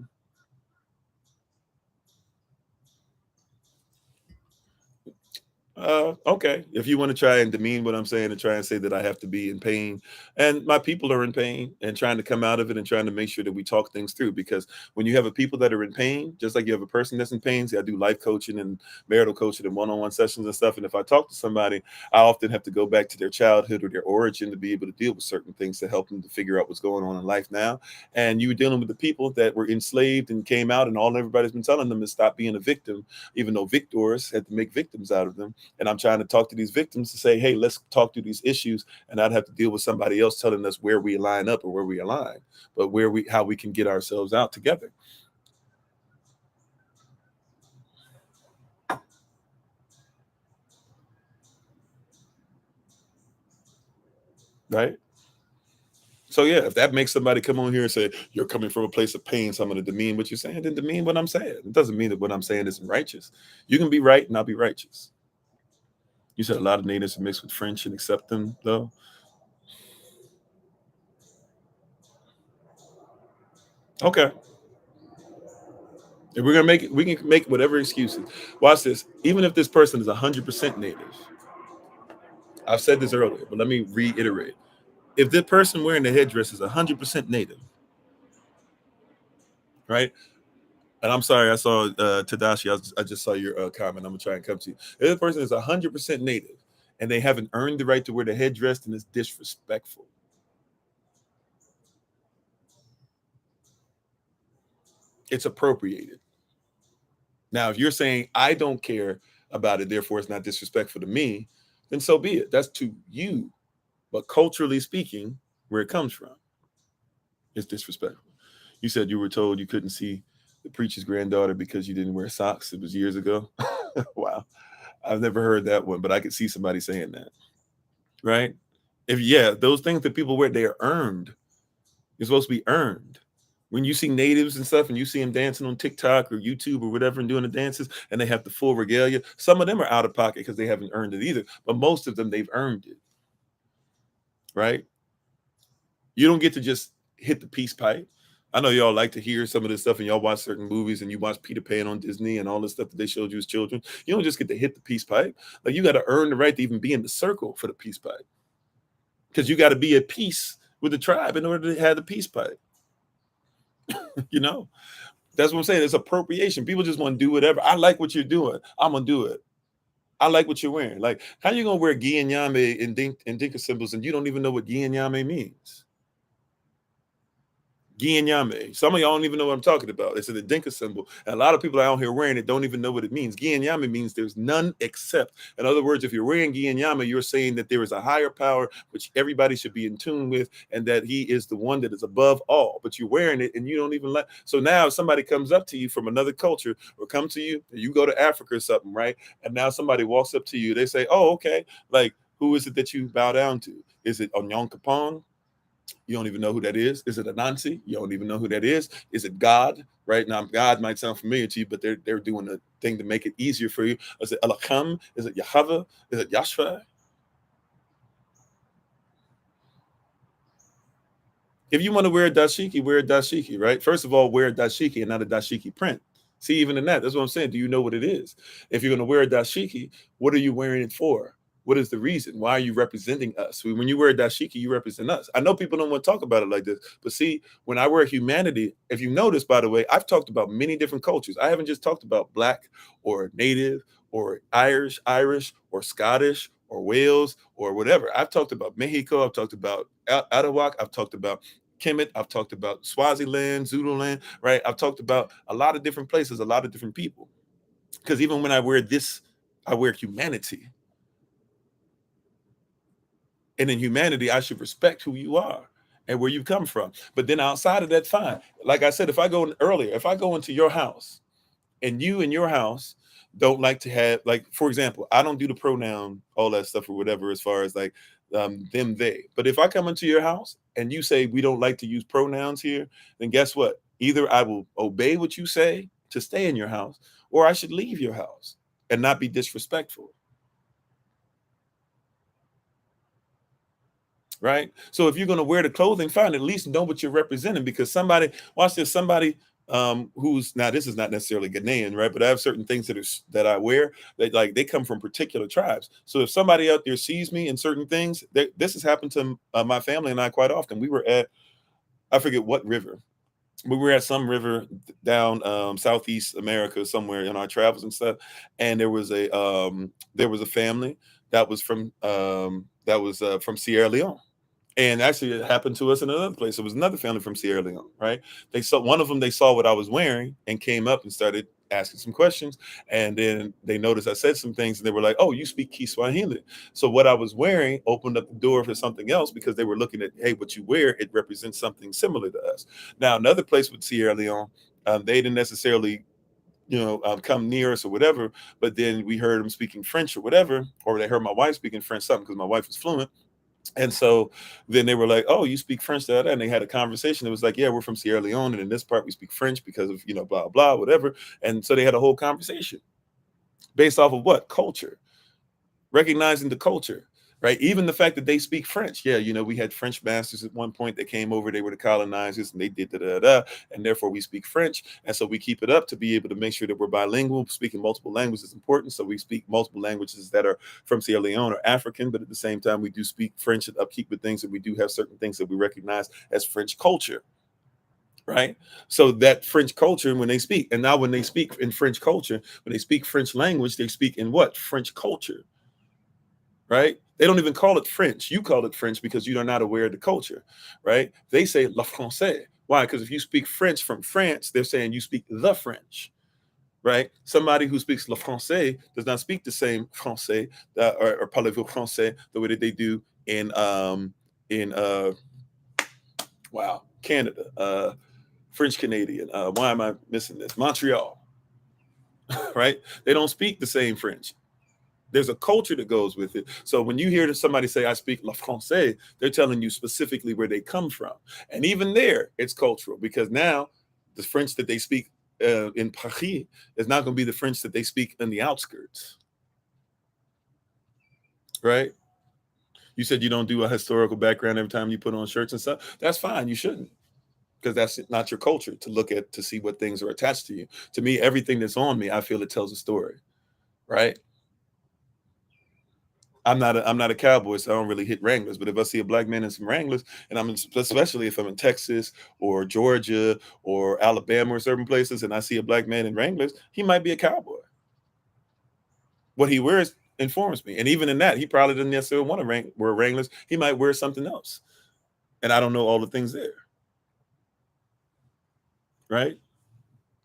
Speaker 1: Okay. If you want to try and demean what I'm saying and try and say that I have to be in pain and my people are in pain and trying to come out of it and trying to make sure that we talk things through, because when you have a people that are in pain, just like you have a person that's in pain, see, I do life coaching and marital coaching and one-on-one sessions and stuff. And if I talk to somebody, I often have to go back to their childhood or their origin to be able to deal with certain things to help them to figure out what's going on in life now. And you were dealing with the people that were enslaved and came out, and all everybody's been telling them is stop being a victim, even though victors had to make victims out of them. And I'm trying to talk to these victims to say, hey, let's talk through these issues, and I'd have to deal with somebody else telling us where we line up or where we align, but how we can get ourselves out together. Right. So yeah, if that makes somebody come on here and say you're coming from a place of pain, so I'm going to demean what you're saying, then demean what I'm saying. It doesn't mean that what I'm saying isn't righteous. You can be right and I'll be righteous. You said a lot of natives are mixed with French and accept them though. Okay. If we're gonna make it, we can make whatever excuses. Watch this. Even if this person is 100% native, I've said this earlier, but let me reiterate. If the person wearing the headdress is 100% native, right? And I'm sorry, I saw Tadashi. I just saw your comment. I'm gonna try and come to you. If the person is 100% native and they haven't earned the right to wear the headdress, then it's disrespectful. It's appropriated. Now, if you're saying I don't care about it, therefore it's not disrespectful to me, then so be it. That's to you. But culturally speaking, where it comes from, it's disrespectful. You said you were told you couldn't see the preacher's granddaughter because you didn't wear socks. It was years ago. Wow. I've never heard that one, but I could see somebody saying that. Right? If yeah, those things that people wear, they are earned. It's supposed to be earned. When you see natives and stuff and you see them dancing on TikTok or YouTube or whatever and doing the dances and they have the full regalia, some of them are out of pocket because they haven't earned it either. But most of them, they've earned it. Right? You don't get to just hit the peace pipe. I know y'all like to hear some of this stuff and y'all watch certain movies and you watch Peter Pan on Disney and all this stuff that they showed you as children. You don't just get to hit the peace pipe. Like you got to earn the right to even be in the circle for the peace pipe, because you got to be at peace with the tribe in order to have the peace pipe. You know, that's what I'm saying. It's appropriation. People just want to do whatever. I like what you're doing. I'm going to do it. I like what you're wearing. Like, how you going to wear Gianyame and Dinka symbols and you don't even know what Gianyame means? Gianyame. Some of y'all don't even know what I'm talking about. It's a Dinka symbol. And a lot of people out here wearing it don't even know what it means. Gianyame means there's none except. In other words, if you're wearing Gianyame, you're saying that there is a higher power which everybody should be in tune with, and that he is the one that is above all. But you're wearing it and you don't even let. So now if somebody comes up to you from another culture or come to you, you go to Africa or something, right? And now somebody walks up to you, they say, oh, okay. Like, who is it that you bow down to? Is it Onyon Kapong? You don't even know who that is. Is it Anansi? You don't even know who that is. Is it God? Right now, God might sound familiar to you, but they're doing a thing to make it easier for you. Is it Elakam? Is it Yahweh? Is it Yashva? If you want to wear a dashiki, wear a dashiki, right? First of all, wear a dashiki and not a dashiki print. See, even in that, that's what I'm saying. Do you know what it is? If you're going to wear a dashiki, what are you wearing it for? What is the reason? Why are you representing us? When you wear a dashiki, you represent us. I know people don't want to talk about it like this, but see, when I wear humanity, if you notice, by the way, I've talked about many different cultures. I haven't just talked about Black or Native or Irish or Scottish or Wales or whatever. I've talked about Mexico. I've talked about Arawak. I've talked about Kemet. I've talked about Swaziland, Zululand, right? I've talked about a lot of different places, a lot of different people. Because even when I wear this, I wear humanity. And in humanity, I should respect who you are and where you come from. But then outside of that, fine. Like I said, if I go in earlier, if I go into your house and you in your house don't like to have, like, for example, I don't do the pronoun, all that stuff or whatever, as far as like them, they. But if I come into your house and you say we don't like to use pronouns here, then guess what? Either I will obey what you say to stay in your house, or I should leave your house and not be disrespectful. right? So if you're going to wear the clothing, fine, at least know what you're representing, because somebody, watch this, somebody who's, now this is not necessarily Ghanaian, right? But I have certain things that I wear that, like, they come from particular tribes. So if somebody out there sees me in certain things, this has happened to my family and I quite often. We were at, I forget what river. We were at some river down Southeast America somewhere in our travels and stuff, and there was a family that was from Sierra Leone. And actually, it happened to us in another place. It was another family from Sierra Leone, right? They saw one of them. They saw what I was wearing and came up and started asking some questions. And then they noticed I said some things, and they were like, "Oh, you speak Kiswahili." So what I was wearing opened up the door for something else, because they were looking at, "Hey, what you wear, it represents something similar to us." Now, another place with Sierra Leone, they didn't necessarily, come near us or whatever. But then we heard them speaking French or whatever, or they heard my wife speaking French, something, because my wife was fluent. And so then they were like, "Oh, you speak French, that," and they had a conversation. It was like, "Yeah, we're from Sierra Leone, and in this part we speak French because of, blah blah whatever." And so they had a whole conversation based off of what? Culture, recognizing the culture, right? Even the fact that they speak French. Yeah, we had French masters at one point that came over. They were the colonizers, and they did da da da, and therefore we speak French. And so we keep it up to be able to make sure that we're bilingual. Speaking multiple languages is important, so we speak multiple languages that are from Sierra Leone or African, but at the same time we do speak French and upkeep with things, and we do have certain things that we recognize as French culture. Right. So that French culture, when they speak, and now when they speak in French culture, when they speak French language, they speak in what? French culture. Right? They don't even call it French. You call it French because you are not aware of the culture, right? They say le français. Why? Because if you speak French from France, they're saying you speak the French, right? Somebody who speaks le français does not speak the same français, or parlez-vous français, the way that they do in Canada, French Canadian. Why am I missing this? Montreal, right? They don't speak the same French. There's a culture that goes with it. So when you hear somebody say, "I speak le français," they're telling you specifically where they come from. And even there, it's cultural, because now the French that they speak in Paris is not going to be the French that they speak in the outskirts, right? You said you don't do a historical background every time you put on shirts and stuff. That's fine. You shouldn't, because that's not your culture to look at, to see what things are attached to you. To me, everything that's on me, I feel it tells a story, right? I'm not a cowboy, so I don't really hit Wranglers. But if I see a black man in some Wranglers, and especially if I'm in Texas or Georgia or Alabama or certain places, and I see a black man in Wranglers, he might be a cowboy. What he wears informs me, and even in that, he probably doesn't necessarily want to wear Wranglers. He might wear something else, and I don't know all the things there, right?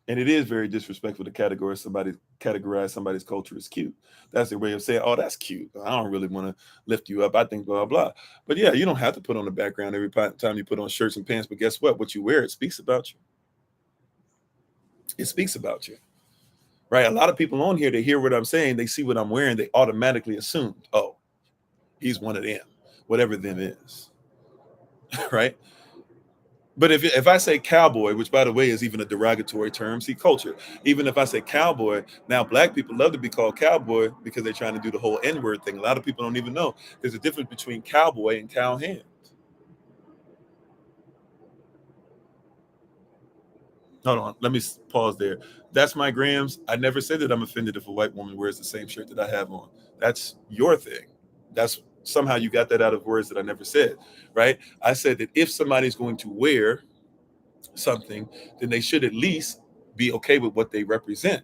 Speaker 1: And it is very disrespectful to categorize somebody's culture as cute. That's their way of saying, "Oh, that's cute. I don't really want to lift you up. I think blah blah." But yeah, you don't have to put on the background every time you put on shirts and pants. But guess what? What you wear, it speaks about you. It speaks about you, right? A lot of people on here, they hear what I'm saying, they see what I'm wearing, they automatically assume, "Oh, he's one of them," whatever them is, right? But if I say cowboy, which by the way is even a derogatory term, see culture. Even if I say cowboy, now black people love to be called cowboy because they're trying to do the whole N-word thing. A lot of people don't even know there's a difference between cowboy and cowhand. Hold on, let me pause there. That's my grams. I never said that I'm offended if a white woman wears the same shirt that I have on. That's your thing. That's somehow you got that out of words that I never said, right? I said that if somebody's going to wear something, then they should at least be okay with what they represent.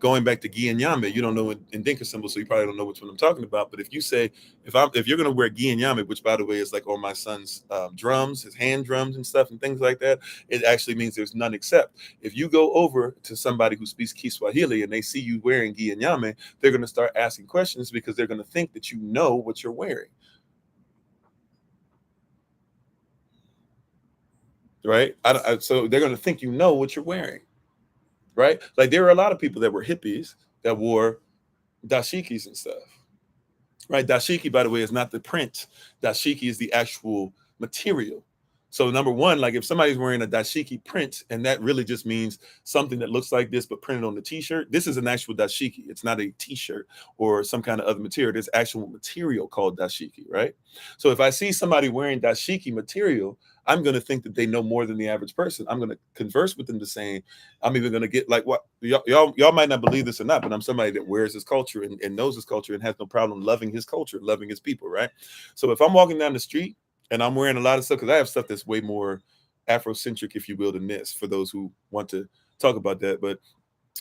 Speaker 1: Going back to Guianyame, you don't know in Dinka symbol, so you probably don't know which one I'm talking about. But if you say, if you're going to wear Guianyame, which by the way is like on my son's drums, his hand drums and stuff and things like that, it actually means there's none except. If you go over to somebody who speaks Kiswahili and they see you wearing Guianyame, they're going to start asking questions because they're going to think that you know what you're wearing. Right? So they're going to think you know what you're wearing. Right? Like there are a lot of people that were hippies that wore dashikis and stuff. Right? Dashiki, by the way, is not the print. Dashiki is the actual material. So number one, like if somebody's wearing a dashiki print, and that really just means something that looks like this but printed on the t-shirt, this is an actual dashiki. It's not a t-shirt or some kind of other material. There's actual material called dashiki, right? So if I see somebody wearing dashiki material, I'm going to think that they know more than the average person. I'm going to converse with them the same. I'm even going to get like, what y'all might not believe this or not, but I'm somebody that wears his culture and knows his culture and has no problem loving his culture, loving his people, right? So if I'm walking down the street and I'm wearing a lot of stuff, because I have stuff that's way more Afrocentric, if you will, than this, for those who want to talk about that. But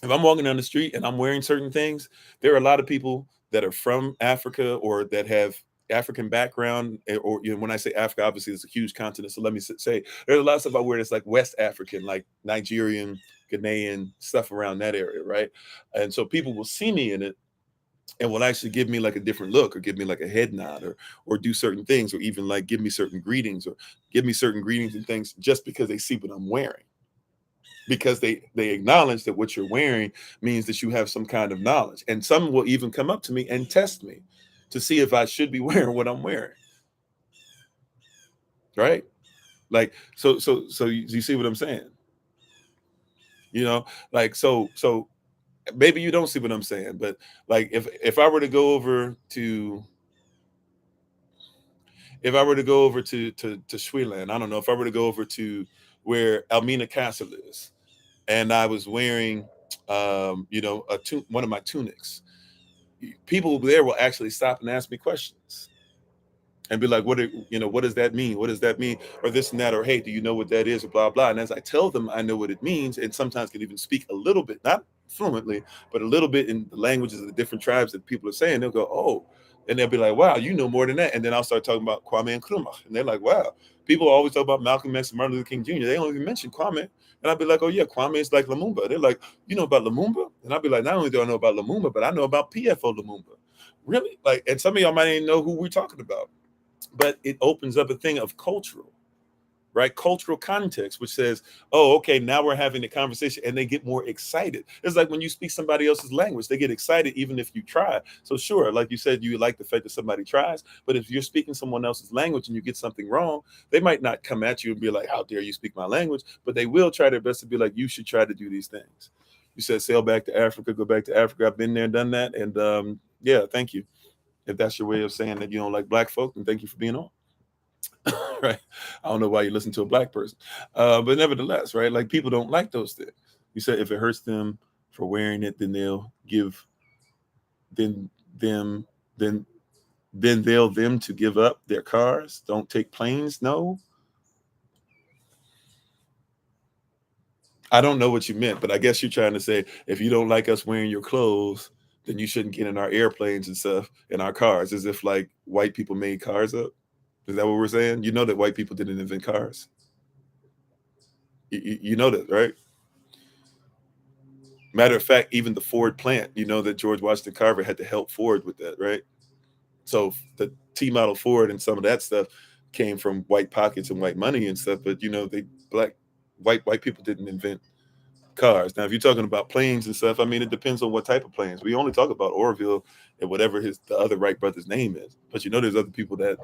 Speaker 1: if I'm walking down the street and I'm wearing certain things, there are a lot of people that are from Africa or that have African background, or when I say Africa, obviously it's a huge continent. So let me say there's a lot of stuff I wear that's like West African, like Nigerian, Ghanaian, stuff around that area, right? And so people will see me in it and will actually give me like a different look, or give me like a head nod, or do certain things, or even like give me certain greetings, or give me certain greetings and things, just because they see what I'm wearing, because they acknowledge that what you're wearing means that you have some kind of knowledge. And some will even come up to me and test me to see if I should be wearing what I'm wearing, right? Like, so you see what I'm saying? You know, like, so maybe you don't see what I'm saying, but like if I were to go over to, Sri Land, I don't know, if I were to go over to where Almina Castle is, and I was wearing one of my tunics, people there will actually stop and ask me questions and be like, what does that mean? What does that mean? Or this and that, or hey, do you know what that is? Or blah, blah. And as I tell them I know what it means, and sometimes can even speak a little bit, not fluently, but a little bit in the languages of the different tribes that people are saying, they'll go, oh, and they'll be like, wow, you know more than that. And then I'll start talking about Kwame Nkrumah. And they're like, wow, people always talk about Malcolm X and Martin Luther King Jr. They don't even mention Kwame. And I'd be like, oh yeah, Kwame is like Lumumba. They're like, you know about Lumumba? And I'd be like, not only do I know about Lumumba, but I know about PFO Lumumba. Really? Like, and some of y'all might even know who we're talking about. But it opens up a thing of cultural, right? Cultural context, which says, oh, okay, now we're having a conversation, and they get more excited. It's like when you speak somebody else's language, they get excited even if you try. So sure, like you said, you like the fact that somebody tries, but if you're speaking someone else's language and you get something wrong, they might not come at you and be like, how dare you speak my language? But they will try their best to be like, you should try to do these things. You said sail back to Africa, go back to Africa. I've been there, done that. And yeah, thank you. If that's your way of saying that you don't like black folk, then thank you for being on. Right? I don't know why you listen to a black person, but nevertheless, right? Like, people don't like those things. You said if it hurts them for wearing it, then they'll give then them then they'll them to give up their cars. Don't take planes. No, I don't know what you meant, but I guess you're trying to say if you don't like us wearing your clothes, then you shouldn't get in our airplanes and stuff, in our cars, as if like white people made cars up. Is that what we're saying? You know that white people didn't invent cars. You know that, right? Matter of fact, even the Ford plant, you know that George Washington Carver had to help Ford with that, right? So the T model Ford and some of that stuff came from white pockets and white money and stuff. But they white people didn't invent cars. Now, if you're talking about planes and stuff, I mean, it depends on what type of planes. We only talk about Orville and whatever the other Wright brother's name is. But there's other people that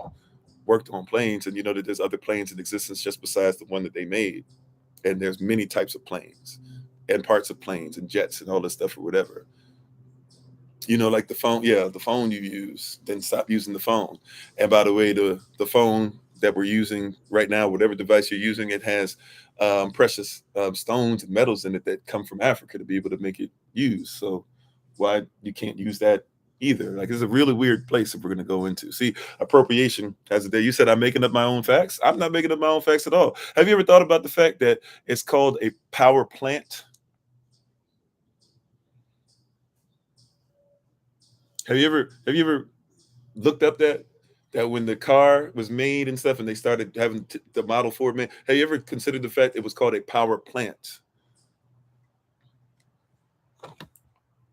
Speaker 1: worked on planes, and that there's other planes in existence just besides the one that they made. And there's many types of planes and parts of planes and jets and all this stuff or whatever. Like the phone, yeah, the phone you use, then stop using the phone. And by the way, the phone that we're using right now, whatever device you're using, it has precious stones and metals in it that come from Africa to be able to make it use. So why you can't use that either? Like, it's a really weird place that we're going to go into. See, appropriation has a day. You said I'm making up my own facts. I'm not making up my own facts at all. Have you ever thought about the fact that it's called a power plant? Have you ever looked up that when the car was made and stuff, and they started having the Model Ford made, have you ever considered the fact it was called a power plant?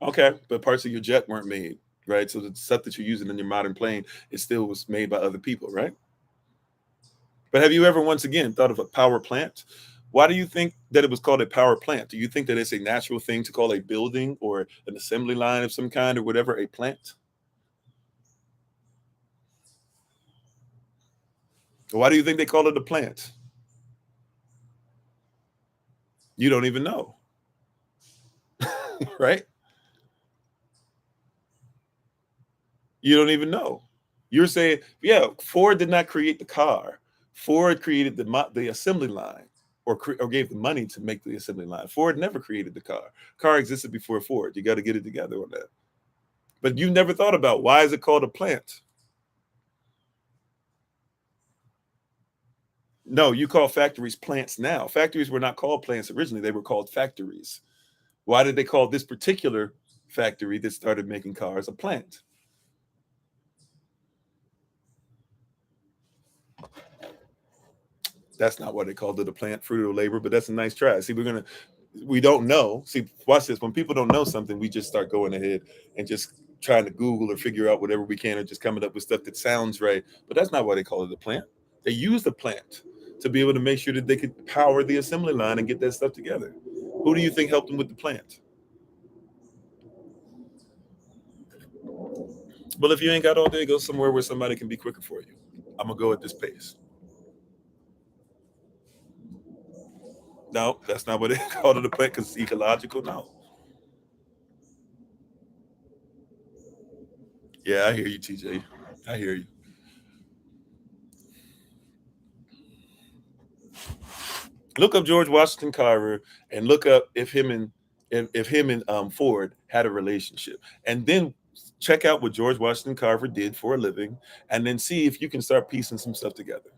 Speaker 1: Okay, but parts of your jet weren't made, right? So the stuff that you're using in your modern plane, it still was made by other people, right? But have you ever once again thought of a power plant? Why do you think that it was called a power plant? Do you think that it's a natural thing to call a building or an assembly line of some kind or whatever a plant? Why do you think they call it a plant? You don't even know, right? You don't even know. You're saying, yeah, Ford did not create the car. Ford created the assembly line, or gave the money to make the assembly line. Ford never created the car. Car existed before Ford. You got to get it together on that. But you never thought about, why is it called a plant? No, you call factories plants now. Factories were not called plants originally. They were called factories. Why did they call this particular factory that started making cars a plant? That's not what they called it, a plant, fruit of labor, but that's a nice try. See, we don't know. See, watch this. When people don't know something, we just start going ahead and just trying to Google or figure out whatever we can, or just coming up with stuff that sounds right. But that's not why they call it a plant. They use the plant to be able to make sure that they could power the assembly line and get that stuff together. Who do you think helped them with the plant? Well, if you ain't got all day, go somewhere where somebody can be quicker for you. I'm gonna go at this pace. No, that's not what they called it, a plant, because it's ecological. No. Yeah, I hear you, TJ. I hear you. Look up George Washington Carver and look up if him and Ford had a relationship, and then check out what George Washington Carver did for a living, and then see if you can start piecing some stuff together.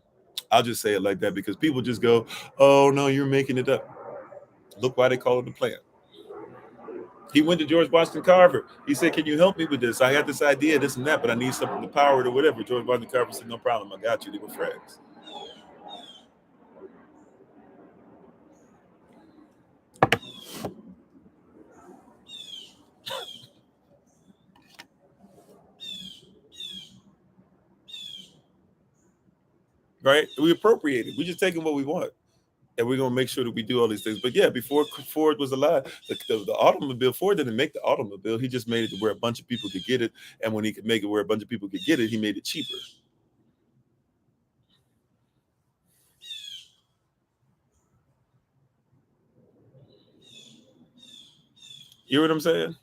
Speaker 1: I'll just say it like that, because people just go, "Oh no, you're making it up." Look why they call it a plant. He went to George Washington Carver. He said, "Can you help me with this? I had this idea, this and that, but I need something to power it or whatever." George Washington Carver said, "No problem, I got you." They were friends. Right? We appropriate it. We just taking what we want, and we're gonna make sure that we do all these things. But yeah, before Ford was alive, the automobile, Ford didn't make the automobile. He just made it to where a bunch of people could get it, and when he could make it where a bunch of people could get it, he made it cheaper. You hear what I'm saying?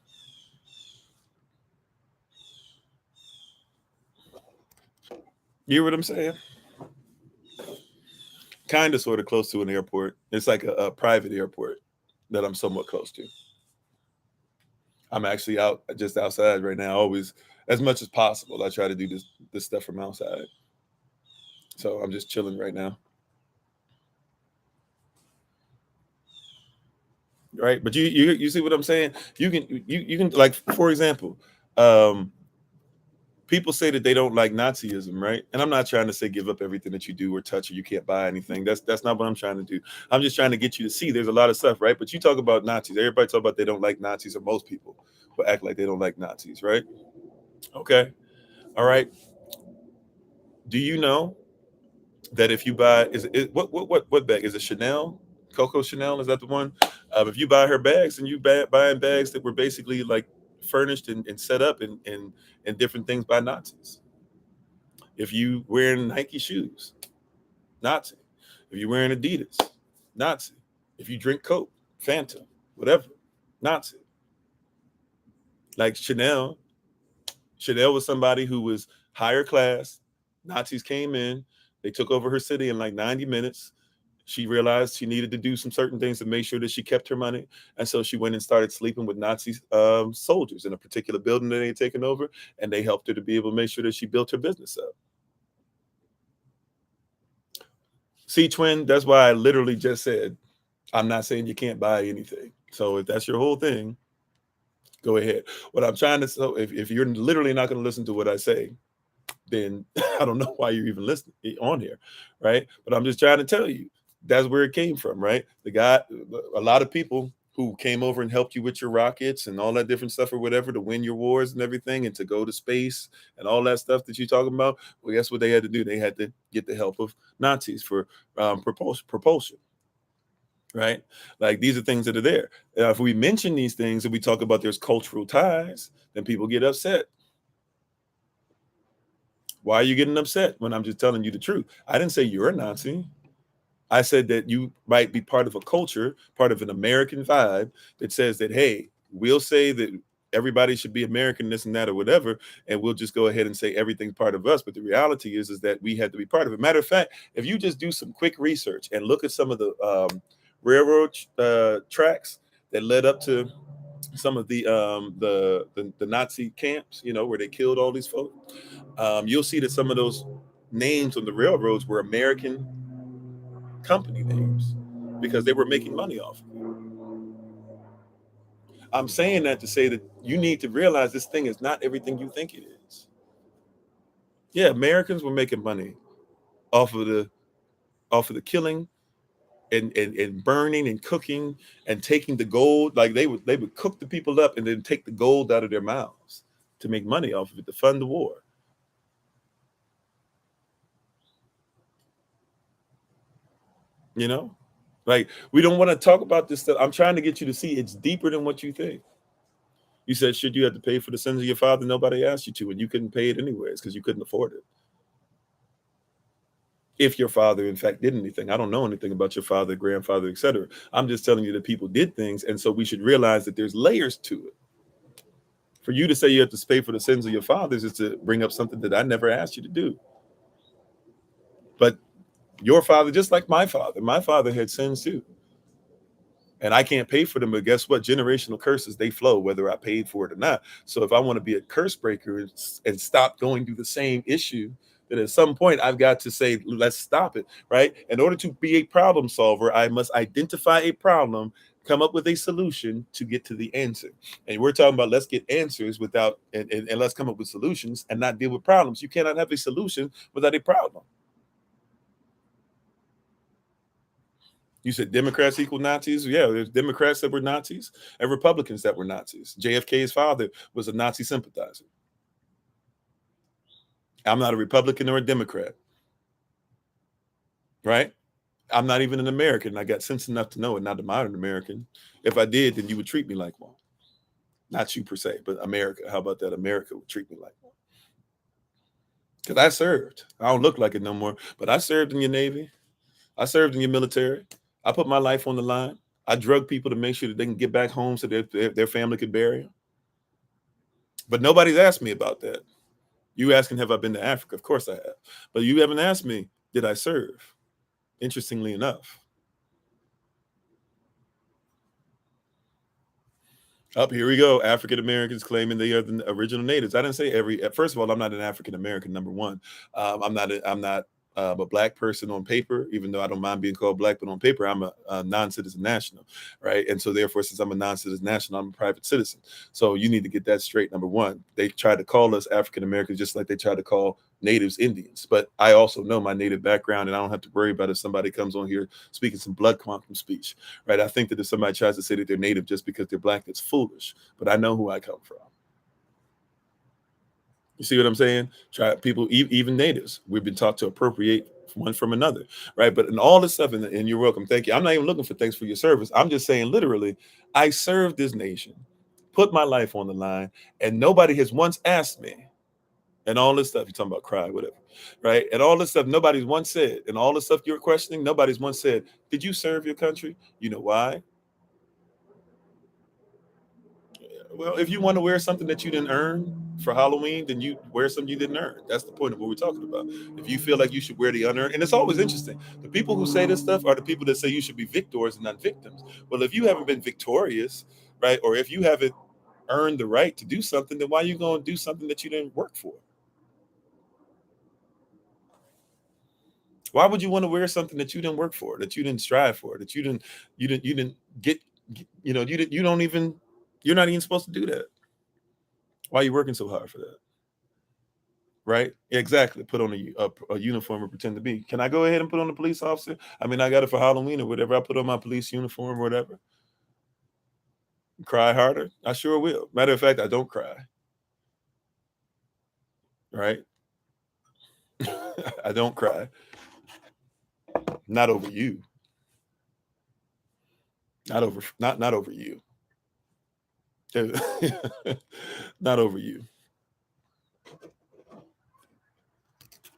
Speaker 1: You hear what I'm saying? Kind of, sort of close to an airport. It's like a private airport that I'm somewhat close to. I'm actually out just outside right now. Always, as much as possible, I try to do this stuff from outside. So I'm just chilling right now. Right? But you see what I'm saying? You can, like, for example, um, people say that they don't like Nazism, right? And I'm not trying to say give up everything that you do or touch, or you can't buy anything. That's not what I'm trying to do. I'm just trying to get you to see there's a lot of stuff, right? But you talk about Nazis. Everybody talk about they don't like Nazis, or most people will act like they don't like Nazis, right? Okay. All right. Do you know that if you buy, is it what bag is it? Chanel, Coco Chanel, is that the one? If you buy her bags, and you buying bags that were basically like furnished and set up and different things by Nazis. If you wearing Nike shoes, Nazi. If you're wearing Adidas, Nazi. If you drink Coke, Fanta, whatever, Nazi. Like Chanel was somebody who was higher class. Nazis came in, they took over her city in like 90 minutes. She realized she needed to do some certain things to make sure that she kept her money. And so she went and started sleeping with Nazi soldiers in a particular building that they had taken over. And they helped her to be able to make sure that she built her business up. See, twin, that's why I literally just said, I'm not saying you can't buy anything. So if that's your whole thing, go ahead. What I'm trying to, so if you're literally not going to listen to what I say, then I don't know why you're even listening on here, right? But I'm just trying to tell you, that's where it came from, right? The guy, a lot of people who came over and helped you with your rockets and all that different stuff or whatever to win your wars and everything, and to go to space and all that stuff that you're talking about. Well, guess what they had to do? They had to get the help of Nazis for propulsion. Right? Like, these are things that are there. If we mention these things and we talk about there's cultural ties, then people get upset. Why are you getting upset when I'm just telling you the truth? I didn't say you're a Nazi. I said that you might be part of a culture, part of an American vibe that says that, hey, we'll say that everybody should be American, this and that, or whatever, and we'll just go ahead and say everything's part of us. But the reality is that we had to be part of it. Matter of fact, if you just do some quick research and look at some of the railroad tracks that led up to some of the Nazi camps, where they killed all these folks, you'll see that some of those names on the railroads were American company names because they were making money off of it. I'm saying that to say that you need to realize this thing is not everything you think it is. Yeah, Americans were making money off of the killing and burning and cooking and taking the gold. Like they would cook the people up and then take the gold out of their mouths to make money off of it to fund the war. Like, we don't want to talk about this stuff. I'm trying to get you to see it's deeper than what you think. You said, should you have to pay for the sins of your father? Nobody asked you to, and you couldn't pay it anyways because you couldn't afford it. If your father, in fact, did anything. I don't know anything about your father, grandfather, etc. I'm just telling you that people did things, and so we should realize that there's layers to it. For you to say you have to pay for the sins of your fathers is to bring up something that I never asked you to do. But your father, just like my father had sins too. And I can't pay for them, but guess what? Generational curses, they flow, whether I paid for it or not. So if I want to be a curse breaker and stop going through the same issue, then at some point I've got to say, let's stop it, right? In order to be a problem solver, I must identify a problem, come up with a solution to get to the answer. And we're talking about let's get answers without, and let's come up with solutions and not deal with problems. You cannot have a solution without a problem. You said Democrats equal Nazis? Yeah, there's Democrats that were Nazis and Republicans that were Nazis. JFK's father was a Nazi sympathizer. I'm not a Republican or a Democrat, right? I'm not even an American. I got sense enough to know it, not a modern American. If I did, then you would treat me like one. Not you per se, but America. How about that? America would treat me like one. Because I served. I don't look like it no more, but I served in your Navy. I served in your military. I put my life on the line. I drug people to make sure that they can get back home so their family could bury them. But nobody's asked me about that. You asking, have I been to Africa? Of course I have. But you haven't asked me, did I serve? Interestingly enough. Up here we go. African Americans claiming they are the original natives. I didn't say every. First of all, I'm not an African American. Number one, I'm not a black person on paper, even though I don't mind being called black. But on paper, I'm a non-citizen national, right? And so therefore, since I'm a non-citizen national, I'm a private citizen. So you need to get that straight. Number one, they tried to call us African Americans just like they tried to call natives Indians. But I also know my native background, and I don't have to worry about if somebody comes on here speaking some blood quantum speech, right? I think that if somebody tries to say that they're native just because they're black, that's foolish. But I know who I come from. You see what I'm saying? Try people, even natives. We've been taught to appropriate one from another, right? But in all this stuff, and you're welcome. Thank you. I'm not even looking for thanks for your service. I'm just saying, literally, I served this nation, put my life on the line, and nobody has once asked me. And all this stuff, you're talking about cry, whatever, right? And all this stuff, nobody's once said, and all the stuff you're questioning, nobody's once said, did you serve your country? You know why? Well, if you want to wear something that you didn't earn for Halloween, then you wear something you didn't earn. That's the point of what we're talking about. If you feel like you should wear the unearned, and it's always interesting. The people who say this stuff are the people that say you should be victors and not victims. Well, if you haven't been victorious, right, or if you haven't earned the right to do something, then why are you going to do something that you didn't work for? Why would you want to wear something that you didn't work for, that you didn't strive for, that you didn't get, you don't even, you're not even supposed to do that. Why are you working so hard for that? Right? Exactly. Put on a uniform and pretend to be. Can I go ahead and put on a police officer? I mean, I got it for Halloween or whatever. I put on my police uniform or whatever. Cry harder? I sure will. Matter of fact, I don't cry. Right? I don't cry. Not over you. Not over you. Not over you.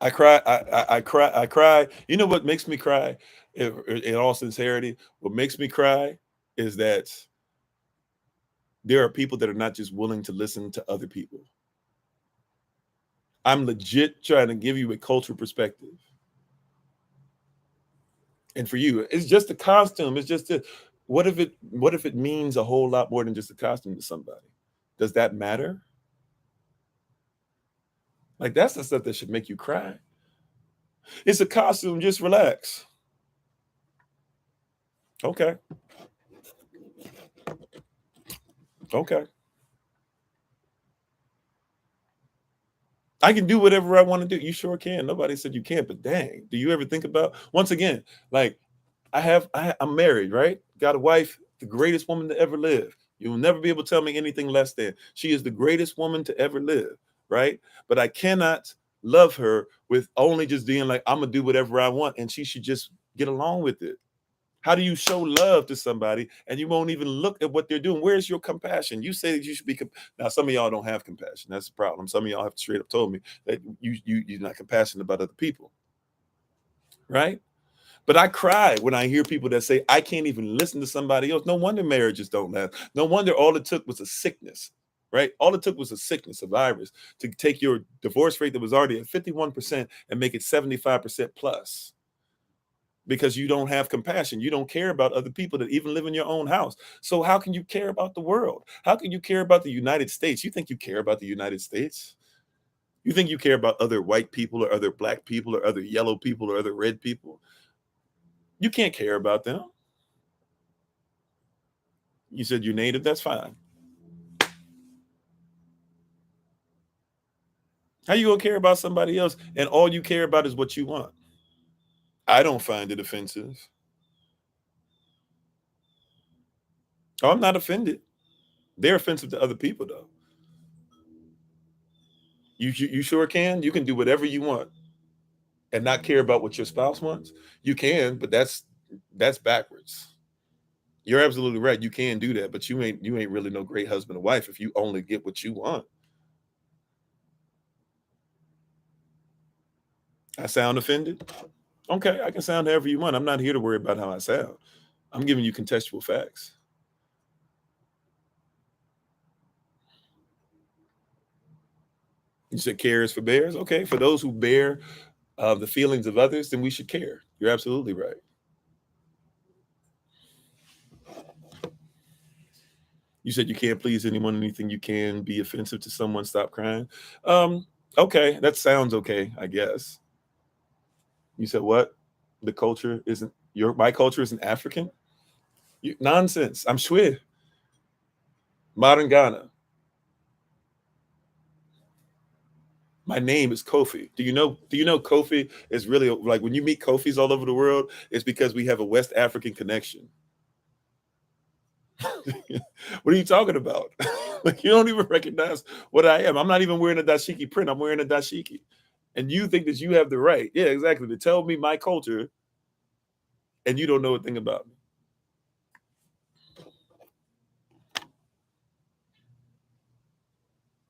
Speaker 1: I cry. I cry. I cry. You know what makes me cry? In all sincerity, what makes me cry is that there are people that are not just willing to listen to other people. I'm legit trying to give you a cultural perspective. And for you, it's just a costume. It's just a, what if it means a whole lot more than just a costume to somebody? Does that matter? Like that's the stuff that should make you cry. It's a costume, just relax. Okay. Okay. I can do whatever I want to do. You sure can. Nobody said you can't, but dang, do you ever think about once again, like I'm married, right? Got a wife, the greatest woman to ever live. You will never be able to tell me anything less than. She is the greatest woman to ever live, right? But I cannot love her with only just being like, I'm gonna do whatever I want, and she should just get along with it. How do you show love to somebody and you won't even look at what they're doing? Where's your compassion? You say that you should be now. Some of y'all don't have compassion. That's the problem. Some of y'all have straight up told me that you're not compassionate about other people, right? But I cry when I hear people that say, I can't even listen to somebody else. No wonder marriages don't last. No wonder all it took was a sickness, right? All it took was a sickness, a virus, to take your divorce rate that was already at 51% and make it 75% plus. Because you don't have compassion. You don't care about other people that even live in your own house. So how can you care about the world? How can you care about the United States? You think you care about the United States? You think you care about other white people or other black people or other yellow people or other red people? You can't care about them. You said you're native, that's fine. How you gonna care about somebody else and all you care about is what you want? I don't find it offensive. Oh, I'm not offended. They're offensive to other people though. You sure can. You can do whatever you want and not care about what your spouse wants. You can, but that's backwards. You're absolutely right. You can do that, but you ain't really no great husband or wife if you only get what you want. I sound offended? Okay, I can sound however you want. I'm not here to worry about how I sound. I'm giving you contextual facts. You said care is for bears. Okay, for those who bear the feelings of others, then we should care. You're absolutely right. You said you can't please anyone, anything you can be offensive to someone, stop crying. Um, okay, that sounds okay, I guess. You said what? The culture isn't my culture isn't African? Nonsense. I'm Shwe. Modern Ghana. My name is Kofi. Do you know Kofi is really like when you meet Kofis all over the world, it's because we have a West African connection. What are you talking about? Like you don't even recognize what I am. I'm not even wearing a dashiki print. I'm wearing a dashiki. And you think that you have the right, yeah, exactly, to tell me my culture and you don't know a thing about me.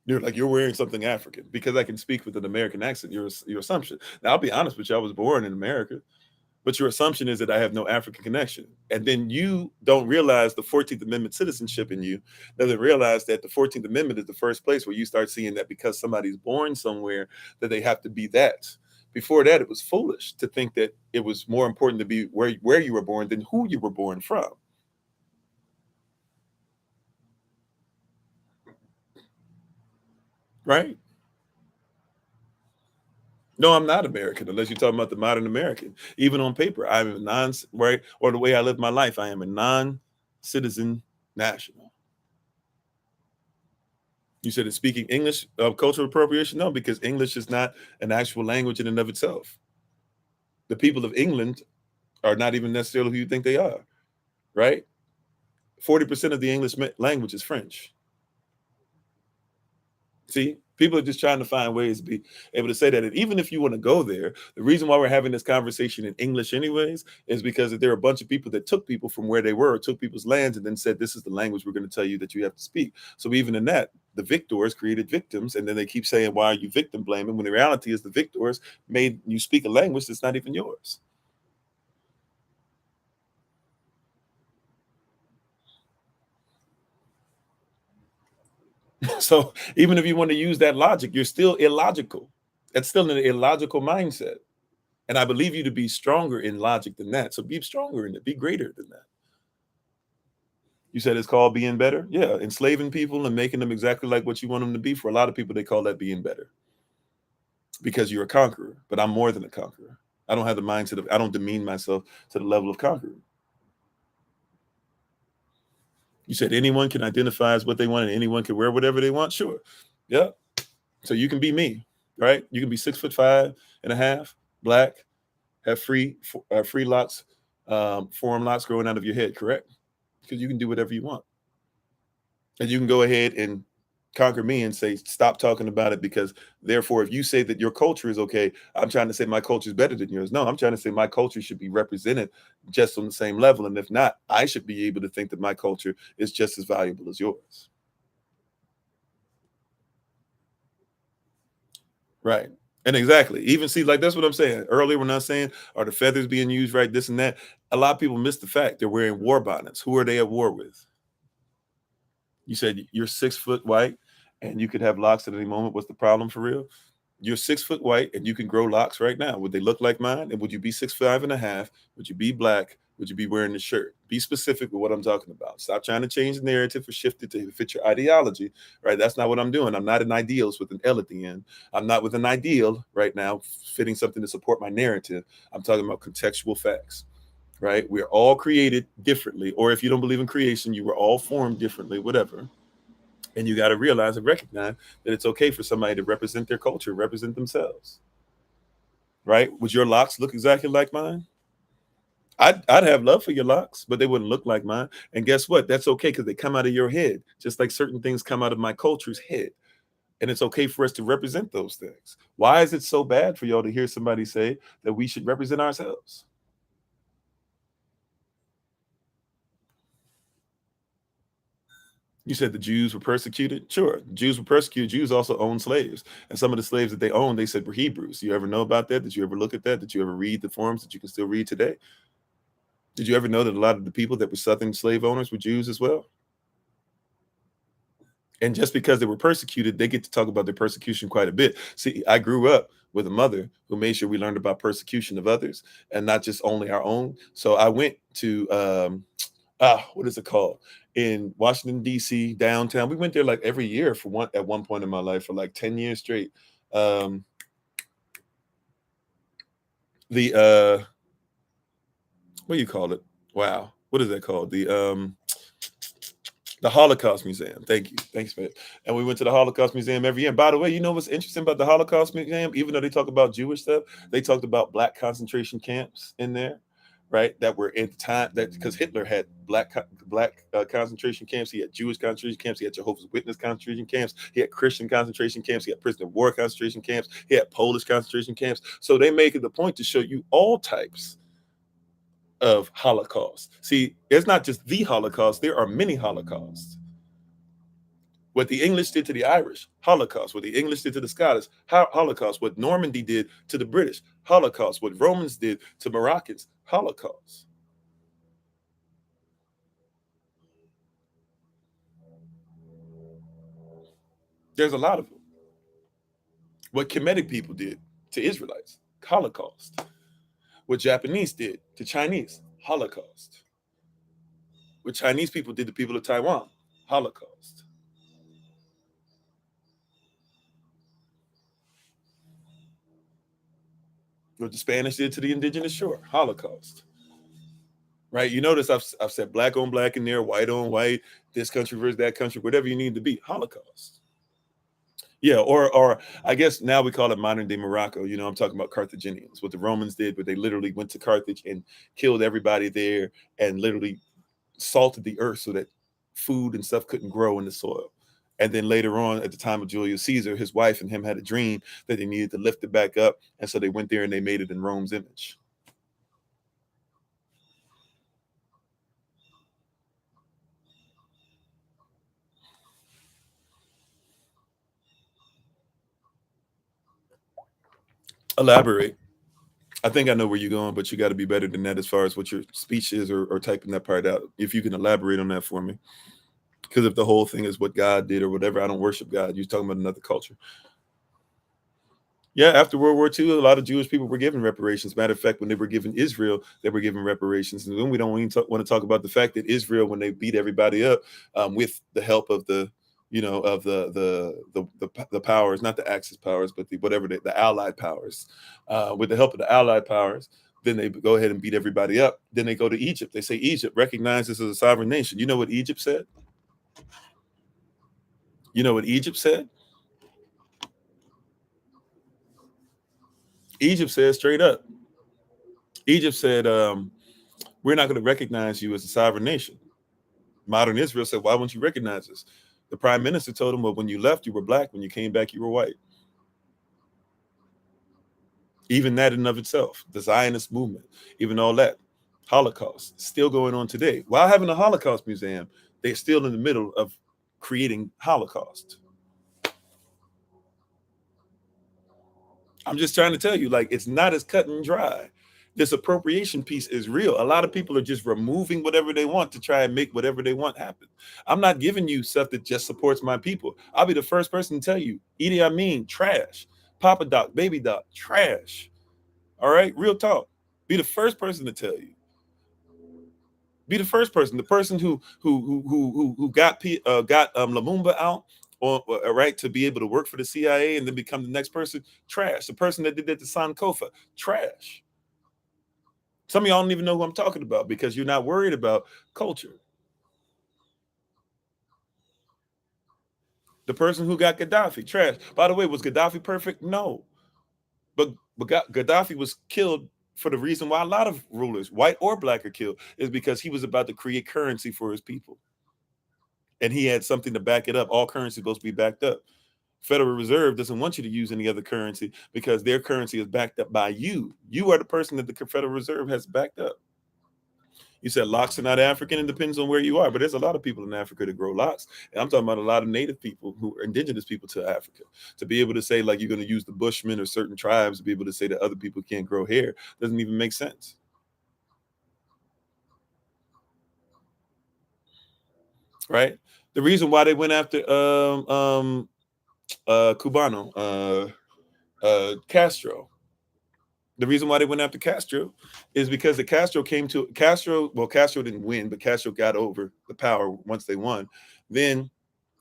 Speaker 1: You're like you're wearing something African because I can speak with an American accent. Your assumption. Now I'll be honest with you. I was born in America, but your assumption is that I have no African connection, and then you don't realize the 14th Amendment citizenship in you doesn't realize that the 14th Amendment is the first place where you start seeing that because somebody's born somewhere that they have to be that. Before that, it was foolish to think that it was more important to be where you were born than who you were born from. Right? No, I'm not American unless you're talking about the modern American. Even on paper, I'm a right, or the way I live my life, I am a non-citizen national. You said it's speaking English of cultural appropriation? No, because English is not an actual language in and of itself. The people of England are not even necessarily who you think they are, right? 40% of the English language is French. See, People are just trying to find ways to be able to say that. And even if you want to go there, the reason why we're having this conversation in English anyways is because there are a bunch of people that took people from where they were, or took people's lands, and then said, this is the language we're going to tell you that you have to speak. So even in that, the victors created victims, and then they keep saying, why are you victim blaming? When the reality is the victors made you speak a language that's not even yours. So even if you want to use that logic, you're still illogical. That's still an illogical mindset. And I believe you to be stronger in logic than that. So be stronger in it, be greater than that. You said it's called being better? Yeah, enslaving people and making them exactly like what you want them to be. For a lot of people, they call that being better because you're a conqueror, but I'm more than a conqueror. I don't have the mindset of, I don't demean myself to the level of conqueror. You said anyone can identify as what they want and anyone can wear whatever they want? Sure. Yeah. So you can be me, right? You can be 6'5.5", black, have free locks, forearm locks growing out of your head, correct? Because you can do whatever you want. And you can go ahead and conquer me and say, stop talking about it, because therefore, if you say that your culture is okay, I'm trying to say my culture is better than yours. No, I'm trying to say my culture should be represented just on the same level. And if not, I should be able to think that my culture is just as valuable as yours. Right. And exactly. Even see, like that's what I'm saying earlier when I was saying, are the feathers being used right? This and that. A lot of people miss the fact they're wearing war bonnets. Who are they at war with? You said you're 6 foot white and you could have locks at any moment. What's the problem for real? You're 6 foot white and you can grow locks right now. Would they look like mine? And would you be 6'5.5"? Would you be black? Would you be wearing the shirt? Be specific with what I'm talking about. Stop trying to change the narrative or shift it to fit your ideology, right? That's not what I'm doing. I'm not an idealist with an L at the end. I'm not with an ideal right now, fitting something to support my narrative. I'm talking about contextual facts, right? We're all created differently. Or if you don't believe in creation, you were all formed differently, whatever. And you got to realize and recognize that it's okay for somebody to represent their culture, represent themselves, right? Would your locks look exactly like mine? I'd have love for your locks, but they wouldn't look like mine. And guess what? That's okay, because they come out of your head, just like certain things come out of my culture's head. And it's okay for us to represent those things. Why is it so bad for y'all to hear somebody say that we should represent ourselves? You said the Jews were persecuted? Sure. Jews were persecuted. Jews also owned slaves. And some of the slaves that they owned, they said were Hebrews. You ever know about that? Did you ever look at that? Did you ever read the forums that you can still read today? Did you ever know that a lot of the people that were Southern slave owners were Jews as well? And just because they were persecuted, they get to talk about their persecution quite a bit. See, I grew up with a mother who made sure we learned about persecution of others and not just only our own. So I went to what is it called, in Washington D.C. downtown. We went there like every year for one at one point in my life for like 10 years straight. um the what do you call it? Wow, what is that called? The Holocaust Museum. Thank you. Thanks for it. And we went to the Holocaust Museum every year. And by the way, you know what's interesting about the Holocaust Museum? Even though they talk about Jewish stuff, they talked about black concentration camps in there, right? That were in time that because Hitler had black concentration camps, he had Jewish concentration camps, he had Jehovah's Witness concentration camps, he had Christian concentration camps, he had prisoner of war concentration camps, he had Polish concentration camps. So they make it the point to show you all types of Holocaust. See, it's not just the Holocaust, there are many Holocausts. What the English did to the Irish, Holocaust. What the English did to the Scottish, Holocaust. What Normandy did to the British, Holocaust. What Romans did to Moroccans, Holocaust. There's a lot of them. What Kemetic people did to Israelites, Holocaust. What Japanese did to Chinese, Holocaust. What Chinese people did to people of Taiwan, Holocaust. What the Spanish did to the indigenous, sure, Holocaust. Right? You notice I've said black on black in there, white on white, this country versus that country, whatever you need to be, Holocaust. Yeah, or I guess now we call it modern day Morocco. You know, I'm talking about Carthaginians, what the Romans did, but they literally went to Carthage and killed everybody there and literally salted the earth so that food and stuff couldn't grow in the soil. And then later on, at the time of Julius Caesar, his wife and him had a dream that they needed to lift it back up. And so they went there and they made it in Rome's image. Elaborate. I think I know where you're going, but you got to be better than that as far as what your speech is, or typing that part out. If you can elaborate on that for me. Because if the whole thing is what God did or whatever, I don't worship God. You're talking about another culture. Yeah, after World War II, a lot of Jewish people were given reparations. Matter of fact, when they were given Israel, they were given reparations. And then we don't even want to talk about the fact that Israel, when they beat everybody up, with the help of the, of the powers, not the Axis powers, but the Allied powers, with the help of the Allied powers, then they go ahead and beat everybody up. Then they go to Egypt. They say Egypt recognizes as a sovereign nation. You know what Egypt said? You know what Egypt said? Egypt said straight up. Egypt said, we're not going to recognize you as a sovereign nation. Modern Israel said, why won't you recognize us? The prime minister told him, well, when you left, you were black. When you came back, you were white. Even that in and of itself, the Zionist movement, even all that, Holocaust, still going on today. While having a Holocaust museum, they're still in the middle of creating Holocaust. I'm just trying to tell you, like, it's not as cut and dry. This appropriation piece is real. A lot of people are just removing whatever they want to try and make whatever they want happen. I'm not giving you stuff that just supports my people. I'll be the first person to tell you, Idi Amin, trash. Papa Doc, Baby Doc, trash. All right, real talk. Be the first person to tell you. Be the first person. The person who got Lumumba out, or right, to be able to work for the CIA and then become the next person, trash. The person that did that to Sankofa, trash. Some of y'all don't even know who I'm talking about because you're not worried about culture. The person who got Gaddafi, trash. By the way, was Gaddafi perfect? No. But Gaddafi was killed for the reason why a lot of rulers, white or black, are killed, is because he was about to create currency for his people. And he had something to back it up. All currency is supposed to be backed up. Federal Reserve doesn't want you to use any other currency because their currency is backed up by you. You are the person that the Federal Reserve has backed up. You said locks are not African. It depends on where you are, but there's a lot of people in Africa that grow locks. And I'm talking about a lot of native people who are indigenous people to Africa. To be able to say, like, you're going to use the Bushmen or certain tribes to be able to say that other people can't grow hair doesn't even make sense. Right? The reason why they went after Cubano, Castro. The reason why they went after Castro is because Castro didn't win, but Castro got over the power once they won. Then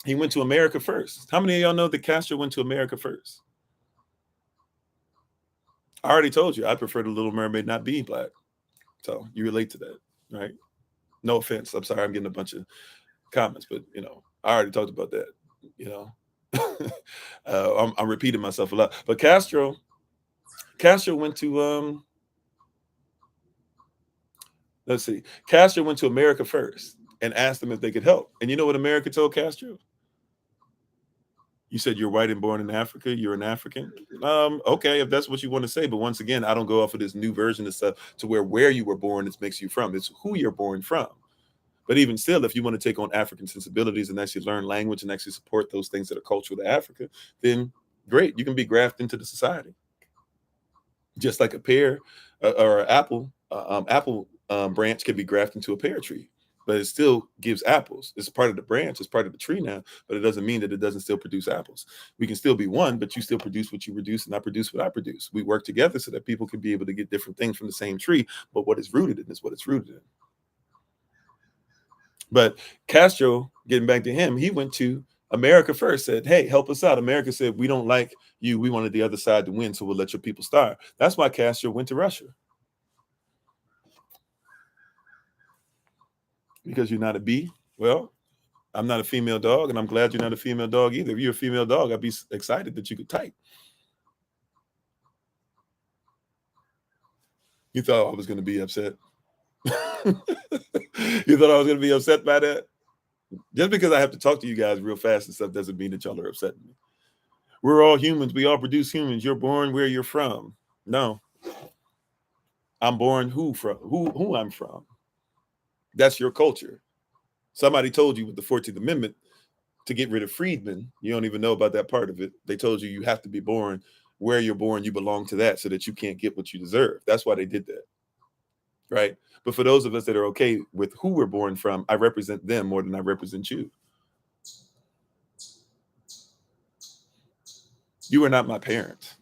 Speaker 1: he went to America first. How many of y'all know that Castro went to America first? I already told you I prefer the Little Mermaid not being black. So you relate to that, right? No offense. I'm sorry I'm getting a bunch of comments, but I already talked about that. I'm repeating myself a lot. But Castro went to let's see. Castro went to America first and asked them if they could help. And you know what America told Castro? You said you're white and born in Africa. You're an African. Okay, if that's what you want to say. But once again, I don't go off of this new version of stuff to where you were born, it makes you from. It's who you're born from. But even still, if you want to take on African sensibilities and actually learn language and actually support those things that are cultural to Africa, then great. You can be grafted into the society. Just like a pear or an apple branch can be grafted into a pear tree, but it still gives apples. It's part of the branch, it's part of the tree now, but it doesn't mean that it doesn't still produce apples. We can still be one, but you still produce what you produce and I produce what I produce. We work together so that people can be able to get different things from the same tree, but what it's rooted in is what it's rooted in. But Castro, getting back to him, he went to America first, said, hey, help us out. America said, we don't like you. We wanted the other side to win, so we'll let your people starve. That's why Castro went to Russia. Because you're not a bee? Well, I'm not a female dog, and I'm glad you're not a female dog either. If you're a female dog, I'd be excited that you could type. You thought I was going to be upset? You thought I was going to be upset by that? Just because I have to talk to you guys real fast and stuff doesn't mean that y'all are upsetting me. We're all humans. We all produce humans. You're born where you're from. No, I'm born who I'm from. That's your culture. Somebody told you with the 14th Amendment to get rid of freedmen. You don't even know about that part of it. They told you have to be born where you're born. You belong to that so that you can't get what you deserve. That's why they did that. Right. But for those of us that are okay with who we're born from, I represent them more than I represent you. You are not my parent.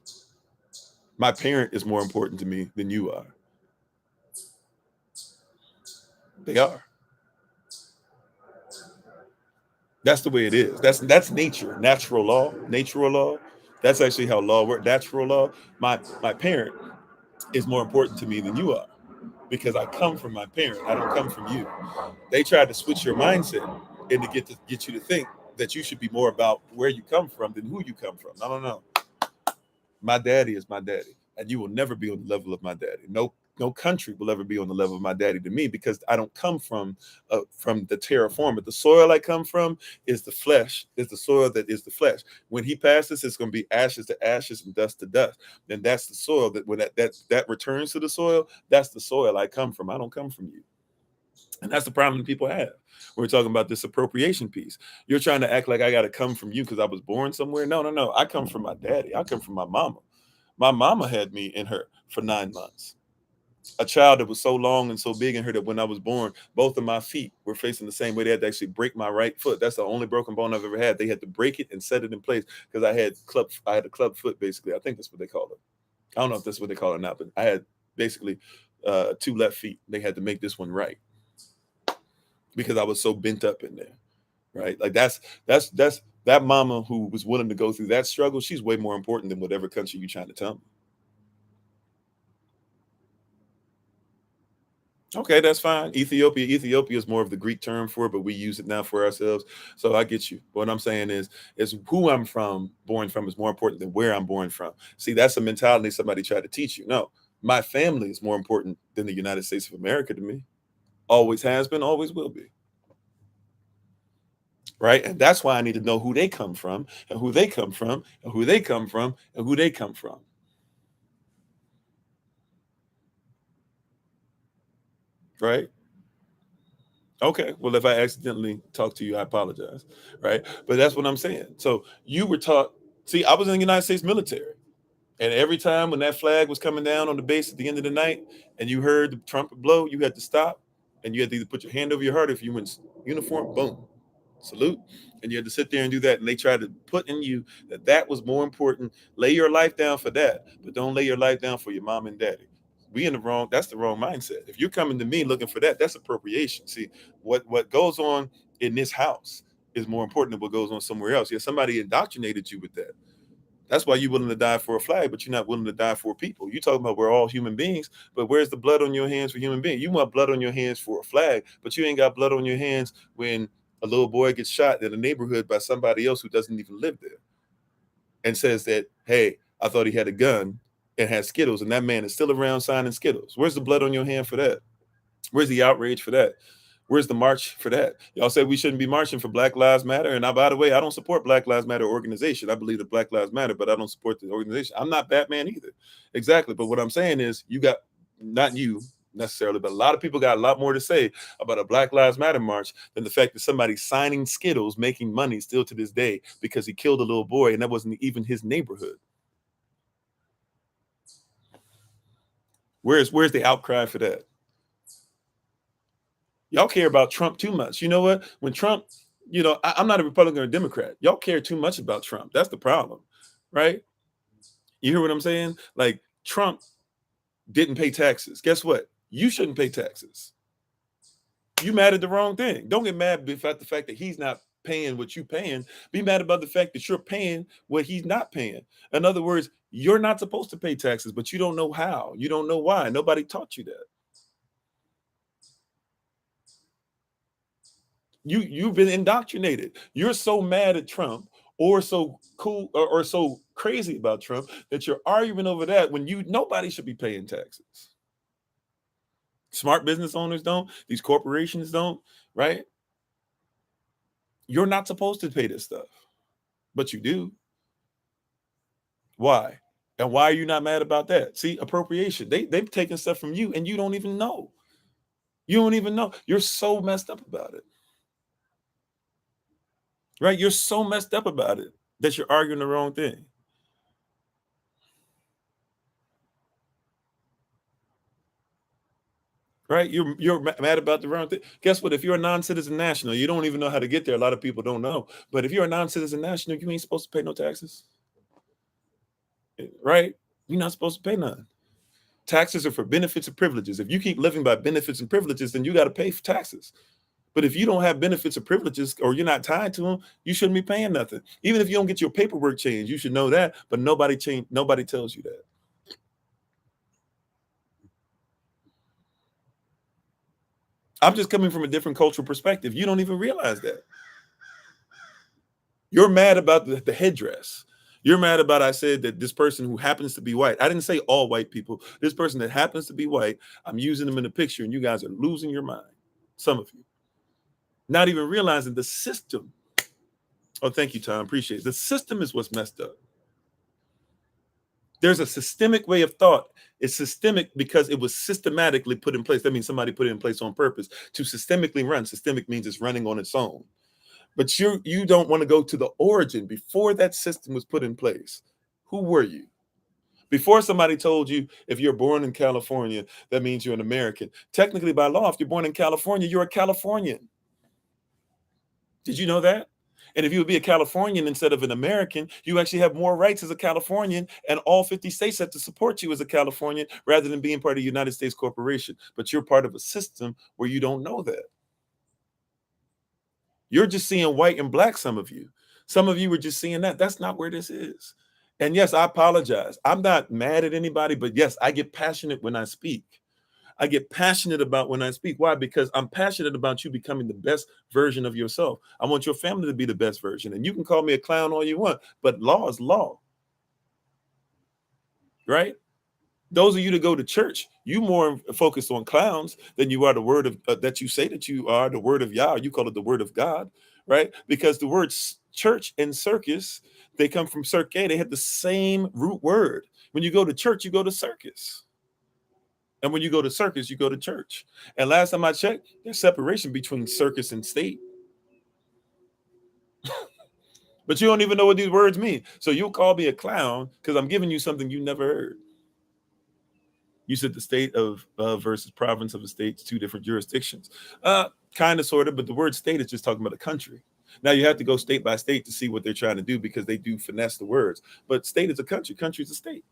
Speaker 1: My parent is more important to me than you are. They are. That's the way it is. That's nature, natural law, natural law. That's actually how law works. Natural law. My parent is more important to me than you are because I come from my parent. I don't come from you. They tried to switch your mindset and to get you to think that you should be more about where you come from than who you come from. I don't know. My daddy is my daddy, and you will never be on the level of my daddy. No country will ever be on the level of my daddy to me because I don't come from the terra firma. The soil I come from is the flesh, is the soil that is the flesh. When he passes, it's going to be ashes to ashes and dust to dust. And that's the soil that when that returns to the soil, that's the soil I come from. I don't come from you. And that's the problem that people have. We're talking about this appropriation piece. You're trying to act like I got to come from you because I was born somewhere. No, no, no. I come from my daddy. I come from my mama. My mama had me in her for 9 months. A child that was so long and so big in her that when I was born, both of my feet were facing the same way. They had to actually break my right foot. That's the only broken bone I've ever had. They had to break it and set it in place because I had a club foot, basically. I think that's what they call it. I don't know if that's what they call it or not, but I had basically 2 left feet. They had to make this one right because I was so bent up in there, right? Like that's that mama who was willing to go through that struggle. She's way more important than whatever country you're trying to tell me. Okay, that's fine. Ethiopia is more of the Greek term for it, but we use it now for ourselves. So I get you. What I'm saying is who I'm born from is more important than where I'm born from. See, that's a mentality somebody tried to teach you. No, my family is more important than the United States of America to me. Always has been, always will be. Right? And that's why I need to know who they come from and who they come from and who they come from and who they come from. Right? Okay. Well, if I accidentally talk to you, I apologize. Right? But that's what I'm saying. So you were taught, see, I was in the United States military. And every time when that flag was coming down on the base at the end of the night and you heard the trumpet blow, you had to stop and you had to either put your hand over your heart if you were in uniform, boom, salute. And you had to sit there and do that. And they tried to put in you that was more important. Lay your life down for that, but don't lay your life down for your mom and daddy. That's the wrong mindset. If you're coming to me looking for that, that's appropriation. See, what goes on in this house is more important than what goes on somewhere else. Yeah, somebody indoctrinated you with that. That's why you're willing to die for a flag, but you're not willing to die for people. You talking about we're all human beings, but where's the blood on your hands for human beings? You want blood on your hands for a flag, but you ain't got blood on your hands when a little boy gets shot in a neighborhood by somebody else who doesn't even live there and says that, hey, I thought he had a gun and had Skittles, and that man is still around signing Skittles. Where's the blood on your hand for that? Where's the outrage for that? Where's the march for that? Y'all said we shouldn't be marching for Black Lives Matter. And by the way, I don't support Black Lives Matter organization. I believe that Black Lives Matter, but I don't support the organization. I'm not Batman either. Exactly. But what I'm saying is you got, not you necessarily, but a lot of people got a lot more to say about a Black Lives Matter march than the fact that somebody's signing Skittles, making money still to this day because he killed a little boy and that wasn't even his neighborhood. Where's the outcry for that? Y'all care about Trump too much. You know what? When Trump, I'm not a Republican or a Democrat. Y'all care too much about Trump. That's the problem, right? You hear what I'm saying? Like Trump didn't pay taxes. Guess what? You shouldn't pay taxes. You mad at the wrong thing. Don't get mad about the fact that he's not paying what you're paying. Be mad about the fact that you're paying what he's not paying. In other words, you're not supposed to pay taxes, but you don't know how. You don't know why. Nobody taught you that. You've been indoctrinated. You're so mad at Trump or so cool or so crazy about Trump that you're arguing over that when nobody should be paying taxes. Smart business owners don't, these corporations don't, right? You're not supposed to pay this stuff, but you do. Why? And why are you not mad about that? See, appropriation. They've taken stuff from you and you don't even know. You don't even know. You're so messed up about it. Right? You're so messed up about it that you're arguing the wrong thing. Right? You're mad about the wrong thing. Guess what? If you're a non-citizen national, you don't even know how to get there. A lot of people don't know. But if you're a non-citizen national, you ain't supposed to pay no taxes. Right? You're not supposed to pay none. Taxes are for benefits and privileges. If you keep living by benefits and privileges, then you got to pay for taxes. But if you don't have benefits or privileges, or you're not tied to them, you shouldn't be paying nothing. Even if you don't get your paperwork changed, you should know that. But nobody tells you that. I'm just coming from a different cultural perspective. You don't even realize that. You're mad about the headdress. You're mad about, I said that this person who happens to be white. I didn't say all white people. This person that happens to be white, I'm using them in the picture, and you guys are losing your mind. Some of you. Not even realizing the system. Oh, thank you, Tom. Appreciate it. The system is what's messed up. There's a systemic way of thought. It's systemic because it was systematically put in place. That means somebody put it in place on purpose to systemically run. Systemic means it's running on its own. But you don't want to go to the origin. Before that system was put in place, who were you? Before somebody told you if you're born in California, that means you're an American. Technically, by law, if you're born in California, you're a Californian. Did you know that? And if you would be a Californian instead of an American, you actually have more rights as a Californian, and all 50 states have to support you as a Californian rather than being part of the United States corporation. But you're part of a system where you don't know that. You're just seeing white and black, some of you. Some of you were just seeing that. That's not where this is. And yes, I apologize. I'm not mad at anybody, but yes, I get passionate when I speak. I get passionate about when I speak. Why? Because I'm passionate about you becoming the best version of yourself. I want your family to be the best version. And you can call me a clown all you want, but law is law. Right? Those of you that go to church, you more focused on clowns than you are the word of that you say that you are the word of Yah. You call it the word of God, right? Because the words church and circus, they come from cirque. They have the same root word. When you go to church, you go to circus. And when you go to circus, you go to church. And last time I checked, there's separation between circus and state. But you don't even know what these words mean. So you'll call me a clown because I'm giving you something you never heard. You said the state of versus province of the states, two different jurisdictions. Kind of, sort of, but the word state is just talking about a country. Now you have to go state by state to see what they're trying to do because they do finesse the words. But state is a country. Country is a state.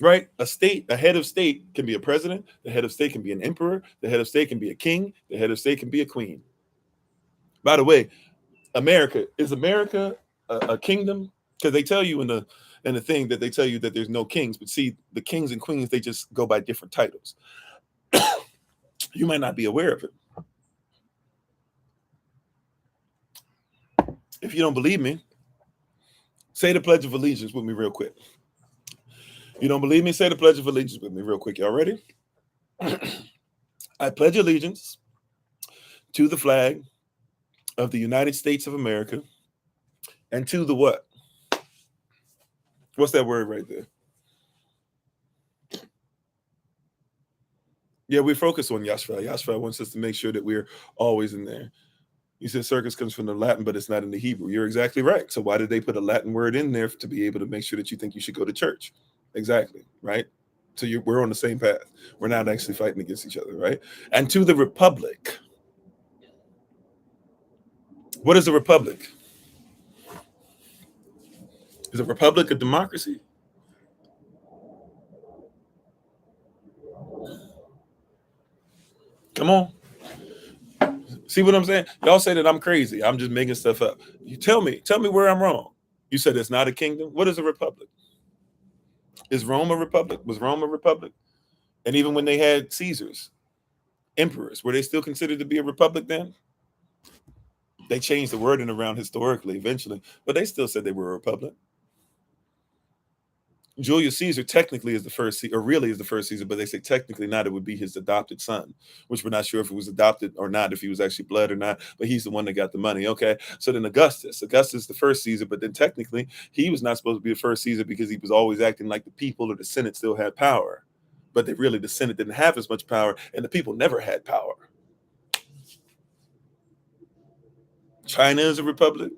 Speaker 1: Right? A state, a head of state can be a president. The head of state can be an emperor. The head of state can be a king. The head of state can be a queen. By the way, is America a kingdom? Because they tell you in the thing that they tell you that there's no kings, but see, the kings and queens, they just go by different titles. You might not be aware of it. If you don't believe me, say the Pledge of Allegiance with me real quick. You don't believe me? Say the Pledge of Allegiance with me real quick. Y'all ready? I pledge allegiance to the flag of the United States of America and to the what? What's that word right there? Yeah, we focus on Yashva. Yashva wants us to make sure that we're always in there. You said circus comes from the Latin, but it's not in the Hebrew. You're exactly right. So why did they put a Latin word in there to be able to make sure that you think you should go to church? Exactly, right? So we're on the same path. We're not actually fighting against each other, right? And to the republic. What is a republic? Is a republic a democracy? Come on. See what I'm saying? Y'all say that I'm crazy. I'm just making stuff up. You tell me where I'm wrong. You said it's not a kingdom. What is a republic? Is Rome a republic? Was Rome a republic? And even when they had Caesars, emperors, were they still considered to be a republic then? They changed the wording around historically eventually, but they still said they were a republic. Julius Caesar technically is the first, or really is the first Caesar, but they say technically not. It would be his adopted son, which we're not sure if it was adopted or not, if he was actually blood or not. But he's the one that got the money. Okay, so then Augustus, the first Caesar, but then technically he was not supposed to be the first Caesar because he was always acting like the people or the Senate still had power, but the Senate didn't have as much power, and the people never had power. China is a republic.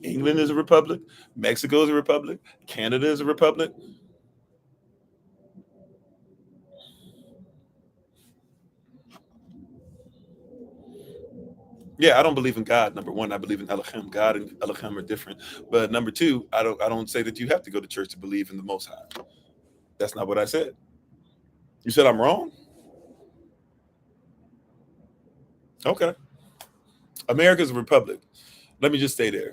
Speaker 1: England is a republic. Mexico is a republic. Canada is a republic. Yeah, I don't believe in God. Number one, I believe in Elohim. God and Elohim are different. But number two, I don't say that you have to go to church to believe in the Most High. That's not what I said. You said I'm wrong? Okay. America's a republic. Let me just stay there.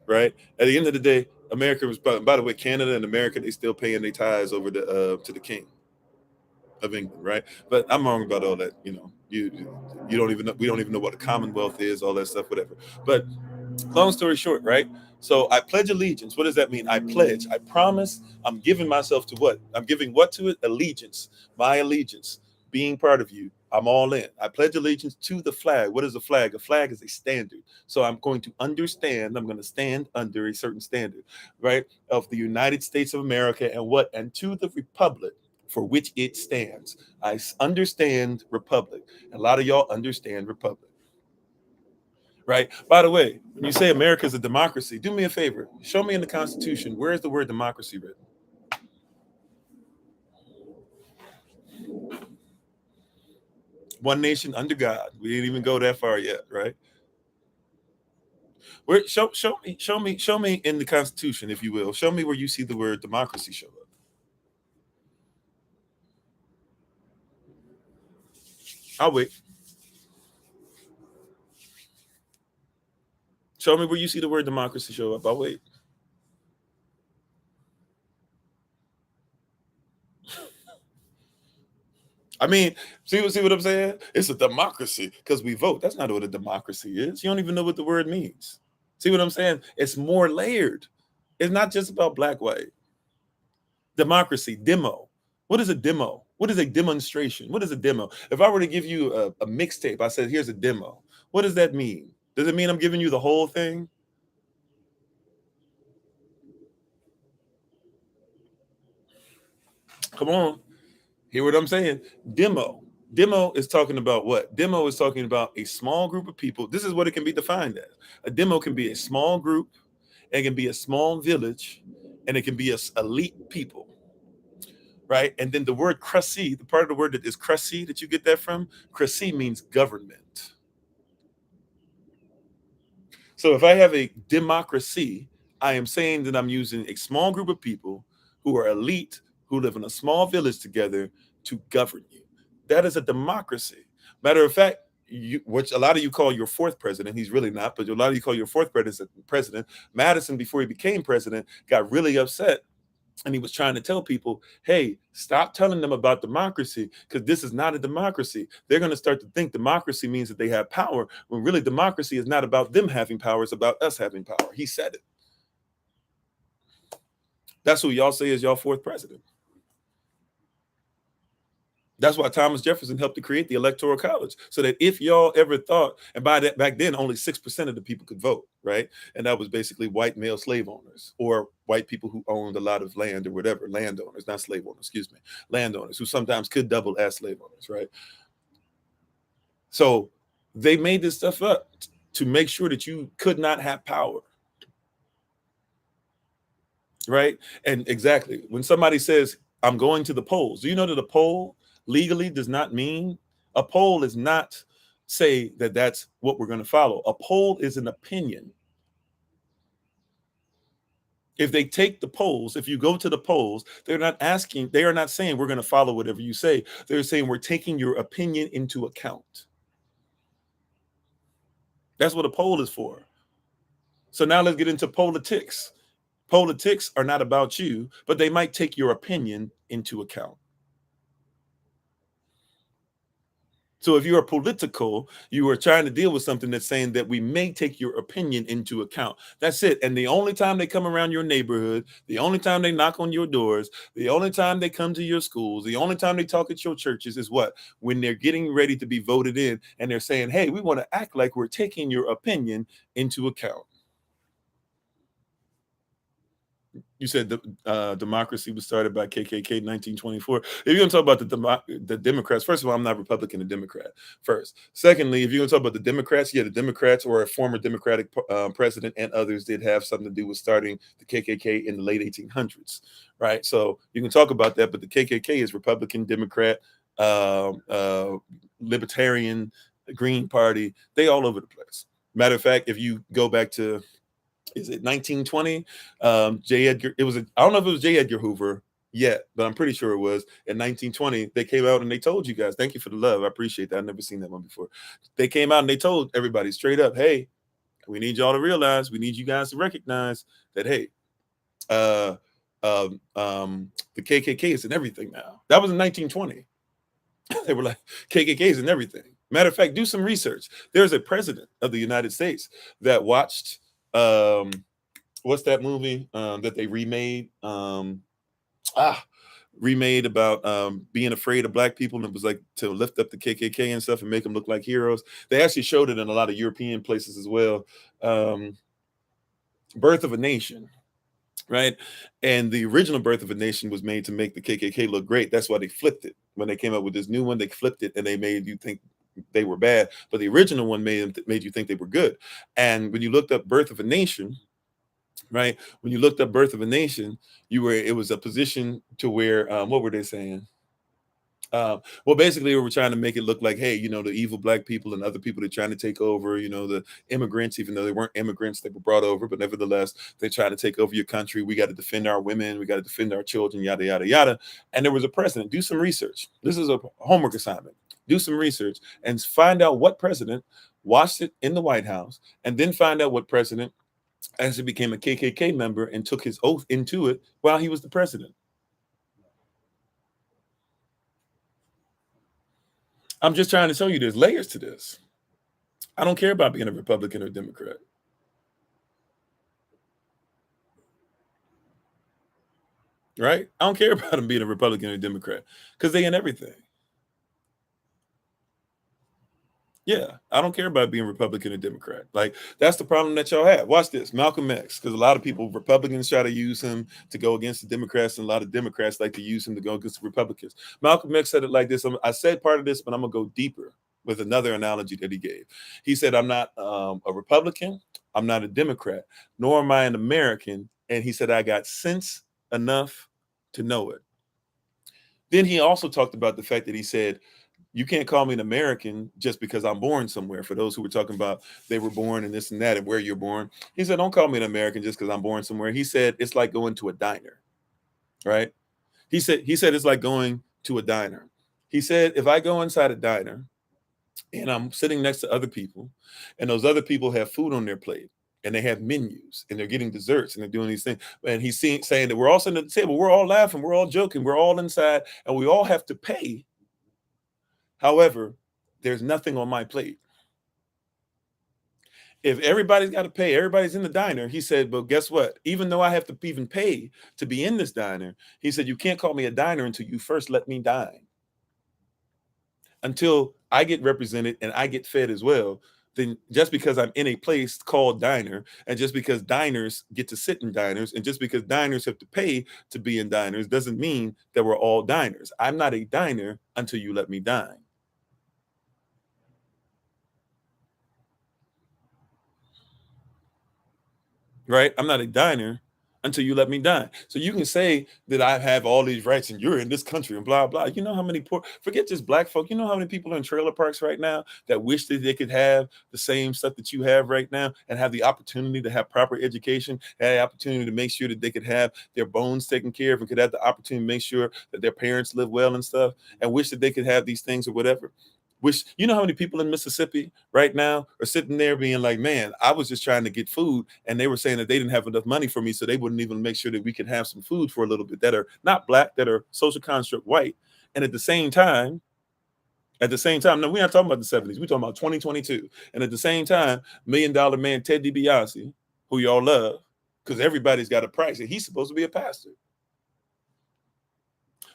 Speaker 1: Right? At the end of the day, America was, by the way, Canada and America, they still paying their tithes over to the king of England, right? But I'm wrong about all that. You don't even know, we don't even know what a commonwealth is, all that stuff, whatever. But long story short, right? So I pledge allegiance. What does that mean? I pledge, I promise, I'm giving myself to what? I'm giving what to it? Allegiance. My allegiance, being part of you. I'm all in. I pledge allegiance to the flag. What is a flag? A flag is a standard. So I'm going to stand under a certain standard, right? Of the United States of America and what? And to the republic for which it stands. I understand republic. A lot of y'all understand republic. Right. By the way, when you say America is a democracy, do me a favor. Show me in the Constitution, where is the word democracy written? One nation under God. We didn't even go that far yet, right? Where show me in the Constitution, if you will. Show me where you see the word democracy show up. I'll wait. Show me where you see the word democracy show up. I'll wait. I mean, see what I'm saying? It's a democracy because we vote. That's not what a democracy is. You don't even know what the word means. See what I'm saying? It's more layered. It's not just about black, white. Democracy, demo. What is a demo? What is a demonstration? What is a demo? If I were to give you a mixtape, I said, here's a demo. What does that mean? Does it mean I'm giving you the whole thing? Come on. Hear what I'm saying? Demo. Demo is talking about what? Demo is talking about a small group of people. This is what it can be defined as. A demo can be a small group, it can be a small village, and it can be a elite people. Right? And then the word crusy, the part of the word that is crusy that you get that from, crusy means government. So if I have a democracy, I am saying that I'm using a small group of people who are elite, who live in a small village together to govern you. That is a democracy. Matter of fact, which a lot of you call your fourth president, he's really not, but a lot of you call your fourth president. Madison, before he became president, got really upset. And he was trying to tell people, hey, stop telling them about democracy because this is not a democracy. They're going to start to think democracy means that they have power when really democracy is not about them having power. It's about us having power. He said it. That's who y'all say is y'all fourth president. That's why Thomas Jefferson helped to create the Electoral College, so that if y'all ever thought, and by that back then, only 6% of the people could vote, right? And that was basically white male slave owners or white people who owned a lot of land or whatever, landowners, not slave owners, excuse me, landowners who sometimes could double as slave owners, right? So they made this stuff up to make sure that you could not have power, right? And exactly when somebody says, I'm going to the polls, do you know that a poll legally does not mean a poll is not say that that's what we're going to follow. A poll is an opinion. If they take the polls, if you go to the polls, they are not saying we're going to follow whatever you say. They're saying we're taking your opinion into account. That's what a poll is for. So now let's get into politics. Politics are not about you, but they might take your opinion into account. So if you're political, you are trying to deal with something that's saying that we may take your opinion into account. That's it. And the only time they come around your neighborhood, the only time they knock on your doors, the only time they come to your schools, the only time they talk at your churches is what? When they're getting ready to be voted in and they're saying, hey, we want to act like we're taking your opinion into account. You said the democracy was started by KKK in 1924. If you're going to talk about the Democrats, first of all, I'm not Republican or Democrat. First, secondly, if you're going to talk about the Democrats, yeah, the Democrats or a former Democratic president and others did have something to do with starting the KKK in the late 1800s, right? So you can talk about that, but the KKK is Republican, Democrat, Libertarian, Green Party. They all over the place. Matter of fact, if you go back to, is it 1920? J. Edgar, I don't know if it was J. Edgar Hoover yet, but I'm pretty sure it was. In 1920, they came out and they told you guys, thank you for the love. I appreciate that. I've never seen that one before. They came out and they told everybody straight up, hey, we need y'all to realize, we need you guys to recognize that, hey, the KKK is in everything now. That was in 1920. They were like, KKK is in everything. Matter of fact, do some research. There's a president of the United States that watched what's that movie that they remade about being afraid of black people, and it was like to lift up the KKK and stuff and make them look like heroes. They actually showed it in a lot of European places as well. Birth of a Nation, right? And the original Birth of a Nation was made to make the KKK look great. That's why they flipped it. When they came up with this new one, they flipped it and they made you think they were bad, but the original one made you think they were good. And when you looked up Birth of a Nation, right? When you looked up Birth of a Nation, it was a position to where, what were they saying? Well, basically, we were trying to make it look like, hey, you know, the evil black people and other people that are trying to take over, you know, the immigrants, even though they weren't immigrants, they were brought over, but nevertheless, they're trying to take over your country. We got to defend our women. We got to defend our children, yada, yada, yada. And there was a president. Do some research. This is a homework assignment. Do some research and find out what president watched it in the White House, and then find out what president actually became a KKK member and took his oath into it while he was the president. I'm just trying to show you there's layers to this. I don't care about being a Republican or Democrat. Right? I don't care about them being a Republican or Democrat because they in everything. Yeah, I don't care about being Republican or Democrat. Like, that's the problem that y'all have. Watch this, Malcolm X, because a lot of people, Republicans, try to use him to go against the Democrats, and a lot of Democrats like to use him to go against the Republicans. Malcolm X said it like this. I said part of this, but I'm gonna go deeper with another analogy that he gave. He said, I'm not a Republican, I'm not a Democrat, nor am I an American. And he said, I got sense enough to know it. Then he also talked about the fact that he said, you can't call me an American just because I'm born somewhere. For those who were talking about they were born and this and that and where you're born, he said, don't call me an American just because I'm born somewhere. He said, it's like going to a diner, right? He said it's like going to a diner. He said, if I go inside a diner and I'm sitting next to other people and those other people have food on their plate and they have menus and they're getting desserts and they're doing these things, and he's saying that we're all sitting at the table, we're all laughing, we're all joking, we're all inside, and we all have to pay. However, there's nothing on my plate. If everybody's got to pay, everybody's in the diner. He said, but guess what? Even though I have to even pay to be in this diner, he said, you can't call me a diner until you first let me dine. Until I get represented and I get fed as well, then just because I'm in a place called diner, and just because diners get to sit in diners, and just because diners have to pay to be in diners, doesn't mean that we're all diners. I'm not a diner until you let me dine. Right? I'm not a diner until you let me dine. So you can say that I have all these rights and you're in this country and blah, blah. You know how many forget just black folk, you know how many people are in trailer parks right now that wish that they could have the same stuff that you have right now and have the opportunity to have proper education, have the opportunity to make sure that they could have their bones taken care of, and could have the opportunity to make sure that their parents live well and stuff, and wish that they could have these things or whatever. Which, you know how many people in Mississippi right now are sitting there being like, man, I was just trying to get food, and they were saying that they didn't have enough money for me, so they wouldn't even make sure that we could have some food for a little bit, that are not black, that are social construct white. And at the same time, At the same time, no, we're not talking about the 70s. We're talking about 2022. And at the same time, $1 Million Man Ted DiBiase, who y'all love, because everybody's got a price, and he's supposed to be a pastor.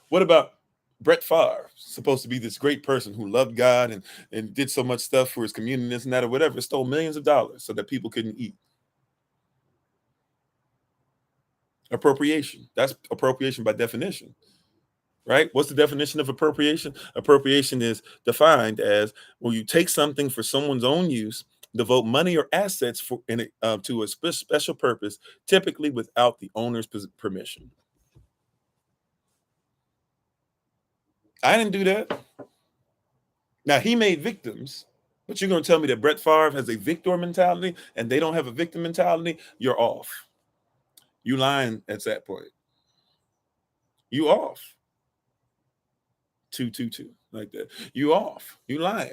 Speaker 1: What about Brett Favre, supposed to be this great person who loved God and did so much stuff for his community, this and that, or whatever, stole millions of dollars so that people couldn't eat? Appropriation. That's appropriation by definition, right? What's the definition of appropriation? Appropriation is defined as when you take something for someone's own use, devote money or assets to a special purpose, typically without the owner's permission. I didn't do that. Now, he made victims, but you're going to tell me that Brett Favre has a victor mentality and they don't have a victim mentality? You're off. You lying at that point. You off. 222 like that. You off. You lying.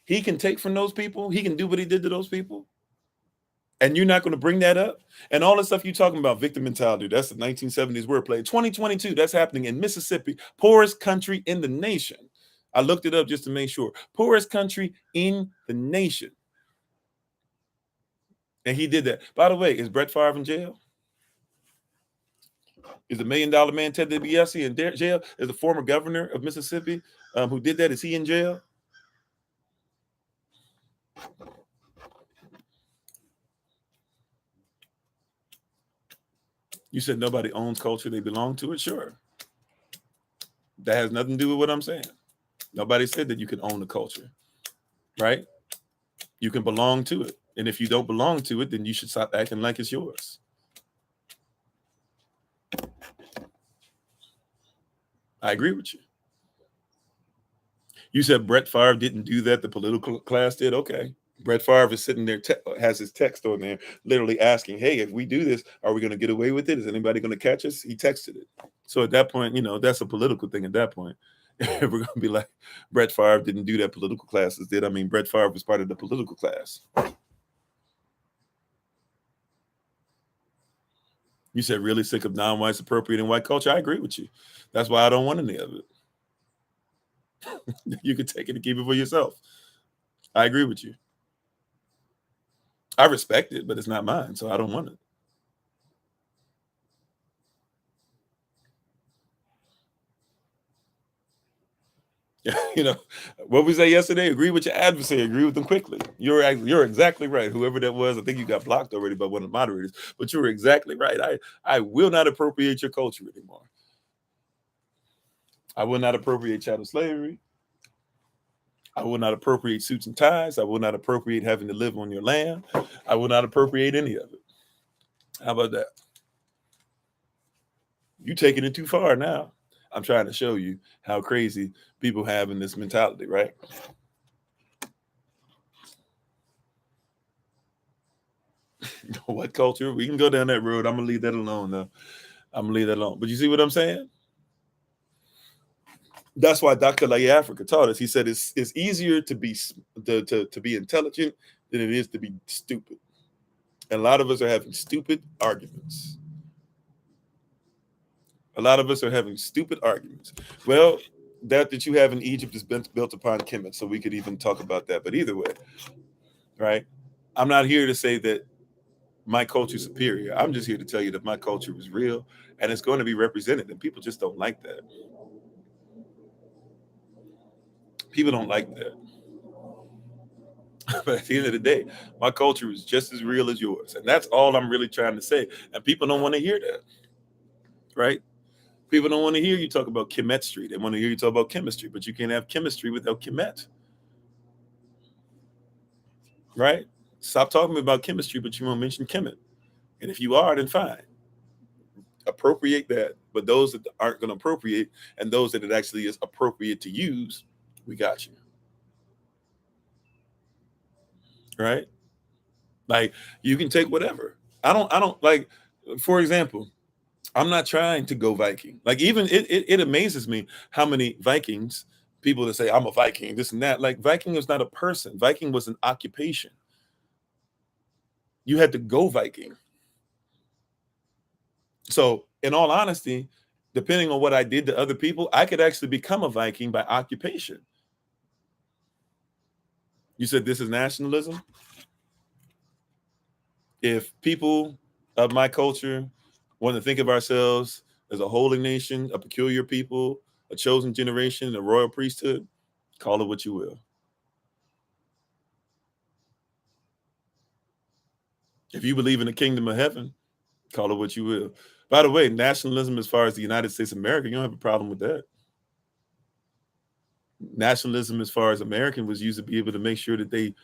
Speaker 1: He can take from those people. He can do what he did to those people. And you're not going to bring that up? And all the stuff you're talking about, victim mentality, that's the 1970s wordplay. 2022, that's happening in Mississippi, poorest country in the nation. I looked it up just to make sure. Poorest country in the nation. And he did that. By the way, is Brett Favre in jail? Is the $1 Million Man Ted DiBiase in jail? Is the former governor of Mississippi who did that, is he in jail? You said nobody owns culture, they belong to it. Sure. That has nothing to do with what I'm saying. Nobody said that you can own the culture, right? You can belong to it. And if you don't belong to it, then you should stop acting like it's yours. I agree with you. You said Brett Favre didn't do that. The political class did. Okay. Brett Favre is sitting there, has his text on there, literally asking, hey, if we do this, are we going to get away with it? Is anybody going to catch us? He texted it. So at that point, that's a political thing at that point. We're going to be like, Brett Favre didn't do that, political classes did. I mean, Brett Favre was part of the political class. You said really sick of non-whites appropriating white culture. I agree with you. That's why I don't want any of it. You can take it and keep it for yourself. I agree with you. I respect it, but it's not mine, so I don't want it. What we say yesterday, agree with your adversary, agree with them quickly. You're exactly right. Whoever that was, I think you got blocked already by one of the moderators, but you were exactly right. I will not appropriate your culture anymore. I will not appropriate chattel slavery. I will not appropriate suits and ties. I will not appropriate having to live on your land. I will not appropriate any of it. How about that? You taking it too far now. I'm trying to show you how crazy people have in this mentality, right? What culture? We can go down that road. I'm gonna leave that alone though. I'm gonna leave that alone. But you see what I'm saying? That's why Dr. Lai Africa taught us. He said it's easier to be intelligent than it is to be stupid. And a lot of us are having stupid arguments. Well, that you have in Egypt is built upon Kemet, so we could even talk about that. But either way, right? I'm not here to say that my culture is superior. I'm just here to tell you that my culture is real and it's going to be represented, and people just don't like that. People don't like that. But at the end of the day, my culture is just as real as yours. And that's all I'm really trying to say. And people don't want to hear that, right? People don't want to hear you talk about chemistry. They want to hear you talk about chemistry, but you can't have chemistry without chemet, right? Stop talking about chemistry, but you won't mention chemet. And if you are, then fine. Appropriate that. But those that aren't going to appropriate, and those that it actually is appropriate to use, we got you. Right? Like, you can take whatever. I don't like, for example, I'm not trying to go Viking. Like, even it amazes me how many Vikings, people that say I'm a Viking, this and that. Like, Viking is not a person. Viking was an occupation. You had to go Viking. So, in all honesty, depending on what I did to other people, I could actually become a Viking by occupation. You said this is nationalism? If people of my culture want to think of ourselves as a holy nation, a peculiar people, a chosen generation, a royal priesthood, call it what you will. If you believe in the kingdom of heaven, call it what you will. By the way, nationalism as far as the United States of America, you don't have a problem with that. Nationalism as far as American was used to be able to make sure that they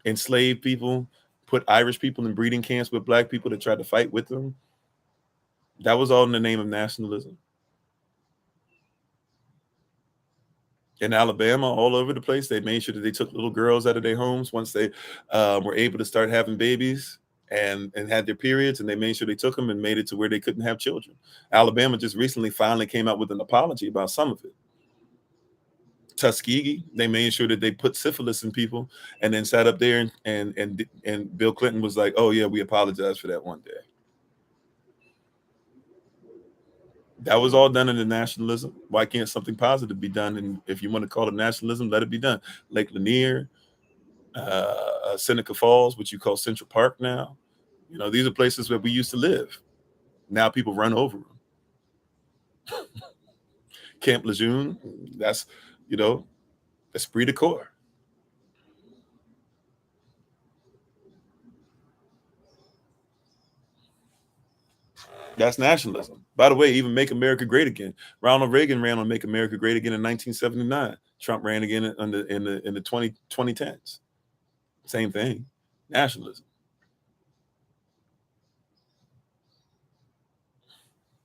Speaker 1: enslaved people, put Irish people in breeding camps with black people that tried to fight with them. That was all in the name of nationalism. In Alabama, all over the place, they made sure that they took little girls out of their homes once they were able to start having babies and had their periods, and they made sure they took them and made it to where they couldn't have children. Alabama just recently finally came out with an apology about some of it. Tuskegee, they made sure that they put syphilis in people, and then sat up there and Bill Clinton was like, "Oh yeah, we apologize for that one day." That was all done in the nationalism. Why can't something positive be done? And if you want to call it nationalism, let it be done. Lake Lanier, Seneca Falls, which you call Central Park now. You know, these are places where we used to live. Now people run over them. Camp Lejeune, that's, you know, esprit de corps. That's nationalism. By the way, even Make America Great Again. Ronald Reagan ran on Make America Great Again in 1979. Trump ran again in the 2010s. Same thing. Nationalism.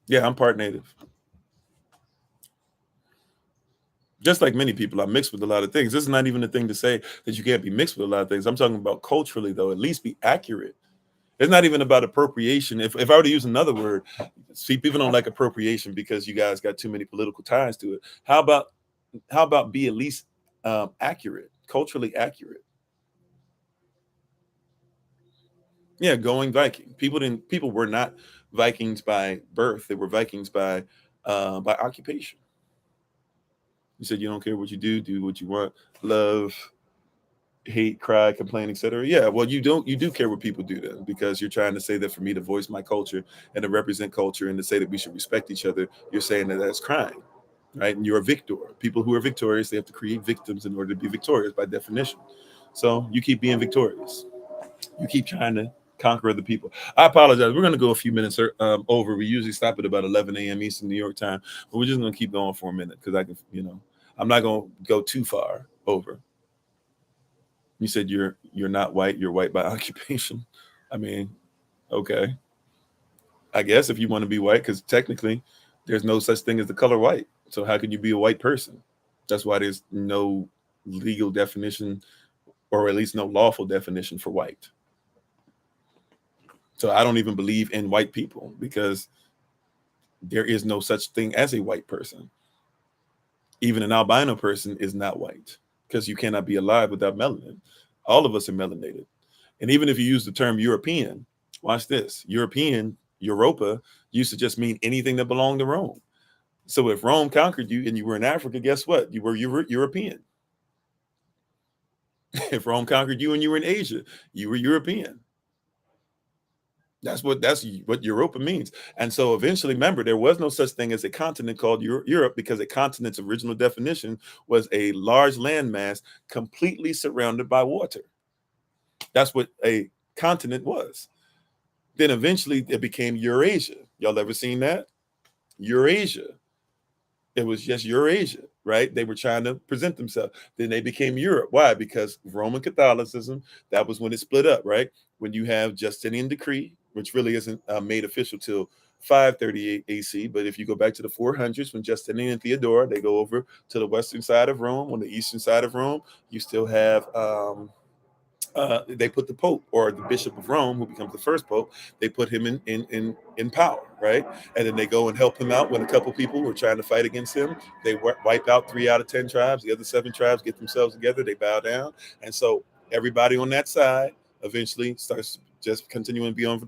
Speaker 1: Yeah, I'm part native. Just like many people, I'm mixed with a lot of things. This is not even a thing to say that you can't be mixed with a lot of things. I'm talking about culturally, though, at least be accurate. It's not even about appropriation. If I were to use another word, see, people don't like appropriation because you guys got too many political ties to it. How about be at least accurate, culturally accurate? Yeah, going Viking. People were not Vikings by birth. They were Vikings by occupation. You said you don't care what you do what you want, love, hate, cry, complain, etc. Yeah, well, you do care what people do then, because you're trying to say that for me to voice my culture and to represent culture and to say that we should respect each other, you're saying that that's crime, right? And you're a victor. People who are victorious, they have to create victims in order to be victorious by definition. So you keep being victorious. You keep trying to conquer other people. I apologize. We're going to go a few minutes over. We usually stop at about 11 a.m. Eastern New York time, but we're just going to keep going for a minute because I can, I'm not going to go too far over. You said you're not white. You're white by occupation. I mean, okay. I guess if you want to be white, because technically there's no such thing as the color white. So how can you be a white person? That's why there's no legal definition, or at least no lawful definition for white. So I don't even believe in white people because there is no such thing as a white person. Even an albino person is not white because you cannot be alive without melanin. All of us are melanated. And even if you use the term European, watch this. European, Europa, used to just mean anything that belonged to Rome. So if Rome conquered you and you were in Africa, guess what? You were European. If Rome conquered you and you were in Asia, you were European. That's what Europa means. And so eventually, remember, there was no such thing as a continent called Europe, because a continent's original definition was a large landmass completely surrounded by water. That's what a continent was. Then eventually it became Eurasia. Y'all ever seen that? Eurasia. It was just Eurasia, right? They were trying to present themselves. Then they became Europe. Why? Because Roman Catholicism, that was when it split up, right? When you have Justinian decree, which really isn't made official till 538 AC. But if you go back to the 400s, when Justinian and Theodora, they go over to the western side of Rome. On the eastern side of Rome, you still have they put the Pope, or the Bishop of Rome, who becomes the first Pope. They put him in power, right? And then they go and help him out when a couple people were trying to fight against him. They wipe out 3 out of 10 tribes. The other 7 tribes get themselves together. They bow down, and so everybody on that side eventually starts just continuing to be under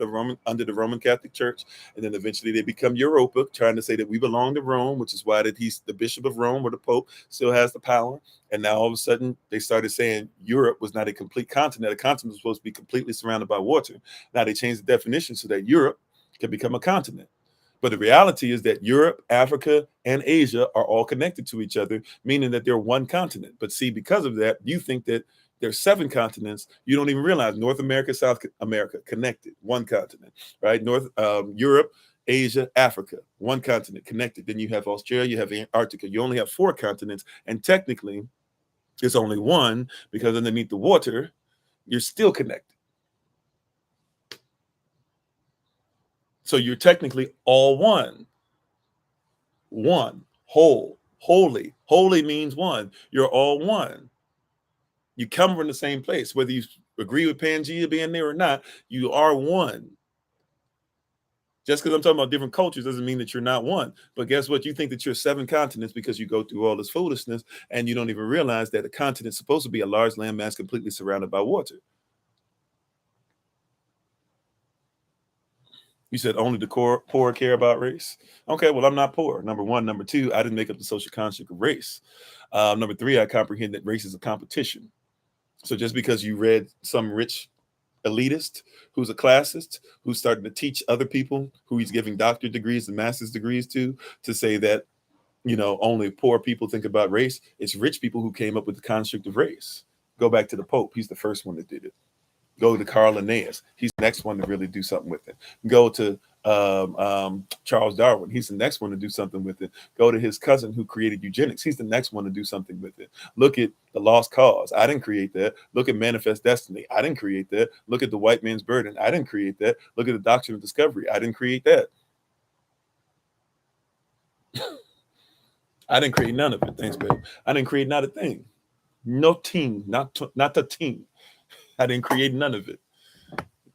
Speaker 1: the Roman Catholic Church, and then eventually they become Europa, trying to say that we belong to Rome, which is why that he's the Bishop of Rome, or the Pope still has the power. And now all of a sudden they started saying Europe was not a complete continent. A continent was supposed to be completely surrounded by water. Now they changed the definition so that Europe can become a continent. But the reality is that Europe, Africa, and Asia are all connected to each other, meaning that they're one continent. But see, because of that, you think that there's 7 continents. You don't even realize North America, South America, connected, one continent, right? Europe, Asia, Africa, one continent, connected. Then you have Australia, you have Antarctica. You only have 4 continents, and technically, it's only one, because underneath the water, you're still connected. So you're technically all one. One, whole, holy. Holy means one. You're all one. You come from the same place, whether you agree with Pangea being there or not, you are one. Just because I'm talking about different cultures doesn't mean that you're not one. But guess what? You think that you're 7 continents because you go through all this foolishness, and you don't even realize that a continent is supposed to be a large landmass completely surrounded by water. You said only the poor care about race. Okay, well, I'm not poor. Number one. Number two, I didn't make up the social construct of race. Number three, I comprehend that race is a competition. So just because you read some rich elitist who's a classist, who's starting to teach other people, who he's giving doctorate degrees and master's degrees to say that, only poor people think about race, it's rich people who came up with the construct of race. Go back to the Pope. He's the first one that did it. Go to Carl Linnaeus. He's the next one to really do something with it. Go to Charles Darwin. He's the next one to do something with it. Go to his cousin who created eugenics. He's the next one to do something with it. Look at The Lost Cause. I didn't create that. Look at Manifest Destiny. I didn't create that. Look at The White Man's Burden. I didn't create that. Look at the Doctrine of Discovery. I didn't create that. I didn't create none of it. Thanks, babe. I didn't create not a thing. No team. Not a team. I didn't create none of it.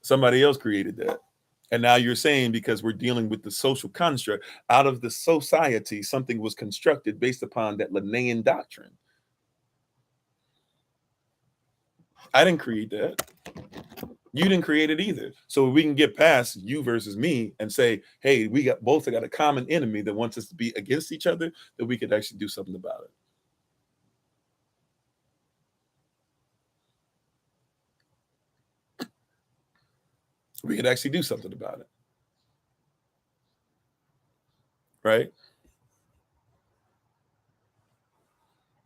Speaker 1: Somebody else created that. And now you're saying because we're dealing with the social construct, out of the society, something was constructed based upon that Linnaean doctrine. I didn't create that. You didn't create it either. So we can get past you versus me and say, hey, we both got a common enemy that wants us to be against each other, that we could actually do something about it. We could actually do something about it. Right?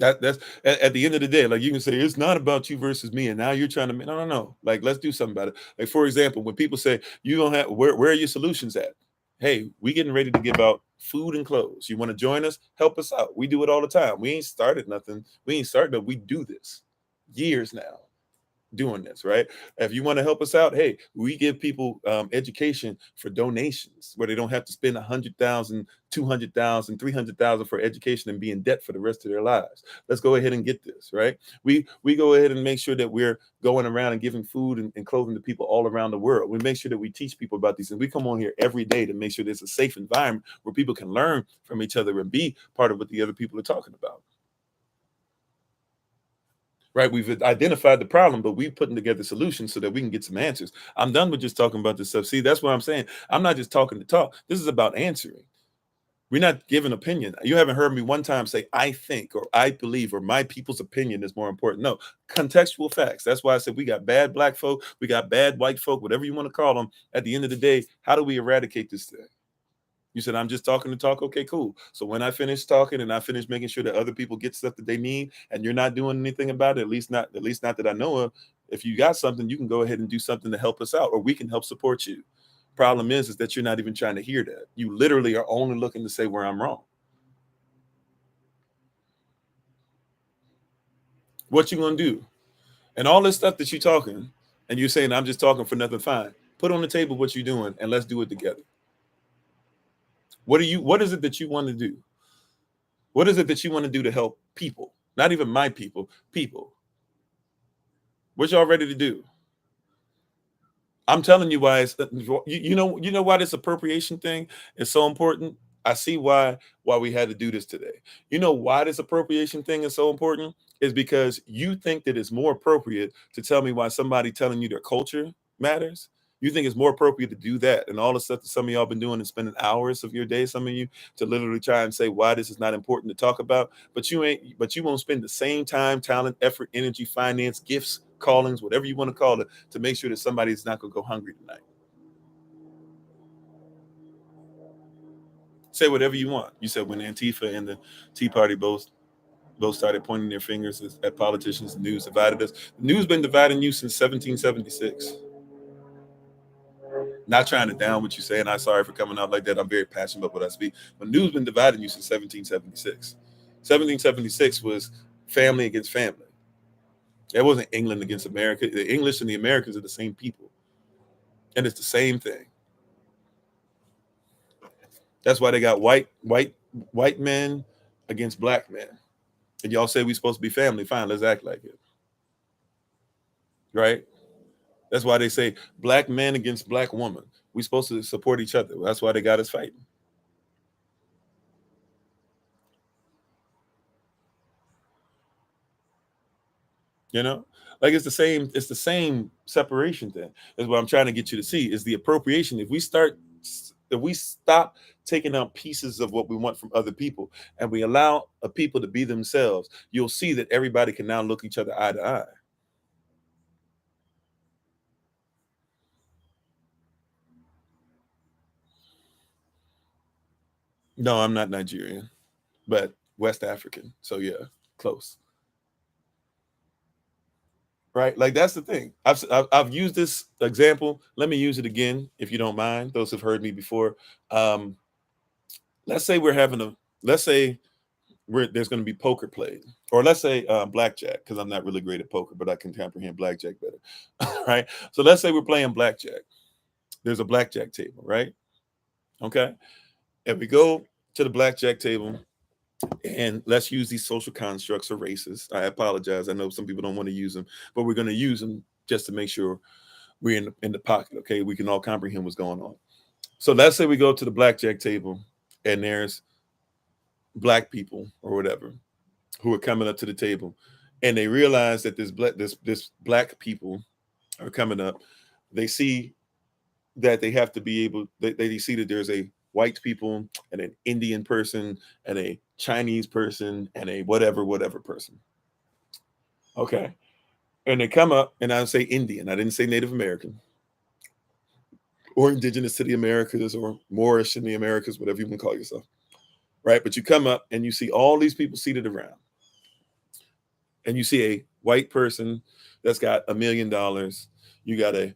Speaker 1: That's at the end of the day, like, you can say it's not about you versus me, and now you're trying to no. Like, let's do something about it. Like, for example, when people say you don't have where are your solutions at? Hey, we getting ready to give out food and clothes. You want to join us? Help us out. We do it all the time. We ain't started nothing. We ain't started. We do this years now. Doing this, right? If you want to help us out, hey, we give people education for donations where they don't have to spend 100,000, 200,000, 300,000 for education and be in debt for the rest of their lives. Let's go ahead and get this, right? We go ahead and make sure that we're going around and giving food and clothing to people all around the world. We make sure that we teach people about these things. We come on here every day to make sure there's a safe environment where people can learn from each other and be part of what the other people are talking about. Right, we've identified the problem, but we're putting together solutions so that we can get some answers. I'm done with just talking about this stuff. See, that's what I'm saying. I'm not just talking to talk. This is about answering. We're not giving opinion. You haven't heard me one time say, I think, or I believe, or my people's opinion is more important. No, contextual facts. That's why I said we got bad black folk, we got bad white folk, whatever you want to call them. At the end of the day, how do we eradicate this thing? You said, I'm just talking to talk. Okay, cool. So when I finish talking and I finish making sure that other people get stuff that they need and you're not doing anything about it, at least not that I know of, if you got something, you can go ahead and do something to help us out, or we can help support you. Problem is that you're not even trying to hear that. You literally are only looking to say where I'm wrong. What you gonna do? And all this stuff that you're talking and you're saying, I'm just talking for nothing, fine. Put on the table what you're doing and let's do it together. What is it that you want to do? What is it that you want to do to help people? Not even my people, people. What y'all ready to do? I'm telling you why it's you know why this appropriation thing is so important. I see why we had to do this today. You know why this appropriation thing is so important is because you think that it's more appropriate to tell me why somebody telling you their culture matters You think it's more appropriate to do that and all the stuff that some of y'all been doing and spending hours of your day, some of you, to literally try and say why this is not important to talk about, but you won't spend the same time, talent, effort, energy, finance, gifts, callings, whatever you want to call it, to make sure that somebody's not going to go hungry tonight. Say whatever you want. You said when Antifa and the Tea Party both started pointing their fingers at politicians, the news divided us. The news been dividing you since 1776. Not trying to down what you say, and I'm sorry for coming out like that. I'm very passionate about what I speak. But news been dividing you since 1776. 1776 was family against family. It wasn't England against America. The English and the Americans are the same people, and it's the same thing. That's why they got white men against black men. And y'all say we're supposed to be family. Fine, let's act like it. Right? That's why they say black man against black woman. We're supposed to support each other. That's why they got us fighting. You know, like it's the same separation thing. That's what I'm trying to get you to see is the appropriation. If we stop taking out pieces of what we want from other people and we allow a people to be themselves, you'll see that everybody can now look each other eye to eye. No, I'm not Nigerian, but West African. So yeah, close. Right? Like that's the thing. I've used this example. Let me use it again, if you don't mind. Those who've heard me before. Um, let's say there's going to be poker played, or let's say blackjack, because I'm not really great at poker, but I can comprehend blackjack better. Right? So let's say we're playing blackjack. There's a blackjack table, right? Okay, and we go to the blackjack table. And let's use these social constructs or races. I apologize. I know some people don't want to use them, but we're going to use them just to make sure we're in the pocket. Okay, we can all comprehend what's going on. So let's say we go to the blackjack table, and there's black people or whatever who are coming up to the table, and they realize that this black people are coming up. They see that they have to be able. They see that there's a white people and an Indian person and a Chinese person and a whatever person. Okay. And they come up, and I say Indian. I didn't say Native American or indigenous to the Americas or Moorish in the Americas, whatever you can call yourself. Right. But you come up and you see all these people seated around. And you see a white person that's got $1 million. You got a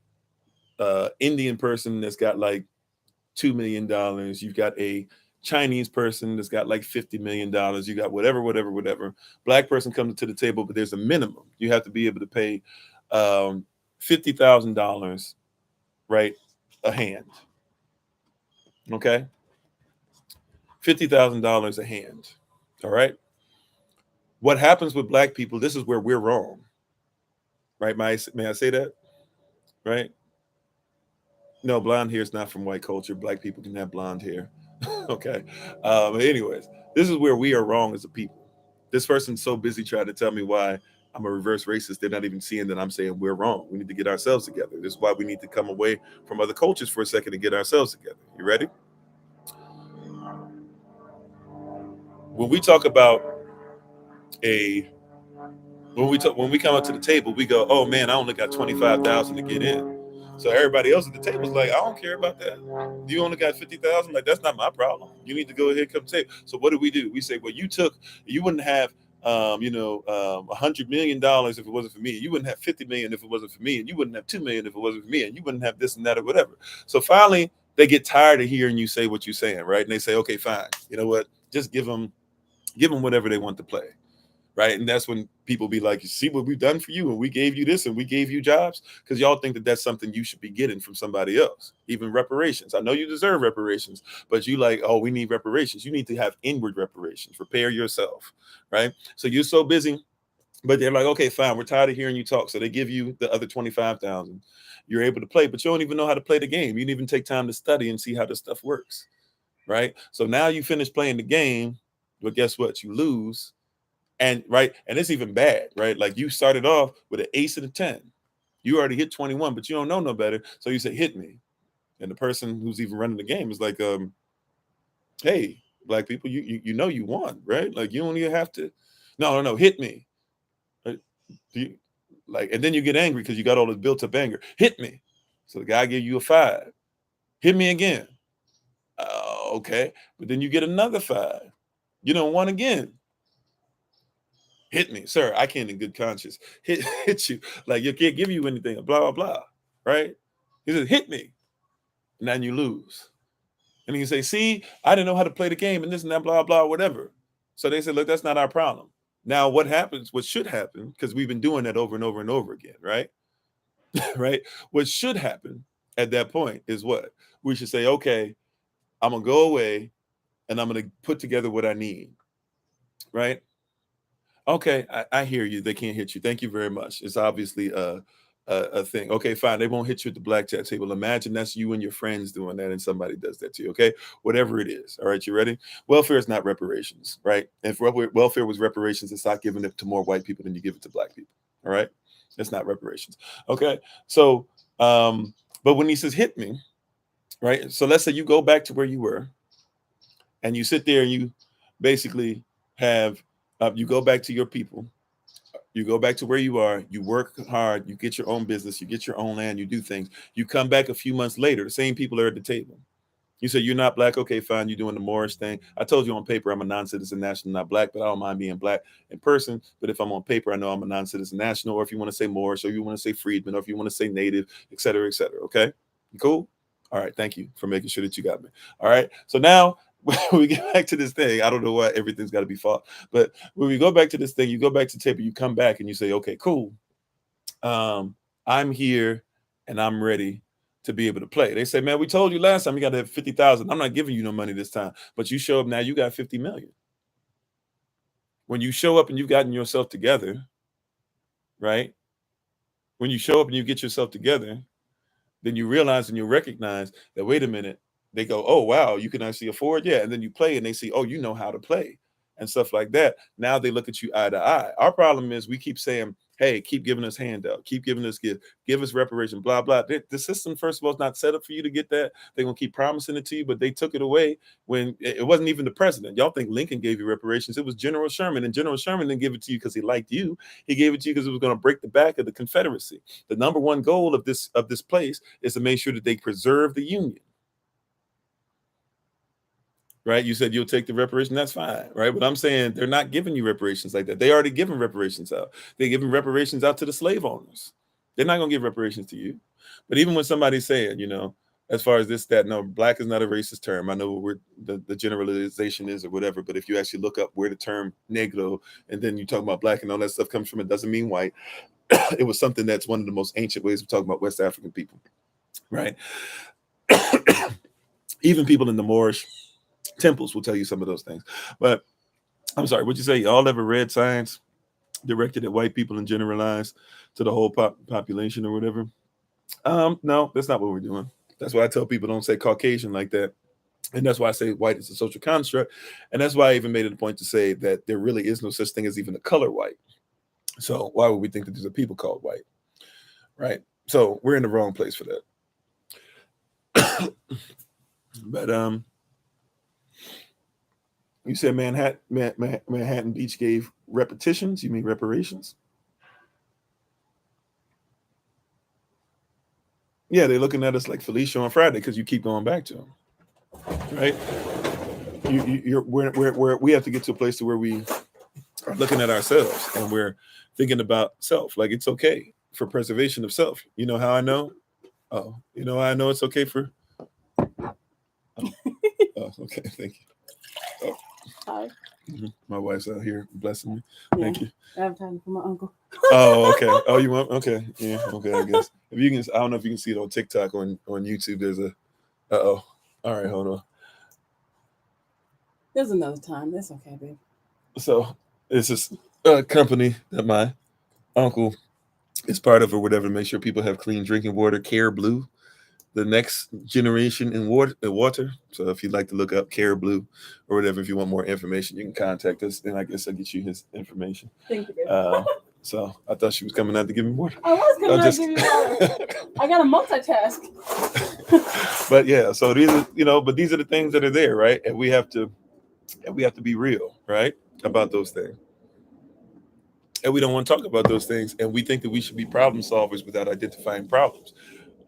Speaker 1: Indian person that's got like $2 million. You've got a Chinese person that's got like $50 million. You got whatever. Black person comes to the table, but there's a minimum. You have to be able to pay $50,000, right? A hand. Okay. $50,000 a hand. All right. What happens with black people? This is where we're wrong. Right? May I say that? Right? No, blonde hair is not from white culture. Black people can have blonde hair. Okay. Anyways, this is where we are wrong as a people. This person's so busy trying to tell me why I'm a reverse racist. They're not even seeing that I'm saying we're wrong. We need to get ourselves together. This is why we need to come away from other cultures for a second and get ourselves together. You ready? When we talk about a when we come up to the table, we go, oh man, I only got 25,000 to get in. So everybody else at the table is like, I don't care about that. You only got 50,000. Like, that's not my problem. You need to go ahead and come take. So what do? We say, well, you wouldn't have, $100 million if it wasn't for me. You wouldn't have 50 million if it wasn't for me. And you wouldn't have 2 million if it wasn't for me. And you wouldn't have this and that or whatever. So finally, they get tired of hearing you say what you're saying, right? And they say, okay, fine. You know what? Just give them whatever they want to play. Right. And that's when people be like, you see what we've done for you, and we gave you this and we gave you jobs, because y'all think that that's something you should be getting from somebody else. Even reparations. I know you deserve reparations, but you like, oh, we need reparations. You need to have inward reparations. Repair yourself. Right. So you're so busy, but they're like, okay, fine. We're tired of hearing you talk. So they give you the other 25,000. You're able to play, but you don't even know how to play the game. You didn't even take time to study and see how this stuff works. Right. So now you finish playing the game, but guess what? You lose. And right, and it's even bad, right? Like you started off with an ace and a 10. You already hit 21, but you don't know no better. So you say, hit me. And the person who's even running the game is like, hey, black people, you know you won, right? Like, you don't even have to. No, hit me. Right? You, like, and then you get angry because you got all this built up anger. Hit me. So the guy gave you a 5. Hit me again. Okay. But then you get another 5. You don't won again. Hit me, sir. I can't in good conscience hit you. Like, you can't give you anything, blah, blah, blah. Right? He says, hit me. And then you lose. And you say, see, I didn't know how to play the game and this and that, blah, blah, whatever. So they said, look, that's not our problem. Now, what happens, what should happen, because we've been doing that over and over and over again, right? Right? What should happen at that point is what? We should say, okay, I'm going to go away and I'm going to put together what I need, right? Okay, I hear you. They can't hit you. Thank you very much. It's obviously a thing. Okay, fine. They won't hit you at the blackjack table. Imagine that's you and your friends doing that, and somebody does that to you. Okay, whatever it is. All right, you ready? Welfare is not reparations, right? If welfare was reparations, it's not giving it to more white people than you give it to black people. All right, it's not reparations. Okay, so but when he says hit me, right? So let's say you go back to where you were, and you sit there and you basically have. You go back to your people. You go back to where you are. You work hard. You get your own business. You get your own land. You do things. You come back a few months later. The same people are at the table. You say, you're not black. Okay, fine. You're doing the Moorish thing. I told you on paper I'm a non-citizen national, not black, but I don't mind being black in person. But if I'm on paper, I know I'm a non-citizen national. Or if you want to say Moorish, or you want to say freedman, or if you want to say native, et cetera, et cetera. Okay? Cool? All right. Thank you for making sure that you got me. All right. So now, when we get back to this thing, I don't know why everything's got to be fought, but when we go back to this thing, you go back to tape, you come back and you say, okay, cool. I'm here and I'm ready to be able to play. They say, man, we told you last time you got to have 50,000. I'm not giving you no money this time, but you show up now, you got 50 million. When you show up and you've gotten yourself together, right? When you show up and you get yourself together, then you realize and you recognize that, wait a minute, they go, oh, wow, you can actually afford. Yeah. And then you play and they see, oh, you know how to play and stuff like that. Now they look at you eye to eye. Our problem is we keep saying, hey, keep giving us handout, keep giving us gift, give us reparation, blah, blah. The system, first of all, is not set up for you to get that. They're going to keep promising it to you, but they took it away when it wasn't even the president. Y'all think Lincoln gave you reparations. It was General Sherman, and General Sherman didn't give it to you because he liked you. He gave it to you because it was going to break the back of the Confederacy. The number one goal of this place is to make sure that they preserve the Union. Right? You said you'll take the reparation. That's fine. Right? But I'm saying they're not giving you reparations like that. They already given reparations out. They're giving reparations out to the slave owners. They're not going to give reparations to you. But even when somebody's saying, you know, as far as this, that, no, black is not a racist term. I know what the generalization is or whatever. But if you actually look up where the term negro and then you talk about black and all that stuff comes from, it doesn't mean white. It was something that's one of the most ancient ways of talking about West African people. Right? Even people in the Moorish temples will tell you some of those things. But I'm sorry, what'd you say? Y'all ever read science directed at white people and generalized to the whole population or whatever? No, that's not what we're doing. That's why I tell people don't say Caucasian like that. And that's why I say white is a social construct. And that's why I even made it a point to say that there really is no such thing as even a color white. So why would we think that there's a people called white? Right? So we're in the wrong place for that. But you said Manhattan Beach gave repetitions. You mean reparations? Yeah, they're looking at us like Felicia on Friday because you keep going back to them, right? We have to get to a place to where we are looking at ourselves and we're thinking about self. Like, it's okay for preservation of self. You know how I know? Oh, you know how I know it's okay for? Oh, okay, thank you. Oh.
Speaker 2: Hi.
Speaker 1: Mm-hmm. My wife's out here blessing me. Thank you.
Speaker 2: I have time for my uncle.
Speaker 1: Oh, okay. Oh, you want? Okay. Yeah. Okay. I guess if you can, I don't know if you can see it on TikTok, on YouTube. There's a. All right. Hold on.
Speaker 2: There's another time. That's okay, babe.
Speaker 1: So it's this company that my uncle is part of or whatever to make sure people have clean drinking water. Care Blue, the next generation in water. So if you'd like to look up Care Blue or whatever, if you want more information, you can contact us, and I guess I'll get you his information.
Speaker 2: Thank you, babe.
Speaker 1: So I thought she was coming out to give me water.
Speaker 2: I was
Speaker 1: I'm
Speaker 2: gonna
Speaker 1: just-
Speaker 2: give you water. I gotta multitask.
Speaker 1: But yeah, so these are, but these are the things that are there, right? And we have to be real, right, about those things. And we don't want to talk about those things. And we think that we should be problem solvers without identifying problems.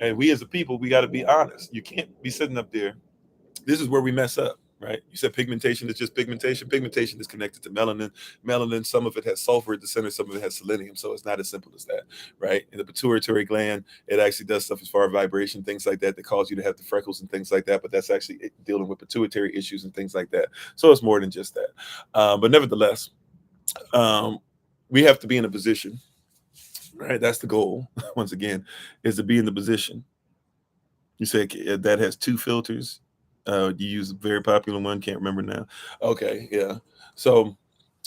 Speaker 1: And we as a people, we got to be honest. You can't be sitting up there. This is where we mess up, right? You said pigmentation is just pigmentation. Pigmentation is connected to melanin. Melanin, some of it has sulfur at the center, some of it has selenium. So it's not as simple as that, right? In the pituitary gland, it actually does stuff as far as vibration, things like that cause you to have the freckles and things like that. But that's actually dealing with pituitary issues and things like that. So it's more than just that. But nevertheless, we have to be in a position, right? That's the goal, once again, is to be in the position. You said that has 2 filters. You use a very popular one, can't remember now. Okay, yeah. So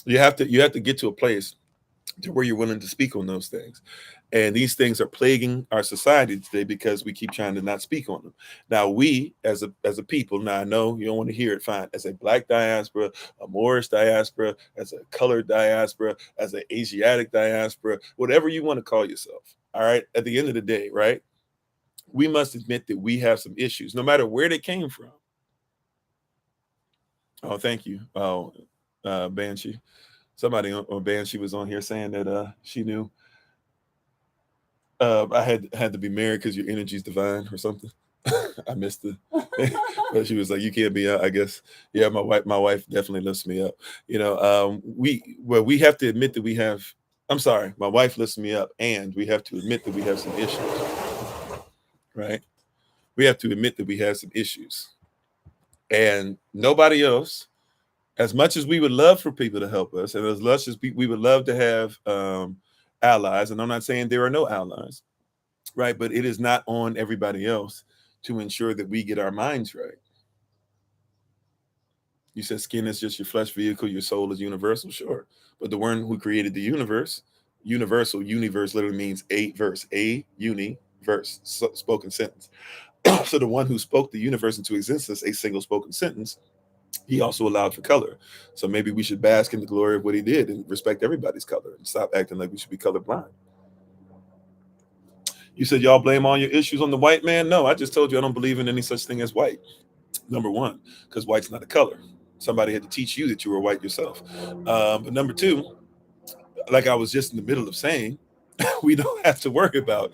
Speaker 1: you have to get to a place to where you're willing to speak on those things. And these things are plaguing our society today because we keep trying to not speak on them. Now, we as a people, now I know you don't want to hear it, fine. As a Black diaspora, a Moorish diaspora, as a colored diaspora, as an Asiatic diaspora, whatever you want to call yourself. All right. At the end of the day, right? We must admit that we have some issues, no matter where they came from. Oh, thank you. Oh, Banshee. Somebody on Banshee was on here saying that she knew I had to be married because your energy is divine or something. I missed it. But she was like, you can't be, I guess. Yeah, my wife definitely lifts me up. We have to admit that we have, I'm sorry, my wife lifts me up, and we have to admit that we have some issues, right? We have to admit that we have some issues. And nobody else, as much as we would love for people to help us, and as much as we would love to have allies, and I'm not saying there are no allies, right? But it is not on everybody else to ensure that we get our minds right. You said skin is just your flesh vehicle, your soul is universal, sure. But the one who created the universe, universal, universe literally means a verse, a universe, spoken sentence. So the one who spoke the universe into existence, a single spoken sentence, he also allowed for color. So maybe we should bask in the glory of what he did and respect everybody's color and stop acting like we should be colorblind. You said y'all blame all your issues on the white man. No, I just told you I don't believe in any such thing as white. Number one, because white's not a color. Somebody had to teach you that you were white yourself. But number two, like I was just in the middle of saying, we don't have to worry about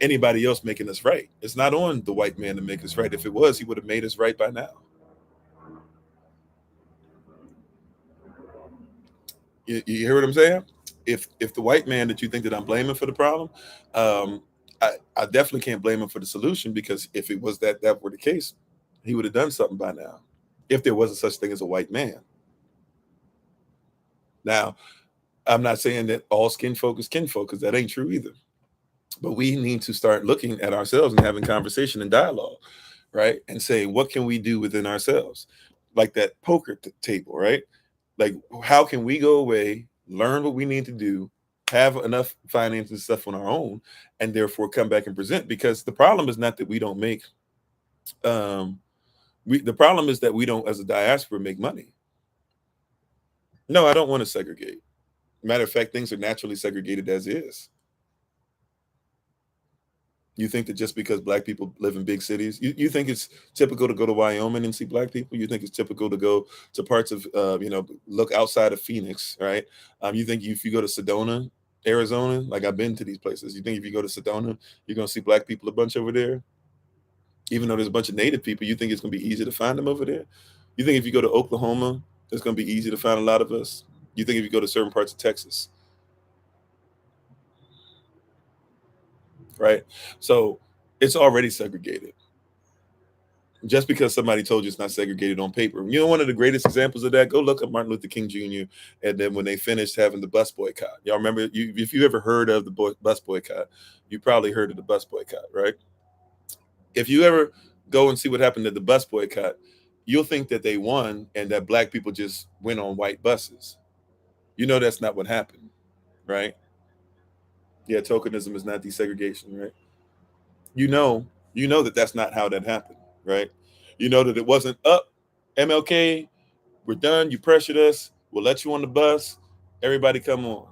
Speaker 1: anybody else making us right. It's not on the white man to make us right. If it was, he would have made us right by now. You hear what I'm saying? If the white man that you think that I'm blaming for the problem, I definitely can't blame him for the solution, because if it was that were the case, he would have done something by now. If there wasn't such thing as a white man. Now, I'm not saying that all skin folk is kinfolk, because that ain't true either. But we need to start looking at ourselves and having conversation and dialogue, right? And saying, what can we do within ourselves? Like that poker table, right? Like, how can we go away, learn what we need to do, have enough finance and stuff on our own, and therefore come back and present? Because the problem is not that we don't make, the problem is that we don't, as a diaspora, make money. No, I don't want to segregate. Matter of fact, things are naturally segregated as is. You think that just because Black people live in big cities, you think it's typical to go to Wyoming and see Black people? You think it's typical to go to parts of, look outside of Phoenix, right? You think if you go to Sedona, Arizona, like I've been to these places, you think if you go to Sedona, you're going to see Black people a bunch over there? Even though there's a bunch of Native people, you think it's going to be easy to find them over there? You think if you go to Oklahoma, it's going to be easy to find a lot of us? You think if you go to certain parts of Texas, right? So it's already segregated. Just because somebody told you it's not segregated on paper. You know, one of the greatest examples of that, go look up Martin Luther King Jr. And then when they finished having the bus boycott, y'all remember, if you ever heard of the bus boycott, you probably heard of the bus boycott, right? If you ever go and see what happened at the bus boycott, you'll think that they won and that Black people just went on white buses. You know, that's not what happened, right? Yeah, tokenism is not desegregation, right? You know that that's not how that happened, right? You know that it wasn't up, MLK, we're done, you pressured us, we'll let you on the bus, everybody come on.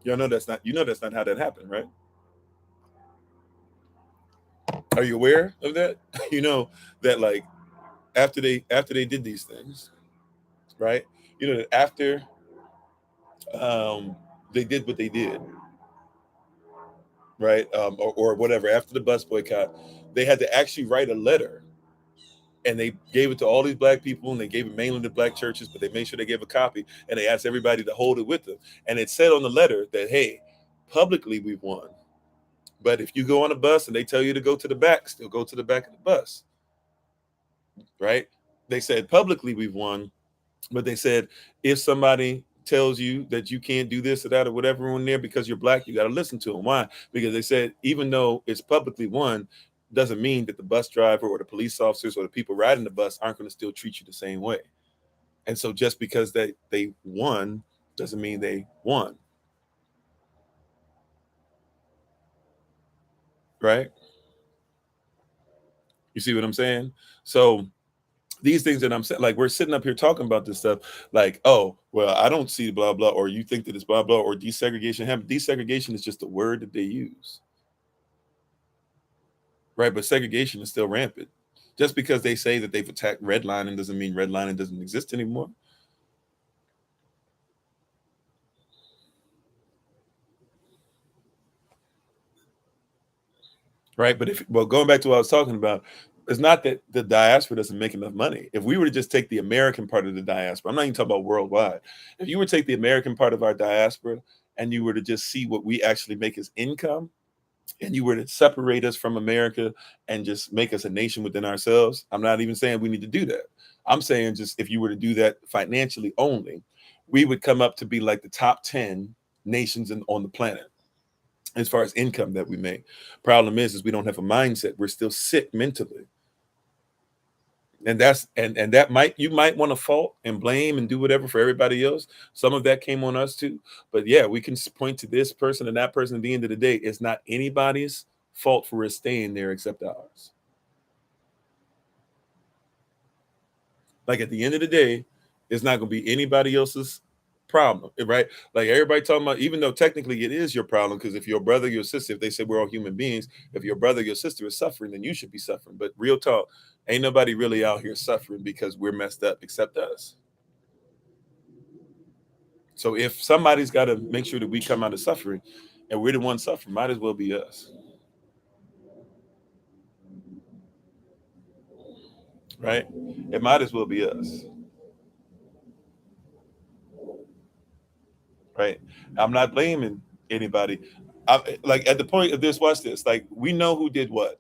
Speaker 1: Y'all know that's not. You know that's not how that happened, right? Are you aware of that? You know that like after they did these things, right? You know that after they did what they did, right? Or whatever. After the bus boycott, they had to actually write a letter, and they gave it to all these black people, and they gave it mainly to black churches, but they made sure they gave a copy, and they asked everybody to hold it with them. And it said on the letter that, hey, publicly we've won, but if you go on a bus and they tell you to go to the back, still go to the back of the bus, right? They said publicly we've won, but they said if somebody tells you that you can't do this or that or whatever on there because you're black, you got to listen to them. Why? Because they said even though it's publicly won, doesn't mean that the bus driver or the police officers or the people riding the bus aren't going to still treat you the same way. And so just because they won doesn't mean they won, right? You see what I'm saying? So these things that I'm saying, like we're sitting up here talking about this stuff, like, oh, well, I don't see blah blah, or you think that it's blah blah, or desegregation happened. Desegregation is just a word that they use, right? But segregation is still rampant. Just because they say that they've attacked redlining doesn't mean redlining doesn't exist anymore, right? But going back to what I was talking about, it's not that the diaspora doesn't make enough money. If we were to just take the American part of the diaspora, I'm not even talking about worldwide. If you were to take the American part of our diaspora and you were to just see what we actually make as income, and you were to separate us from America and just make us a nation within ourselves, I'm not even saying we need to do that. I'm saying just if you were to do that financially only, we would come up to be like the top 10 nations on the planet as far as income that we make. Problem is we don't have a mindset. We're still sick mentally. And that's and that might you might want to fault and blame and do whatever for everybody else. Some of that came on us too. But yeah, we can point to this person and that person. At the end of the day, it's not anybody's fault for us staying there except ours. Like at the end of the day, it's not going to be anybody else's problem, right? Like everybody talking about, even though technically it is your problem, because if your brother, your sister, if they say we're all human beings, if your brother, your sister is suffering, then you should be suffering. But real talk, ain't nobody really out here suffering because we're messed up except us. So if somebody's got to make sure that we come out of suffering, and we're the ones suffering, might as well be us, right? It might as well be us, right? I'm not blaming anybody. Like at the point of this, watch this. Like we know who did what,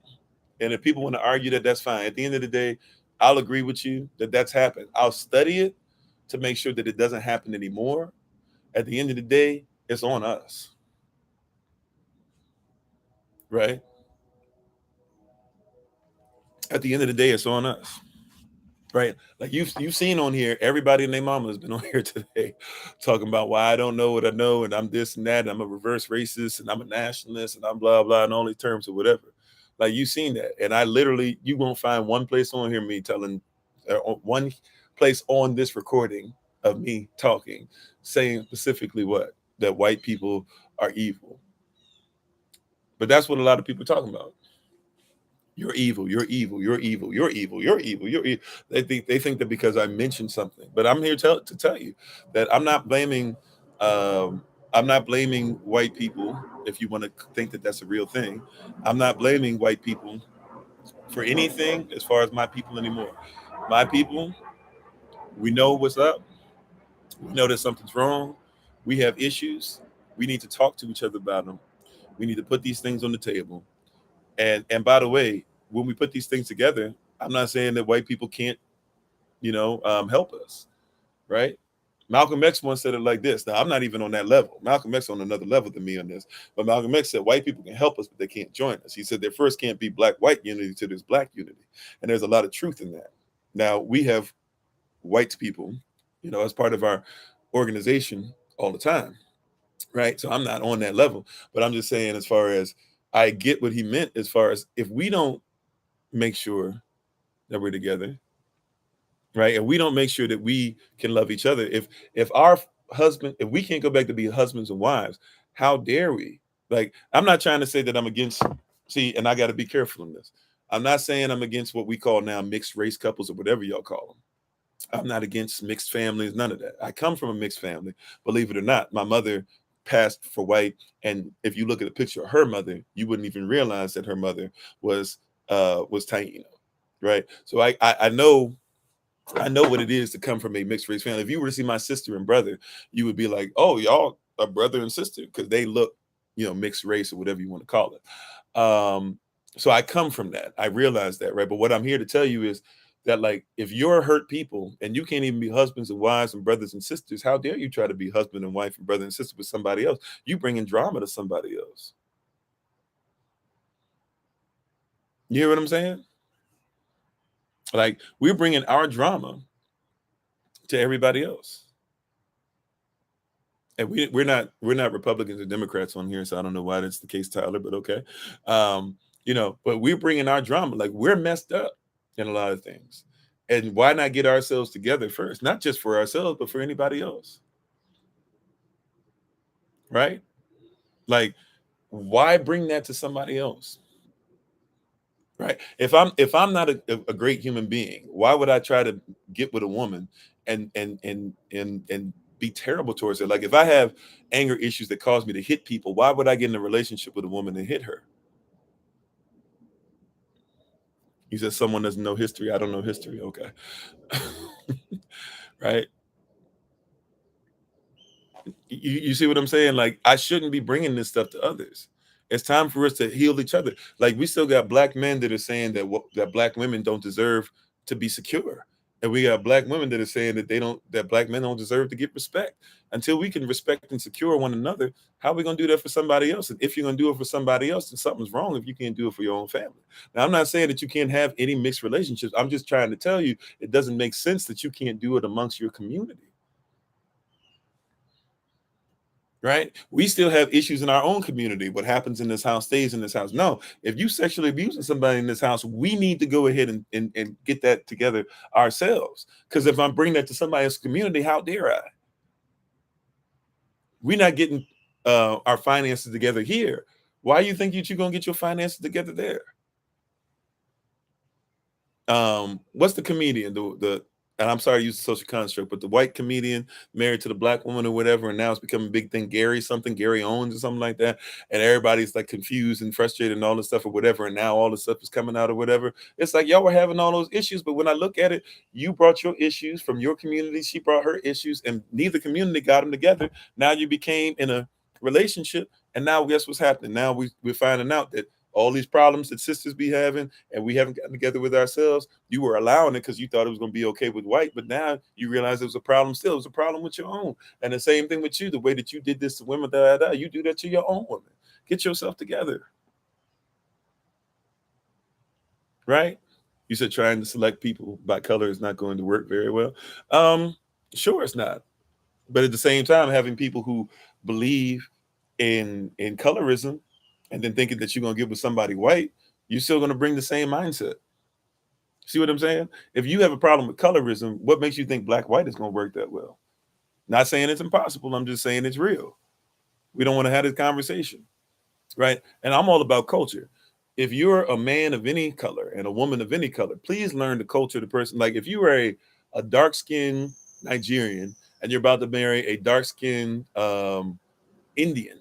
Speaker 1: and if people want to argue that, that's fine. At the end of the day, I'll agree with you that that's happened. I'll study it to make sure that it doesn't happen anymore. At the end of the day, it's on us, right? At the end of the day, it's on us. Right, like you've seen on here, everybody and their mama has been on here today, talking about why I don't know what I know, and I'm this and that, and I'm a reverse racist, and I'm a nationalist, and I'm blah blah, and all these terms or whatever. Like you've seen that, and I literally, you won't find one place on here me telling, one place on this recording of me talking, saying specifically what that white people are evil. But that's what a lot of people are talking about. You're evil. You're evil. You're evil. You're evil. You're evil. You're evil. They think that because I mentioned something, but I'm here to tell you that I'm not blaming white people. If you want to think that that's a real thing, I'm not blaming white people for anything as far as my people anymore. My people, we know what's up. We know that something's wrong. We have issues. We need to talk to each other about them. We need to put these things on the table. And by the way, when we put these things together, I'm not saying that white people can't, help us, right? Malcolm X once said it like this. Now I'm not even on that level. Malcolm X on another level than me on this. But Malcolm X said white people can help us, but they can't join us. He said there first can't be black-white unity till there's black unity, and there's a lot of truth in that. Now we have white people, as part of our organization all the time, right? So I'm not on that level, but I'm just saying as far as I get what he meant as far as if we don't make sure that we're together, right? And we don't make sure that we can love each other. If our husband, if we can't go back to be husbands and wives, How dare we? Like, I'm not trying to say that I'm against, see, and I got to be careful in this. I'm not saying I'm against what we call now mixed race couples or whatever y'all call them. I'm not against mixed families, none of that. I come from a mixed family, believe it or not. My mother passed for white, and if you look at a picture of her mother, you wouldn't even realize that her mother was Taino, right? So I know what it is to come from a mixed race family. If you were to see my sister and brother, you would be like, oh, y'all are brother and sister, because they look, mixed race or whatever you want to call it. So I come from that. I realize that, right? But what I'm here to tell you is that, like, if you're hurt people and you can't even be husbands and wives and brothers and sisters, how dare you try to be husband and wife and brother and sister with somebody else? You bringing drama to somebody else. You hear what I'm saying? Like, we're bringing our drama to everybody else. And we're not Republicans or Democrats on here, so I don't know why that's the case, Tyler, but okay. But we're bringing our drama. Like, we're messed up in a lot of things. And why not get ourselves together first? Not just for ourselves, but for anybody else. Right? Like, why bring that to somebody else? Right? If I'm not a great human being, why would I try to get with a woman and be terrible towards her? Like, if I have anger issues that cause me to hit people, why would I get in a relationship with a woman and hit her? You said someone doesn't know history. I don't know history. Okay. Right? You see what I'm saying? Like, I shouldn't be bringing this stuff to others. It's time for us to heal each other. Like, we still got black men that are saying that black women don't deserve to be secure. And we got black women that are saying that black men don't deserve to get respect. Until we can respect and secure one another, how are we going to do that for somebody else? And if you're going to do it for somebody else, then something's wrong if you can't do it for your own family. Now, I'm not saying that you can't have any mixed relationships. I'm just trying to tell you it doesn't make sense that you can't do it amongst your community. Right? We still have issues in our own community. What happens in this house stays in this house. No, if you sexually abusing somebody in this house, we need to go ahead and get that together ourselves. Because if I'm bringing that to somebody else's community, how dare I? We're not getting our finances together here. Why you think you're going to get your finances together there? What's the comedian, the and I'm sorry to use the social construct, but the white comedian married to the black woman or whatever, and now it's becoming a big thing, Gary Owens or something like that, and everybody's like confused and frustrated and all this stuff or whatever, and now all this stuff is coming out or whatever. It's like, y'all were having all those issues, but when I look at it, you brought your issues from your community, she brought her issues, and neither community got them together. Now you became in a relationship, and now guess what's happening? Now we're finding out that all these problems that sisters be having, and we haven't gotten together with ourselves, you were allowing it because you thought it was going to be okay with white, but now you realize it was a problem still. It was a problem with your own. And the same thing with you, the way that you did this to women, you do that to your own women. Get yourself together. Right? You said trying to select people by color is not going to work very well. Sure, it's not. But at the same time, having people who believe in colorism and then thinking that you're going to get with somebody white, you're still going to bring the same mindset. See what I'm saying? If you have a problem with colorism, what makes you think black-white is going to work that well? Not saying it's impossible. I'm just saying it's real. We don't want to have this conversation, right? And I'm all about culture. If you're a man of any color and a woman of any color, please learn the culture of the person. Like, if you are a dark-skinned Nigerian and you're about to marry a dark-skinned Indian,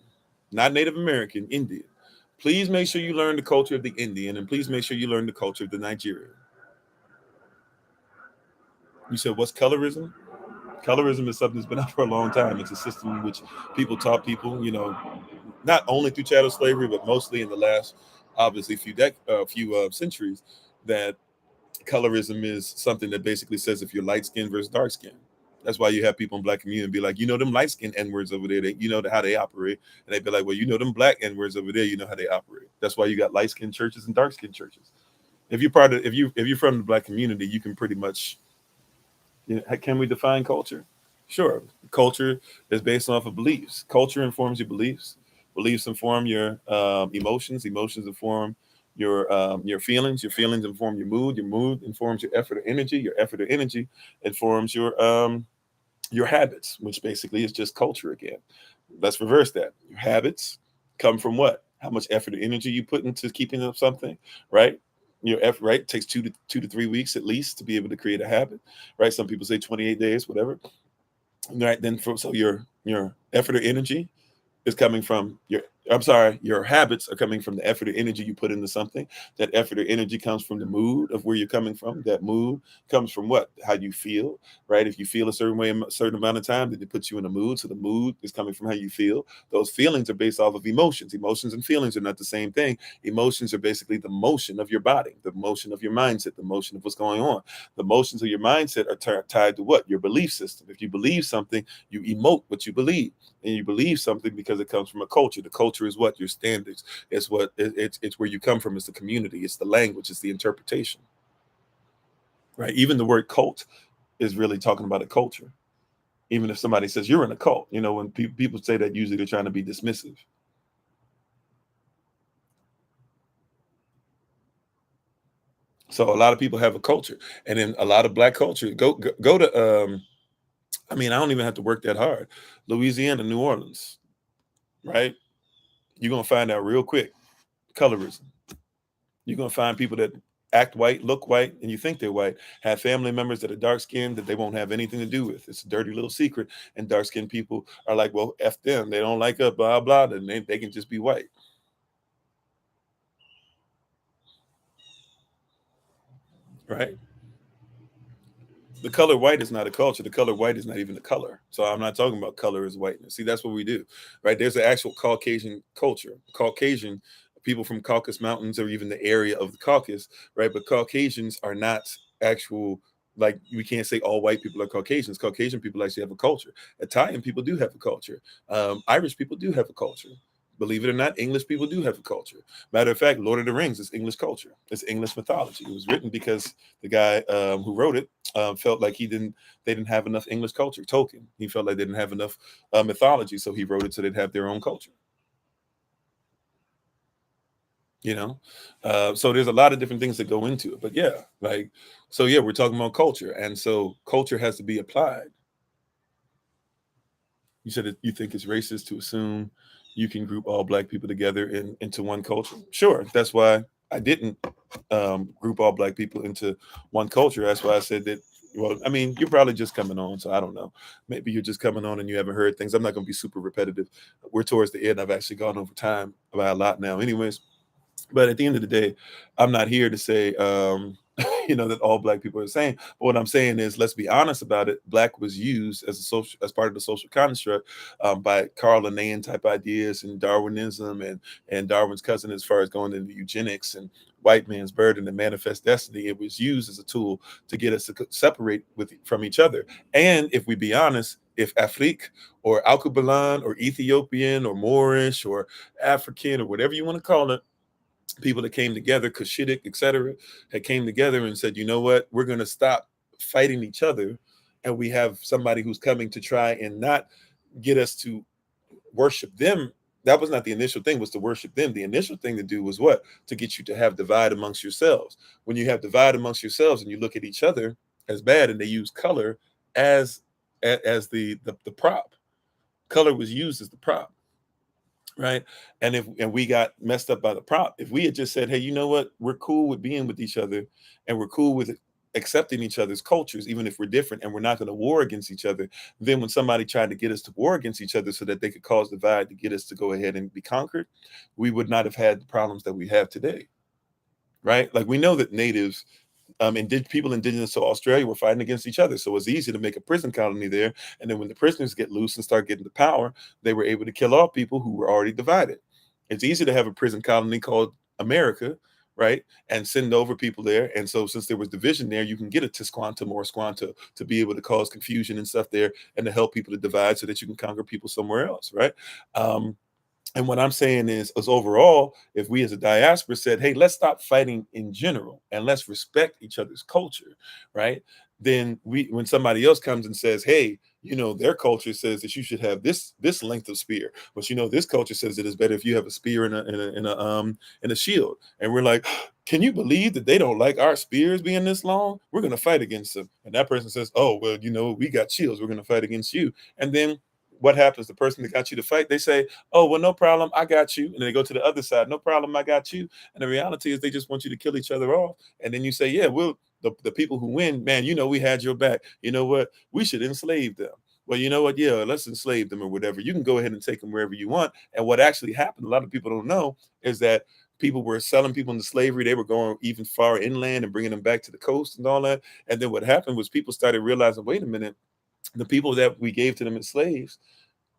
Speaker 1: not Native American, Indian, please make sure you learn the culture of the Indian, and please make sure you learn the culture of the Nigerian. You said, what's colorism? Colorism is something that's been out for a long time. It's a system in which people taught people, not only through chattel slavery, but mostly in the last, obviously, few centuries, that colorism is something that basically says if you're light skinned versus dark skinned. That's why you have people in black community be like, them light skinned N words over there, how they operate, and they'd be like, well, them black N words over there, how they operate. That's why you got light skinned churches and dark skinned churches. If you're from the black community, you can pretty much. Can we define culture? Sure. Culture is based off of beliefs. Culture informs your beliefs. Beliefs inform your emotions. Emotions inform your feelings. Your feelings inform your mood. Your mood informs your effort or energy. Your effort or energy informs your habits, which basically is just culture again. Let's reverse that. Your habits come from what? How much effort or energy you put into keeping up something, right? Your effort, right? It takes 2 to 3 weeks at least to be able to create a habit, right? Some people say 28 days, whatever. Right. Then so your effort or energy is coming from your habits are coming from the effort or energy you put into something. That effort or energy comes from the mood of where you're coming from. That mood comes from what? How you feel, right? If you feel a certain way a certain amount of time, then it puts you in a mood. So the mood is coming from how you feel. Those feelings are based off of emotions. Emotions and feelings are not the same thing. Emotions are basically the motion of your body, the motion of your mindset, the motion of what's going on. The motions of your mindset are tied to what? Your belief system. If you believe something, you emote what you believe, and you believe something because it comes from a culture. The culture is what? Your standards. It's what it's where you come from. It's the community. It's the language. It's the interpretation. Right. Even the word cult is really talking about a culture. Even if somebody says you're in a cult, when people say that, usually they're trying to be dismissive. So a lot of people have a culture, and in a lot of Black culture, go to I don't even have to work that hard. Louisiana, New Orleans, right? You're gonna find out real quick colorism. You're gonna find people that act white, look white, and you think they're white, have family members that are dark skinned that they won't have anything to do with. It's a dirty little secret. And dark skinned people are like, well, F them. They don't like us, blah, blah. Then they can just be white. Right? The color white is not a culture. The color white is not even a color. So I'm not talking about color as whiteness. See, that's what we do, right? There's an actual Caucasian culture. Caucasian people from Caucasus Mountains, or even the area of the Caucasus, right? But Caucasians are not actual, like, we can't say all white people are Caucasians. Caucasian people actually have a culture. Italian people do have a culture. Irish people do have a culture. Believe it or not, English people do have a culture. Matter of fact, Lord of the Rings is English culture. It's English mythology. It was written because the guy who wrote it felt like they didn't have enough English culture. Tolkien, he felt like they didn't have enough mythology, so he wrote it so they'd have their own culture. So there's a lot of different things that go into it. But yeah, we're talking about culture, and so culture has to be applied. You said that you think it's racist to assume you can group all Black people together into one culture. Sure, that's why I didn't group all Black people into one culture. That's why I said that. Well, you're probably just coming on, so I don't know. Maybe you're just coming on and you haven't heard things. I'm not going to be super repetitive. We're towards the end. I've actually gone over time by a lot now, anyways. But at the end of the day, I'm not here to say, that all Black people are the same. But what I'm saying is, let's be honest about it. Black was used as part of the social construct by Carl Linnaean type ideas and Darwinism and Darwin's cousin, as far as going into eugenics and white man's burden and manifest destiny. It was used as a tool to get us to separate from each other. And if we be honest, if Afrique or Alkebulan or Ethiopian or Moorish or African or whatever you want to call it, people that came together, Cushitic, etc., had came together and said, you know what, we're going to stop fighting each other. And we have somebody who's coming to try and not get us to worship them. That was not the initial thing, was to worship them. The initial thing to do was what? To get you to have divide amongst yourselves. When you have divide amongst yourselves and you look at each other as bad, and they use color as the prop. Color was used as the prop. Right. And we got messed up by the prop. If we had just said, hey, you know what, we're cool with being with each other, and we're cool with accepting each other's cultures, even if we're different, and we're not going to war against each other. Then when somebody tried to get us to war against each other so that they could cause divide to get us to go ahead and be conquered, we would not have had the problems that we have today. Right. Like, we know that natives people indigenous to Australia were fighting against each other. So it was easy to make a prison colony there. And then when the prisoners get loose and start getting the power, they were able to kill off people who were already divided. It's easy to have a prison colony called America, right? And send over people there. And so since there was division there, you can get a Tisquantum or a Squanto to be able to cause confusion and stuff there, and to help people to divide so that you can conquer people somewhere else, right? And what I'm saying is overall, if we as a diaspora said, hey, let's stop fighting in general and let's respect each other's culture, right? Then when somebody else comes and says, hey, their culture says that you should have this length of spear, but this culture says it is better if you have a spear and a shield. And we're like, can you believe that they don't like our spears being this long? We're going to fight against them. And that person says, oh, well, we got shields. We're going to fight against you. And then what happens? The person that got you to fight, they say, oh, well, no problem, I got you. And then they go to the other side, no problem, I got you. And the reality is they just want you to kill each other off. And then you say, yeah, well, the people who win, man, we had your back. You know what? We should enslave them. Well, you know what? Yeah, let's enslave them or whatever. You can go ahead and take them wherever you want. And what actually happened, a lot of people don't know, is that people were selling people into slavery. They were going even far inland and bringing them back to the coast and all that. And then what happened was people started realizing, wait a minute, the people that we gave to them as slaves,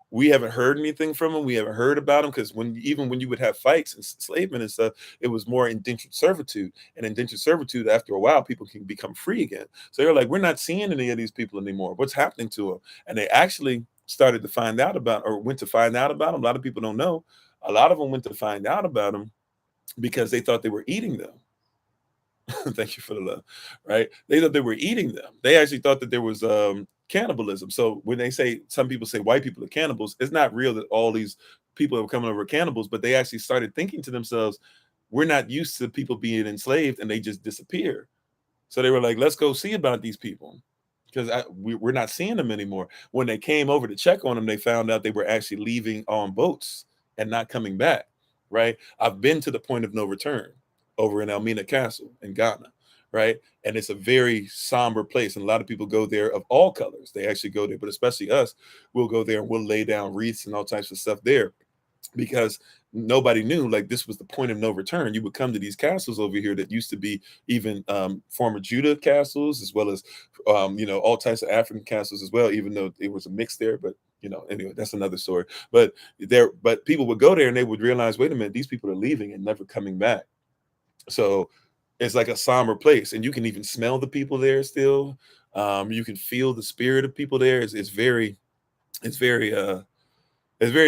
Speaker 1: we haven't heard anything from them. We haven't heard about them, because even when you would have fights and enslavement and stuff, it was more indentured servitude. And indentured servitude, after a while, people can become free again. So they're like, we're not seeing any of these people anymore. What's happening to them? And they actually started to find out about, or went to find out about them. A lot of people don't know. A lot of them went to find out about them because they thought they were eating them. Thank you for the love. Right? They thought they were eating them. They actually thought that there was cannibalism. So when they say, some people say white people are cannibals, it's not real that all these people are coming over are cannibals, but they actually started thinking to themselves, we're not used to people being enslaved and they just disappear. So they were like, let's go see about these people, because we're not seeing them anymore. When they came over to check on them, they found out they were actually leaving on boats and not coming back. Right? I've been to the point of no return over in Elmina Castle in Ghana. Right? And it's a very somber place. And a lot of people go there of all colors. They actually go there, but especially us, we'll go there and we'll lay down wreaths and all types of stuff there, because nobody knew, like, this was the point of no return. You would come to these castles over here that used to be even former Judah castles, as well as all types of African castles as well, even though it was a mix there. But anyway, that's another story. But people would go there and they would realize, wait a minute, these people are leaving and never coming back. So it's like a somber place, and you can even smell the people there still. You can feel the spirit of people there. It's very it's very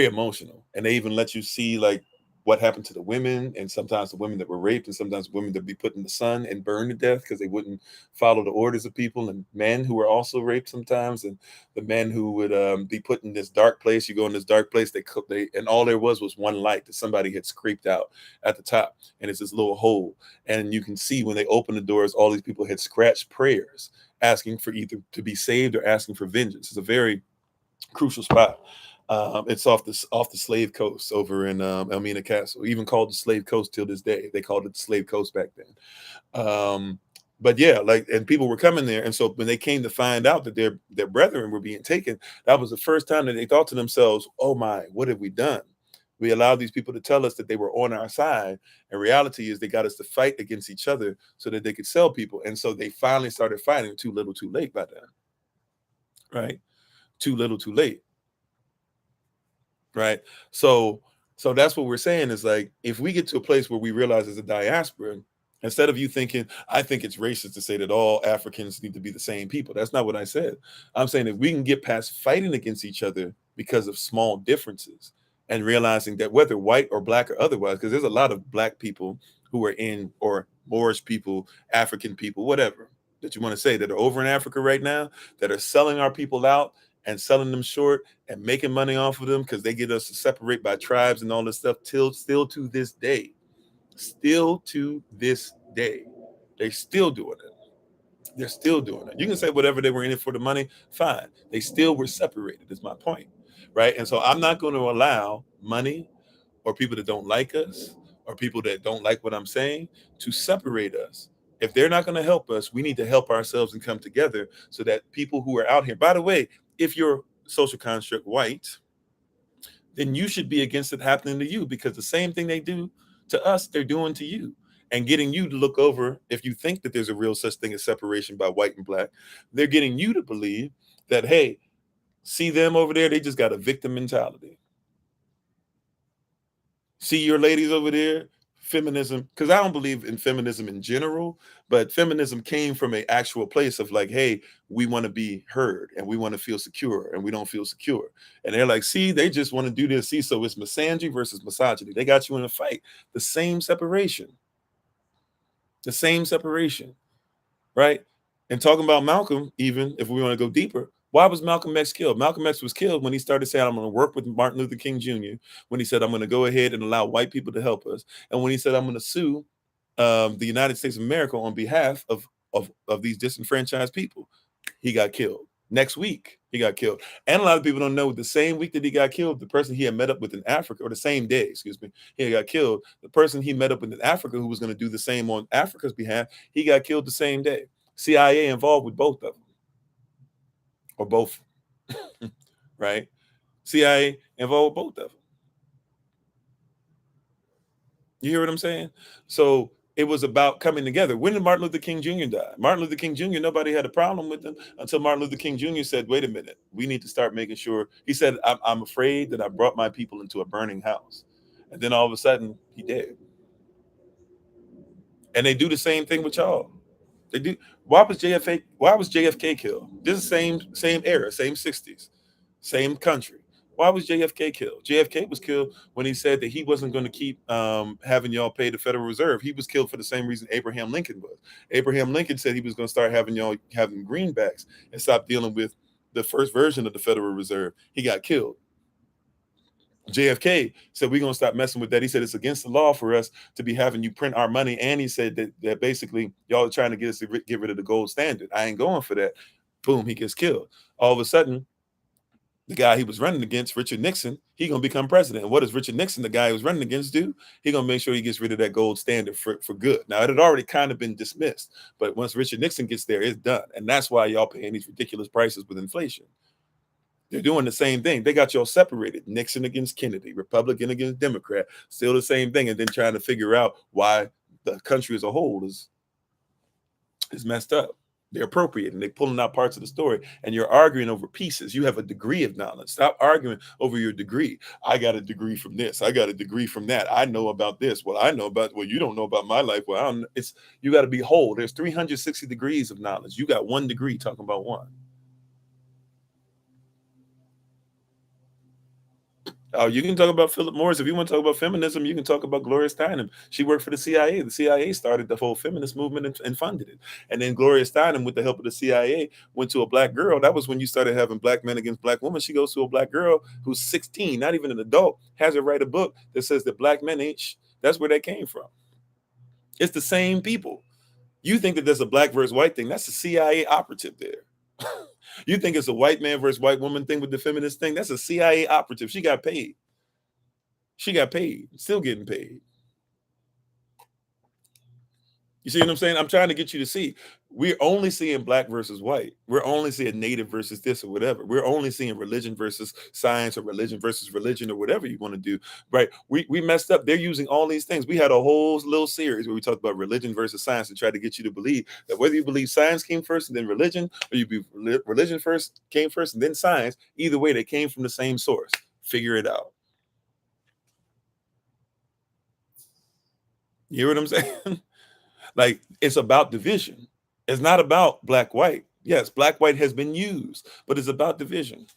Speaker 1: emotional. And they even let you see, like, what happened to the women, and sometimes the women that were raped, and sometimes women that be put in the sun and burned to death because they wouldn't follow the orders of people, and men who were also raped sometimes, and the men who would be put in this dark place. You go in this dark place, and all there was one light that somebody had scraped out at the top, and it's this little hole, and you can see when they open the doors, all these people had scratched prayers asking for either to be saved or asking for vengeance. It's a very crucial spot. It's off the Slave Coast over in Elmina Castle, even called the Slave Coast till this day. They called it the Slave Coast back then. But yeah, and people were coming there, and so when they came to find out that their brethren were being taken, that was the first time that they thought to themselves, "Oh my, what have we done? We allowed these people to tell us that they were on our side, and reality is they got us to fight against each other so that they could sell people." And so they finally started fighting. Too little, too late by then, right? Too little, too late. Right. So that's what we're saying is, like, if we get to a place where we realize as a diaspora, instead of you thinking, I think it's racist to say that all Africans need to be the same people. That's not what I said. I'm saying if we can get past fighting against each other because of small differences, and realizing that whether white or black or otherwise, because there's a lot of black people who are in, or Moorish people, African people, whatever that you want to say, that are over in Africa right now, that are selling our people out and selling them short and making money off of them because they get us to separate by tribes and all this stuff, still to this day. Still to this day. They're still doing it. They're still doing it. You can say whatever, they were in it for the money, fine. They still were separated, is my point. Right? And so I'm not going to allow money or people that don't like us or people that don't like what I'm saying to separate us. If they're not going to help us, we need to help ourselves and come together so that people who are out here, by the way, if you're social construct white, then you should be against it happening to you, because the same thing they do to us, they're doing to you, and getting you to look over. If you think that there's a real such thing as separation by white and black, they're getting you to believe that, hey, see them over there, they just got a victim mentality. See your ladies over there, feminism, because I don't believe in feminism in general, but feminism came from an actual place of, like, hey, we want to be heard and we want to feel secure, and we don't feel secure. And they're like, see, they just want to do this. See, so it's misandry versus misogyny. They got you in a fight. The same separation. The same separation. Right? And talking about Malcolm, even if we want to go deeper, why was Malcolm X killed? Malcolm X was killed when he started saying, I'm going to work with Martin Luther King Jr., when he said, I'm going to go ahead and allow white people to help us, and when he said, I'm going to sue the United States of America on behalf of these disenfranchised people. He got killed. Next week, he got killed. And a lot of people don't know the same week that he got killed, the person he had met up with in Africa, or the same day, excuse me, he got killed. The person he met up with in Africa who was going to do the same on Africa's behalf, he got killed the same day. CIA involved with both of them, or both, right? CIA involved with both of them. You hear what I'm saying? So it was about coming together. When did Martin Luther King Jr. die? Martin Luther King Jr., nobody had a problem with him until Martin Luther King Jr. said, wait a minute, we need to start making sure. He said, I'm afraid that I brought my people into a burning house. And then all of a sudden, he did. And they do the same thing with y'all. They do. Why was JFK killed? This is same era, same 60s, same country. Why was JFK killed? JFK was killed when he said that he wasn't going to keep having y'all pay the Federal Reserve. He was killed for the same reason Abraham Lincoln was. Abraham Lincoln said he was going to start having y'all having greenbacks and stop dealing with the first version of the Federal Reserve. He got killed. JFK said, we're going to stop messing with that. He said, it's against the law for us to be having you print our money. And he said that basically y'all are trying to get us to get rid of the gold standard. I ain't going for that. Boom, he gets killed. All of a sudden, the guy he was running against, Richard Nixon, he going to become president. And what does Richard Nixon, the guy he was running against, do? He going to make sure he gets rid of that gold standard for good. Now, it had already kind of been dismissed. But once Richard Nixon gets there, it's done. And that's why y'all paying these ridiculous prices with inflation. They're doing the same thing. They got y'all separated. Nixon against Kennedy, Republican against Democrat, still the same thing. And then trying to figure out why the country as a whole is messed up. They're appropriating. They're pulling out parts of the story. And you're arguing over pieces. You have a degree of knowledge. Stop arguing over your degree. I got a degree from this. I got a degree from that. I know about this. Well, I know about, well, you don't know about my life. Well, I don't, you got to be whole. There's 360 degrees of knowledge. You got one degree talking about one. Oh, you can talk about Philip Morris. If you want to talk about feminism, you can talk about Gloria Steinem. She worked for the CIA. The CIA started the whole feminist movement and funded it. And then Gloria Steinem, with the help of the CIA, went to a black girl. That was when you started having black men against black women. She goes to a black girl who's 16, not even an adult, has her write a book that says that black men ain't. That's where that came from. It's the same people. You think that there's a black versus white thing. That's a CIA operative there. You think it's a white man versus white woman thing with the feminist thing? That's a CIA operative. She got paid. She got paid. Still getting paid. You see what I'm saying? I'm trying to get you to see. We're only seeing black versus white. We're only seeing native versus this or whatever. We're only seeing religion versus science, or religion versus religion, or whatever you want to do, right? We messed up. They're using all these things. We had a whole little series where we talked about religion versus science and tried to get you to believe that whether you believe science came first and then religion, or you believe religion first came first and then science, either way, they came from the same source. Figure it out. You hear what I'm saying? Like, it's about division. It's not about black white. Yes, black white has been used, but it's about division.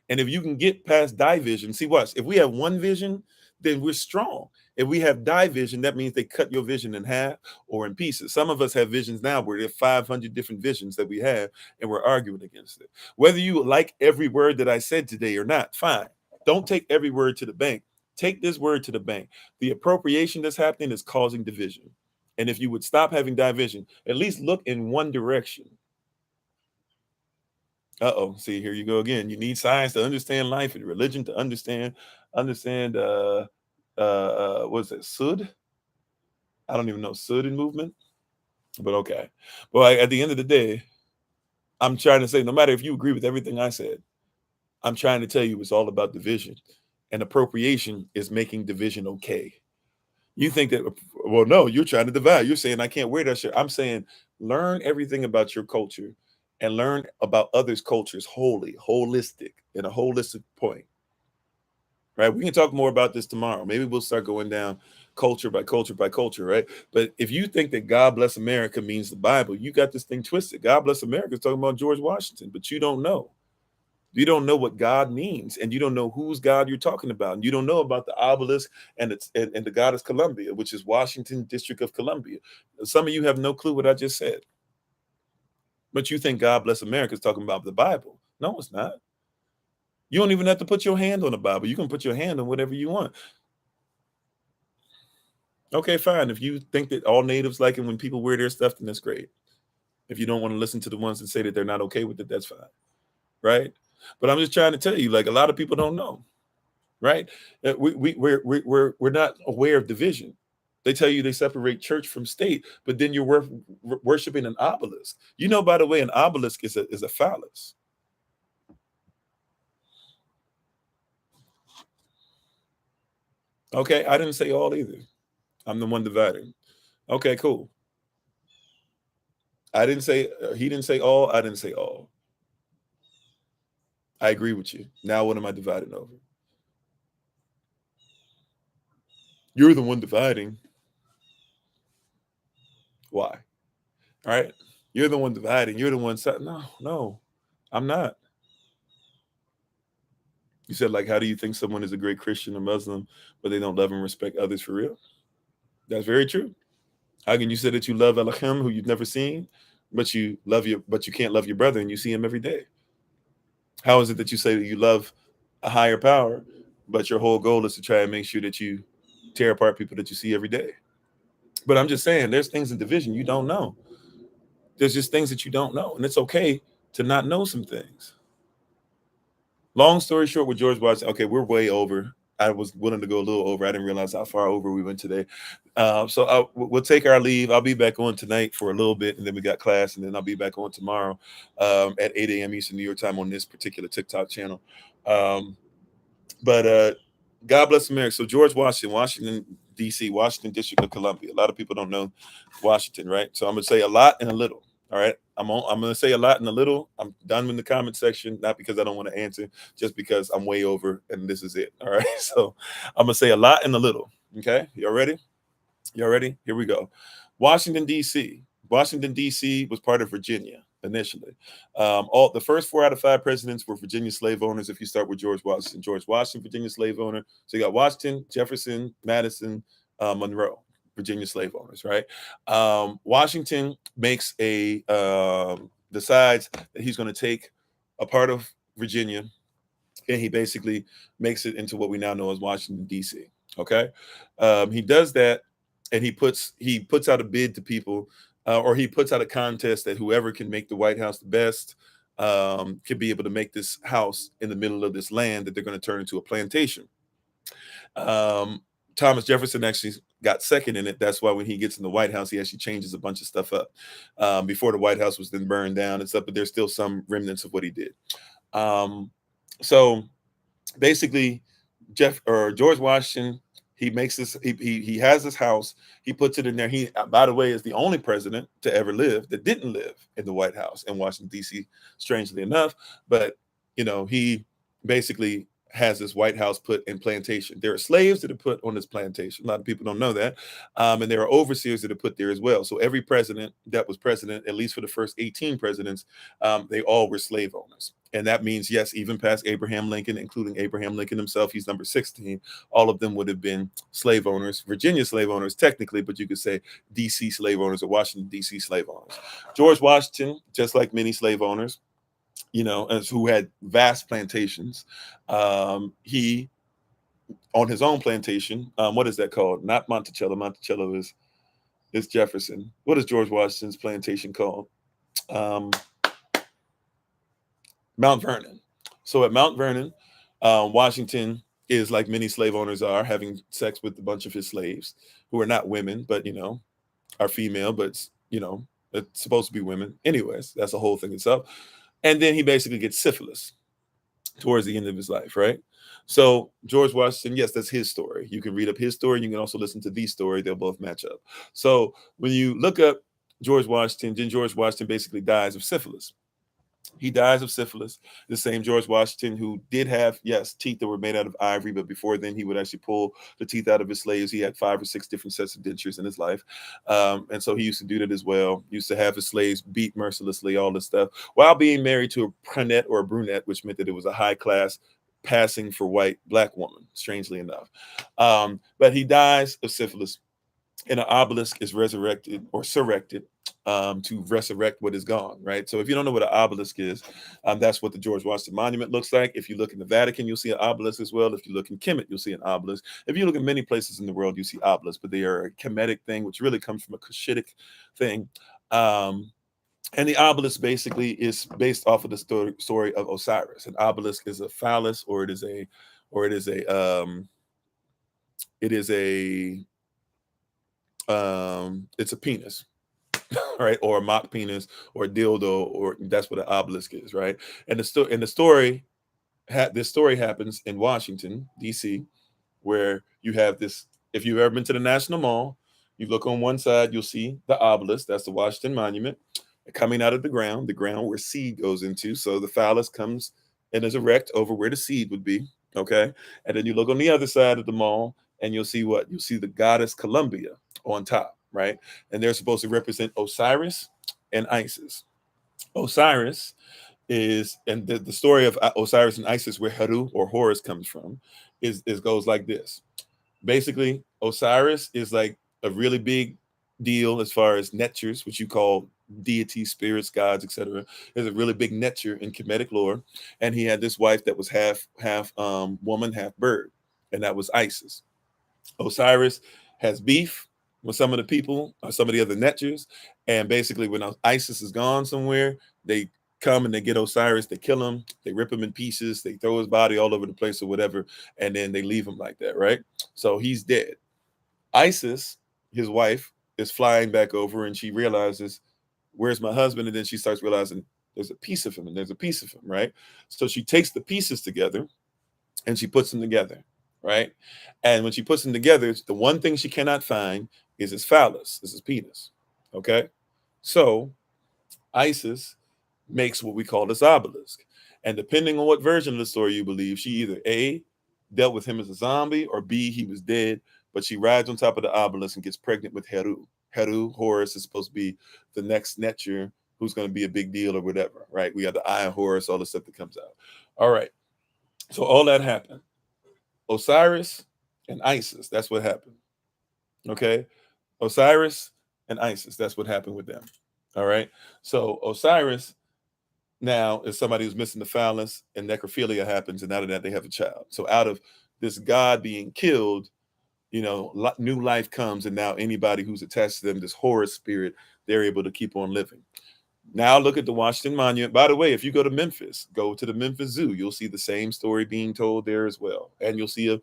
Speaker 1: And if you can get past division, see what? If we have one vision, then we're strong. If we have division, that means they cut your vision in half or in pieces. Some of us have visions now where there are 500 different visions that we have, and we're arguing against it. Whether you like every word that I said today or not, fine. Don't take every word to the bank. Take this word to the bank. The appropriation that's happening is causing division. And if you would stop having division, at least look in one direction. See, here you go again. You need science to understand life and religion to understand what's it, Sud? I don't even know, Sud in movement, but okay. Well, at the end of the day, I'm trying to say, no matter if you agree with everything I said, I'm trying to tell you it's all about division, and appropriation is making division okay. You think that, well, no, you're trying to divide. You're saying I can't wear that shirt. I'm saying learn everything about your culture and learn about others' cultures holistic, in a holistic point. Right? We can talk more about this tomorrow. Maybe we'll start going down culture by culture by culture, right? But if you think that God bless America means the Bible, you got this thing twisted. God bless America is talking about George Washington, but you don't know. You don't know what God means, and you don't know whose God you're talking about, and you don't know about the obelisk and the goddess Columbia, which is Washington, District of Columbia. Some of you have no clue what I just said, but you think God bless America is talking about the Bible. No, it's not. You don't even have to put your hand on the Bible. You can put your hand on whatever you want. Okay, fine. If you think that all natives like it when people wear their stuff, then that's great. If you don't want to listen to the ones that say that they're not okay with it, that's fine. right? But I'm just trying to tell you, like, a lot of people don't know, right? We're not aware of division. They tell you they separate church from state, but then you're worshiping an obelisk. You know, by the way, an obelisk is a phallus. Okay, I didn't say all either. I'm the one dividing. Okay, cool. I didn't say he didn't say all. I didn't say all. I agree with you. Now, what am I dividing over? You're the one dividing. Why? All right. You're the one dividing. You're the one saying, no, no, I'm not. You said, like, how do you think someone is a great Christian or Muslim, but they don't love and respect others for real? That's very true. How can you say that you love Elohim, who you've never seen, but you can't love your brother and you see him every day? How is it that you say that you love a higher power, but your whole goal is to try and make sure that you tear apart people that you see every day? But I'm just saying, there's things in division you don't know. There's just things that you don't know, and it's okay to not know some things. Long story short, with George Washington, okay, we're way over. I was willing to go a little over. I didn't realize how far over we went today. So we'll take our leave. I'll be back on tonight for a little bit, and then we got class, and then I'll be back on tomorrow at 8 a.m. Eastern New York time on this particular TikTok channel. But God bless America. So George Washington, Washington, D.C., Washington District of Columbia. A lot of people don't know Washington, right? So I'm going to say a lot and a little. All right. I'm going to say a lot and a little. I'm done in the comment section, not because I don't want to answer, just because I'm way over and this is it. All right. So I'm going to say a lot and a little. Okay. Y'all ready? Y'all ready? Here we go. Washington, D.C. Washington, D.C. was part of Virginia initially. All the first 4 out of 5 presidents were Virginia slave owners. If you start with George Washington, Virginia slave owner. So you got Washington, Jefferson, Madison, Monroe, Virginia slave owners, right? Washington makes decides that he's going to take a part of Virginia, and he basically makes it into what we now know as Washington, D.C. Okay, he does that, and he puts out a bid to people, or he puts out a contest that whoever can make the White House the best can be able to make this house in the middle of this land that they're going to turn into a plantation. Thomas Jefferson actually got second in it. That's why when he gets in the White House, he actually changes a bunch of stuff up. Before the White House was then burned down and stuff, but there's still some remnants of what he did. So basically, George Washington, he makes this. He has this house. He puts it in there. He, by the way, is the only president to ever live that didn't live in the White House in Washington D.C. Strangely enough, but he basically has this White House put in plantation. There are slaves that are put on this plantation. A lot of people don't know that, and there are overseers that are put there as well. So every president that was president, at least for the first 18 presidents, they all were slave owners. And that means, yes, even past Abraham Lincoln, including Abraham Lincoln himself, he's number 16. All of them would have been slave owners, Virginia slave owners, technically, but you could say D.C. slave owners or Washington, D.C. slave owners. George Washington, just like many slave owners, who had vast plantations, he, on his own plantation, what is that called? Not Monticello. Monticello is Jefferson. What is George Washington's plantation called? Mount Vernon. So at Mount Vernon, Washington is, like many slave owners are, having sex with a bunch of his slaves who are not women, but are female, but it's supposed to be women. Anyways, that's a whole thing itself. And then he basically gets syphilis towards the end of his life, right? So George Washington, yes, that's his story. You can read up his story. You can also listen to the story. They'll both match up. So when you look up George Washington, then George Washington basically dies of syphilis. He dies of syphilis. The same George Washington who did have, yes, teeth that were made out of ivory, but before then he would actually pull the teeth out of his slaves. He had 5 or 6 different sets of dentures in his life. And so he used to do that as well. He used to have his slaves beat mercilessly, all this stuff, while being married to a brunette or a brunette, which meant that it was a high class passing for white black woman, strangely enough. But he dies of syphilis, and an obelisk is resurrected or surrected to resurrect what is gone, right? So if you don't know what an obelisk is, that's what the George Washington Monument looks like. If you look in the Vatican, you'll see an obelisk as well. If you look in Kemet, you'll see an obelisk. If you look in many places in the world, you see obelisks, but they are a Kemetic thing, which really comes from a Cushitic thing. And the obelisk basically is based off of the story of Osiris. An obelisk is a phallus, or it is a, it is a, it's a penis, right? Or a mock penis, or a dildo, or that's what an obelisk is, right? And the story, this story happens in Washington D.C., where you have this. If you've ever been to the National Mall, you look on one side, you'll see the obelisk. That's the Washington Monument coming out of the ground where seed goes into. So the phallus comes and is erect over where the seed would be. Okay. And then you look on the other side of the mall and you'll see what? You'll see the goddess Columbia on top, right? And they're supposed to represent Osiris and Isis. Osiris is, and the story of Osiris and Isis, where Heru or Horus comes from, is goes like this. Basically, Osiris is like a really big deal as far as netures, which you call deities, spirits, gods, etc. Is a really big netur in Kemetic lore, and he had this wife that was half woman, half bird, and that was Isis. Osiris has beef with some of the people, or some of the other netures, and basically when Isis is gone somewhere, they come and they get Osiris, they kill him, they rip him in pieces, they throw his body all over the place or whatever, and then they leave him like that, right? So he's dead. Isis, his wife, is flying back over and she realizes, where's my husband? And then she starts realizing there's a piece of him and there's a piece of him, right? So she takes the pieces together and she puts them together, right? And when she puts them together, the one thing she cannot find is his phallus, is his penis, okay? So Isis makes what we call this obelisk. And depending on what version of the story you believe, she either A, dealt with him as a zombie, or B, he was dead, but she rides on top of the obelisk and gets pregnant with Heru. Heru, Horus, is supposed to be the next netur who's going to be a big deal or whatever, right? We got the Eye of Horus, all the stuff that comes out. All right. So all that happened. Osiris and Isis, that's what happened. Okay. Osiris and Isis, that's what happened with them. All right. So Osiris now is somebody who's missing the phallus, and necrophilia happens, and out of that they have a child. So out of this god being killed, new life comes, and now anybody who's attached to them, this Horus spirit, they're able to keep on living. Now look at the Washington Monument. By the way, if you go to Memphis, go to the Memphis Zoo, you'll see the same story being told there as well, and you'll see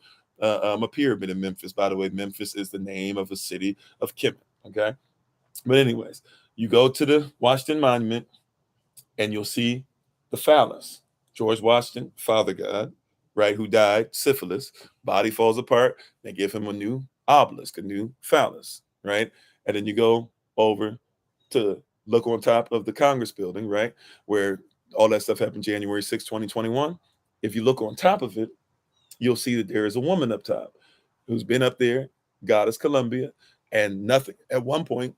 Speaker 1: a pyramid in Memphis. By the way, Memphis is the name of a city of Kemet. Okay, but anyways, you go to the Washington Monument, and you'll see the phallus. George Washington, father god, right, who died, syphilis, body falls apart, they give him a new obelisk, a new phallus, right? And then you go over to look on top of the Congress building, right, where all that stuff happened January 6, 2021. If you look on top of it, you'll see that there is a woman up top who's been up there, goddess Columbia, and nothing, at one point,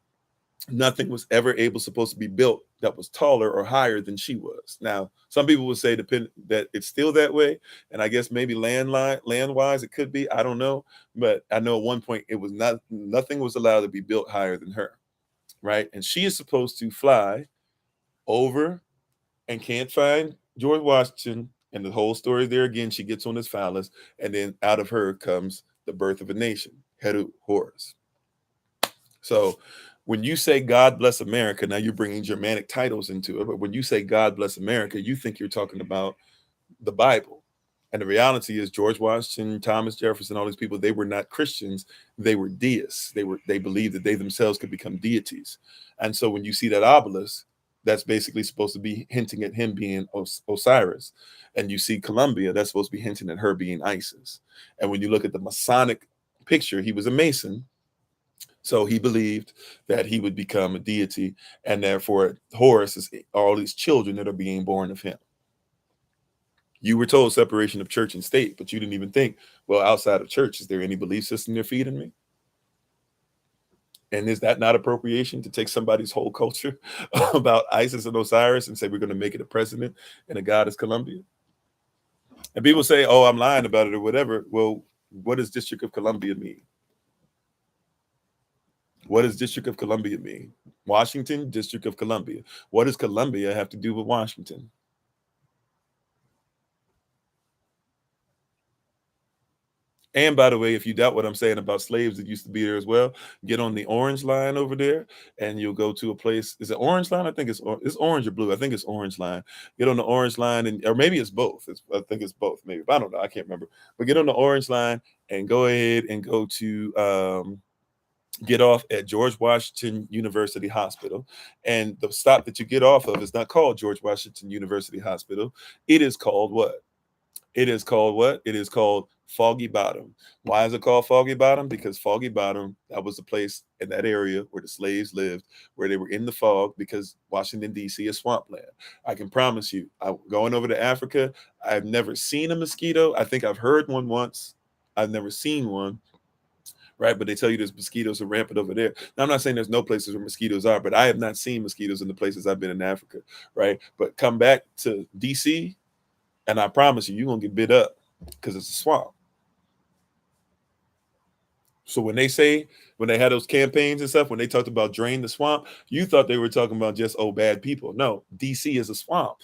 Speaker 1: nothing was ever supposed to be built that was taller or higher than she was. Now, some people would say that it's still that way, and I guess maybe land wise it could be. I don't know, but I know at one point it was not. Nothing was allowed to be built higher than her, right? And she is supposed to fly over and can't find George Washington, and the whole story there again. She gets on this phallus, and then out of her comes the birth of a nation, Heru, Horus. So when you say God bless America, now you're bringing Germanic titles into it. But when you say God bless America, you think you're talking about the Bible. And the reality is George Washington, Thomas Jefferson, all these people, they were not Christians. They were deists. They believed that they themselves could become deities. And so when you see that obelisk, that's basically supposed to be hinting at him being Osiris. And you see Columbia, that's supposed to be hinting at her being Isis. And when you look at the Masonic picture, he was a Mason. So he believed that he would become a deity, and therefore Horus is all these children that are being born of him. You were told separation of church and state, but you didn't even think, well, outside of church, is there any belief system they're feeding me? And is that not appropriation to take somebody's whole culture about Isis and Osiris and say we're going to make it a president and a goddess Columbia? And people say, oh, I'm lying about it or whatever. Well, what does District of Columbia mean? What does District of Columbia mean? Washington, District of Columbia. What does Columbia have to do with Washington? And by the way, if you doubt what I'm saying about slaves that used to be there as well, get on the orange line over there, and you'll go to a place. Is it orange line? I think it's orange or blue. I think it's orange line. Get on the orange line, and or maybe it's both. I think it's both. Maybe, but I don't know. I can't remember. But get on the orange line and go ahead and go to get off at George Washington University Hospital. And the stop that you get off of is not called George Washington University Hospital. It is called what? It is called what? It is called Foggy Bottom. Why is it called Foggy Bottom? Because Foggy Bottom, that was the place in that area where the slaves lived, where they were in the fog, because Washington, D.C. is swampland. I can promise you, I'm going over to Africa. I've never seen a mosquito. I think I've heard one once. I've never seen one. Right, but they tell you there's mosquitoes are rampant over there. Now, I'm not saying there's no places where mosquitoes are, but I have not seen mosquitoes in the places I've been in Africa, right? But come back to DC, and I promise you're gonna get bit up because it's a swamp. So when they had those campaigns and stuff, when they talked about drain the swamp, you thought they were talking about just bad people. No, DC is a swamp.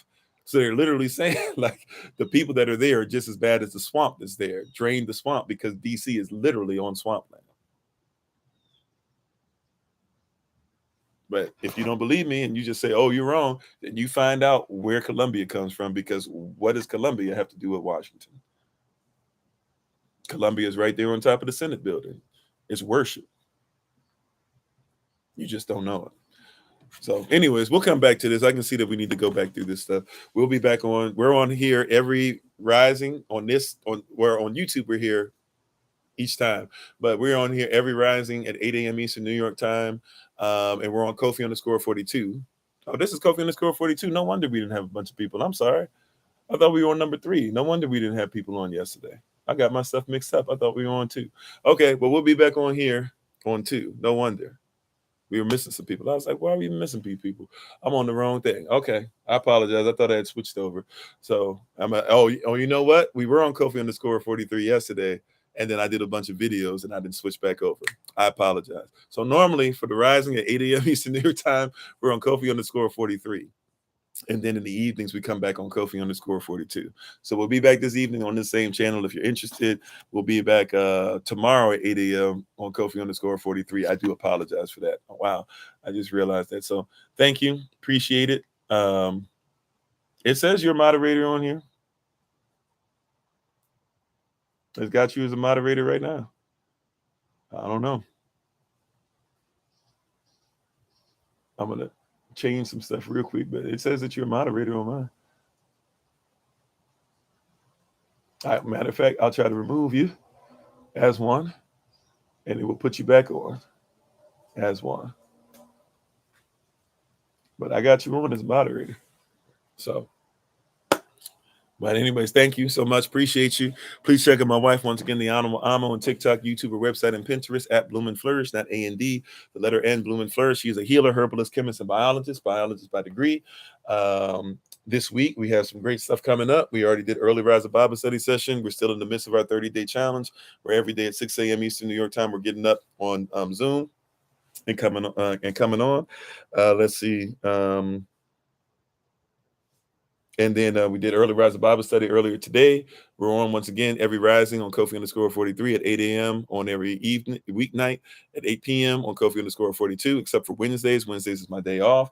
Speaker 1: So they're literally saying like the people that are there are just as bad as the swamp that's there. Drain the swamp, because DC is literally on swampland. But if you don't believe me and you just say, oh, you're wrong, then you find out where Columbia comes from, because what does Columbia have to do with Washington? Columbia is right there on top of the Senate building. It's worship. You just don't know it. So anyways, we'll come back to this. I can see that we need to go back through this stuff. We'll be back on. We're on here every rising on this. We're on YouTube. We're here each time, but we're on here every rising at 8 a.m. Eastern New York time. And we're on Kofi_42. Oh, this is Kofi_42. No wonder we didn't have a bunch of people. I'm sorry. I thought we were on number 3. No wonder we didn't have people on yesterday. I got my stuff mixed up. I thought we were on 2. Okay, but we'll be back on here on 2. No wonder. We were missing some people. I was like, why are we missing people? I'm on the wrong thing. Okay, I apologize. I thought I had switched over. So you know what? We were on Kofi_43 yesterday, and then I did a bunch of videos, and I didn't switch back over. I apologize. So normally for the rising at 8 a.m. Eastern New York time, we're on Kofi_43. And then in the evenings, we come back on Kofi_42. So we'll be back this evening on the same channel. If you're interested, we'll be back tomorrow at 8 a.m. on Kofi_43. I do apologize for that. Oh, wow. I just realized that. So thank you. Appreciate it. It says you're a moderator on here. It's got you as a moderator right now. I don't know. I'm going to change some stuff real quick, but it says that you're a moderator on mine. Matter of fact, I'll try to remove you as one, and it will put you back on as one. But I got you on as moderator. So, but anyways, thank you so much. Appreciate you. Please check out my wife once again, the Honorable Amo, on TikTok, YouTube, her website, and Pinterest at Bloom and Flourish, not A&D, the letter N, Bloom and Flourish. She is a healer, herbalist, chemist, and biologist by degree. This week, we have some great stuff coming up. We already did early rise of Bible study session. We're still in the midst of our 30-day challenge, where every day at 6 a.m. Eastern New York time, we're getting up on Zoom and coming on. Let's see. And then we did early rise of Bible study earlier today. We're on once again every rising on Kofi_43 at 8 a.m. on every weeknight at 8 p.m. on Kofi_42, except for Wednesdays. Wednesdays is my day off.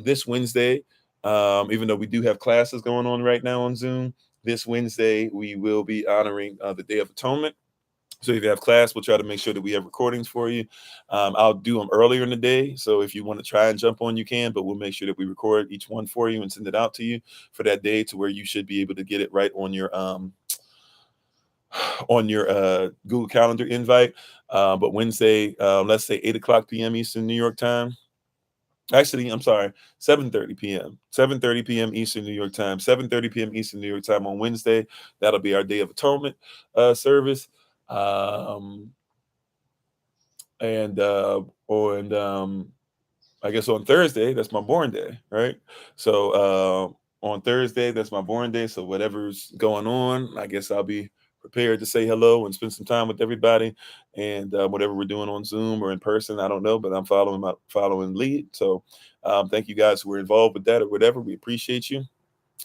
Speaker 1: This Wednesday, even though we do have classes going on right now on Zoom, this Wednesday we will be honoring the Day of Atonement. So if you have class, we'll try to make sure that we have recordings for you. I'll do them earlier in the day. So if you want to try and jump on, you can, but we'll make sure that we record each one for you and send it out to you for that day, to where you should be able to get it right on your Google Calendar invite. But Wednesday, let's say 8 o'clock p.m. Eastern New York time. Actually, I'm sorry, 7:30 p.m. 7:30 p.m. Eastern New York time. 7:30 p.m. Eastern New York time on Wednesday. That'll be our Day of Atonement service. I guess on Thursday, that's my born day, right? So on Thursday, that's my born day. So whatever's going on, I guess I'll be prepared to say hello and spend some time with everybody. And whatever we're doing on Zoom or in person, I don't know, but I'm following lead. So thank you guys who were involved with that or whatever. We appreciate you,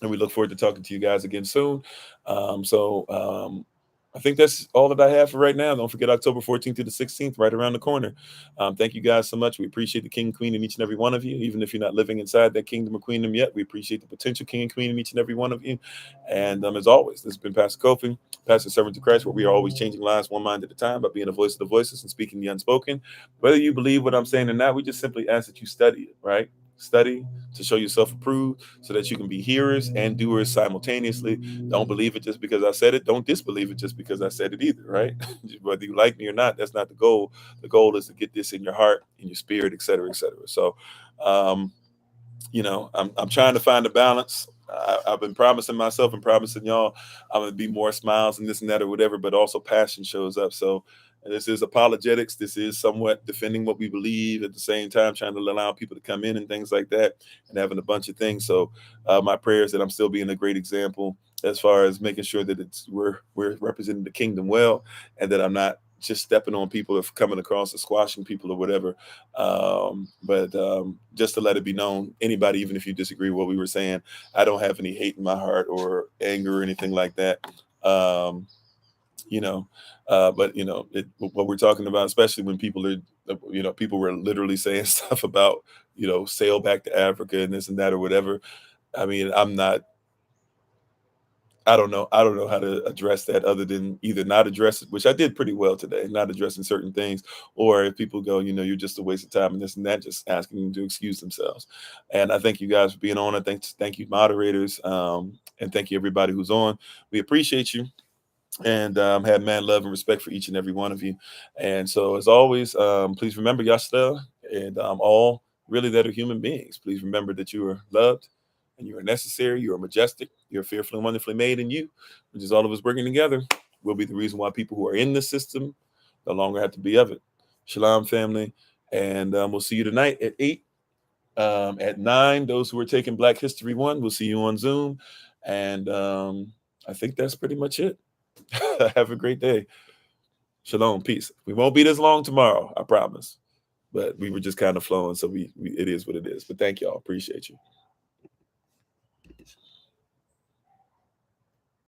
Speaker 1: and we look forward to talking to you guys again soon. I think that's all that I have for right now. Don't forget October 14th to the 16th, right around the corner. Thank you guys so much. We appreciate the king and queen in each and every one of you. Even if you're not living inside that kingdom or queendom yet, we appreciate the potential king and queen in each and every one of you. And as always, this has been Pastor Kofi, Pastor Servant to Christ, where we are always changing lives one mind at a time by being a voice of the voiceless and speaking the unspoken. Whether you believe what I'm saying or not, we just simply ask that you study it, right? Study to show yourself approved so that you can be hearers and doers simultaneously. Don't believe it just because I said it. Don't disbelieve it just because I said it either, right? Whether you like me or not, that's not the goal. The goal is to get this in your heart, in your spirit, et cetera, et cetera. So, um, I'm trying to find a balance. I've been promising myself and promising y'all I'm gonna be more smiles and this and that or whatever, but also passion shows up. So this is apologetics. This is somewhat defending what we believe at the same time, trying to allow people to come in and things like that, and having a bunch of things. So my prayer is that I'm still being a great example as far as making sure that we're representing the kingdom well, and that I'm not just stepping on people or coming across or squashing people or whatever. But just to let it be known, anybody, even if you disagree with what we were saying, I don't have any hate in my heart or anger or anything like that. Um, but what we're talking about, especially when people are, people were literally saying stuff about, sail back to Africa and this and that or whatever. I mean, I don't know. I don't know how to address that other than either not address it, which I did pretty well today, not addressing certain things, or if people go, you're just a waste of time and this and that, just asking them to excuse themselves. And I thank you guys for being on. I thank you moderators, and thank you everybody who's on. We appreciate you, and have man love and respect for each and every one of you. And so, as always, please remember y'all still, and all really that are human beings. Please remember that you are loved and you are necessary. You are majestic. You're fearfully and wonderfully made in you, which is all of us working together will be the reason why people who are in the system no longer have to be of it. Shalom, family, and we'll see you tonight at 8. At 9, those who are taking Black History 1, we'll see you on Zoom. And I think that's pretty much it. Have a great day. Shalom, peace. We won't be this long tomorrow, I promise. But we were just kind of flowing, so it is what it is. But thank y'all. Appreciate you.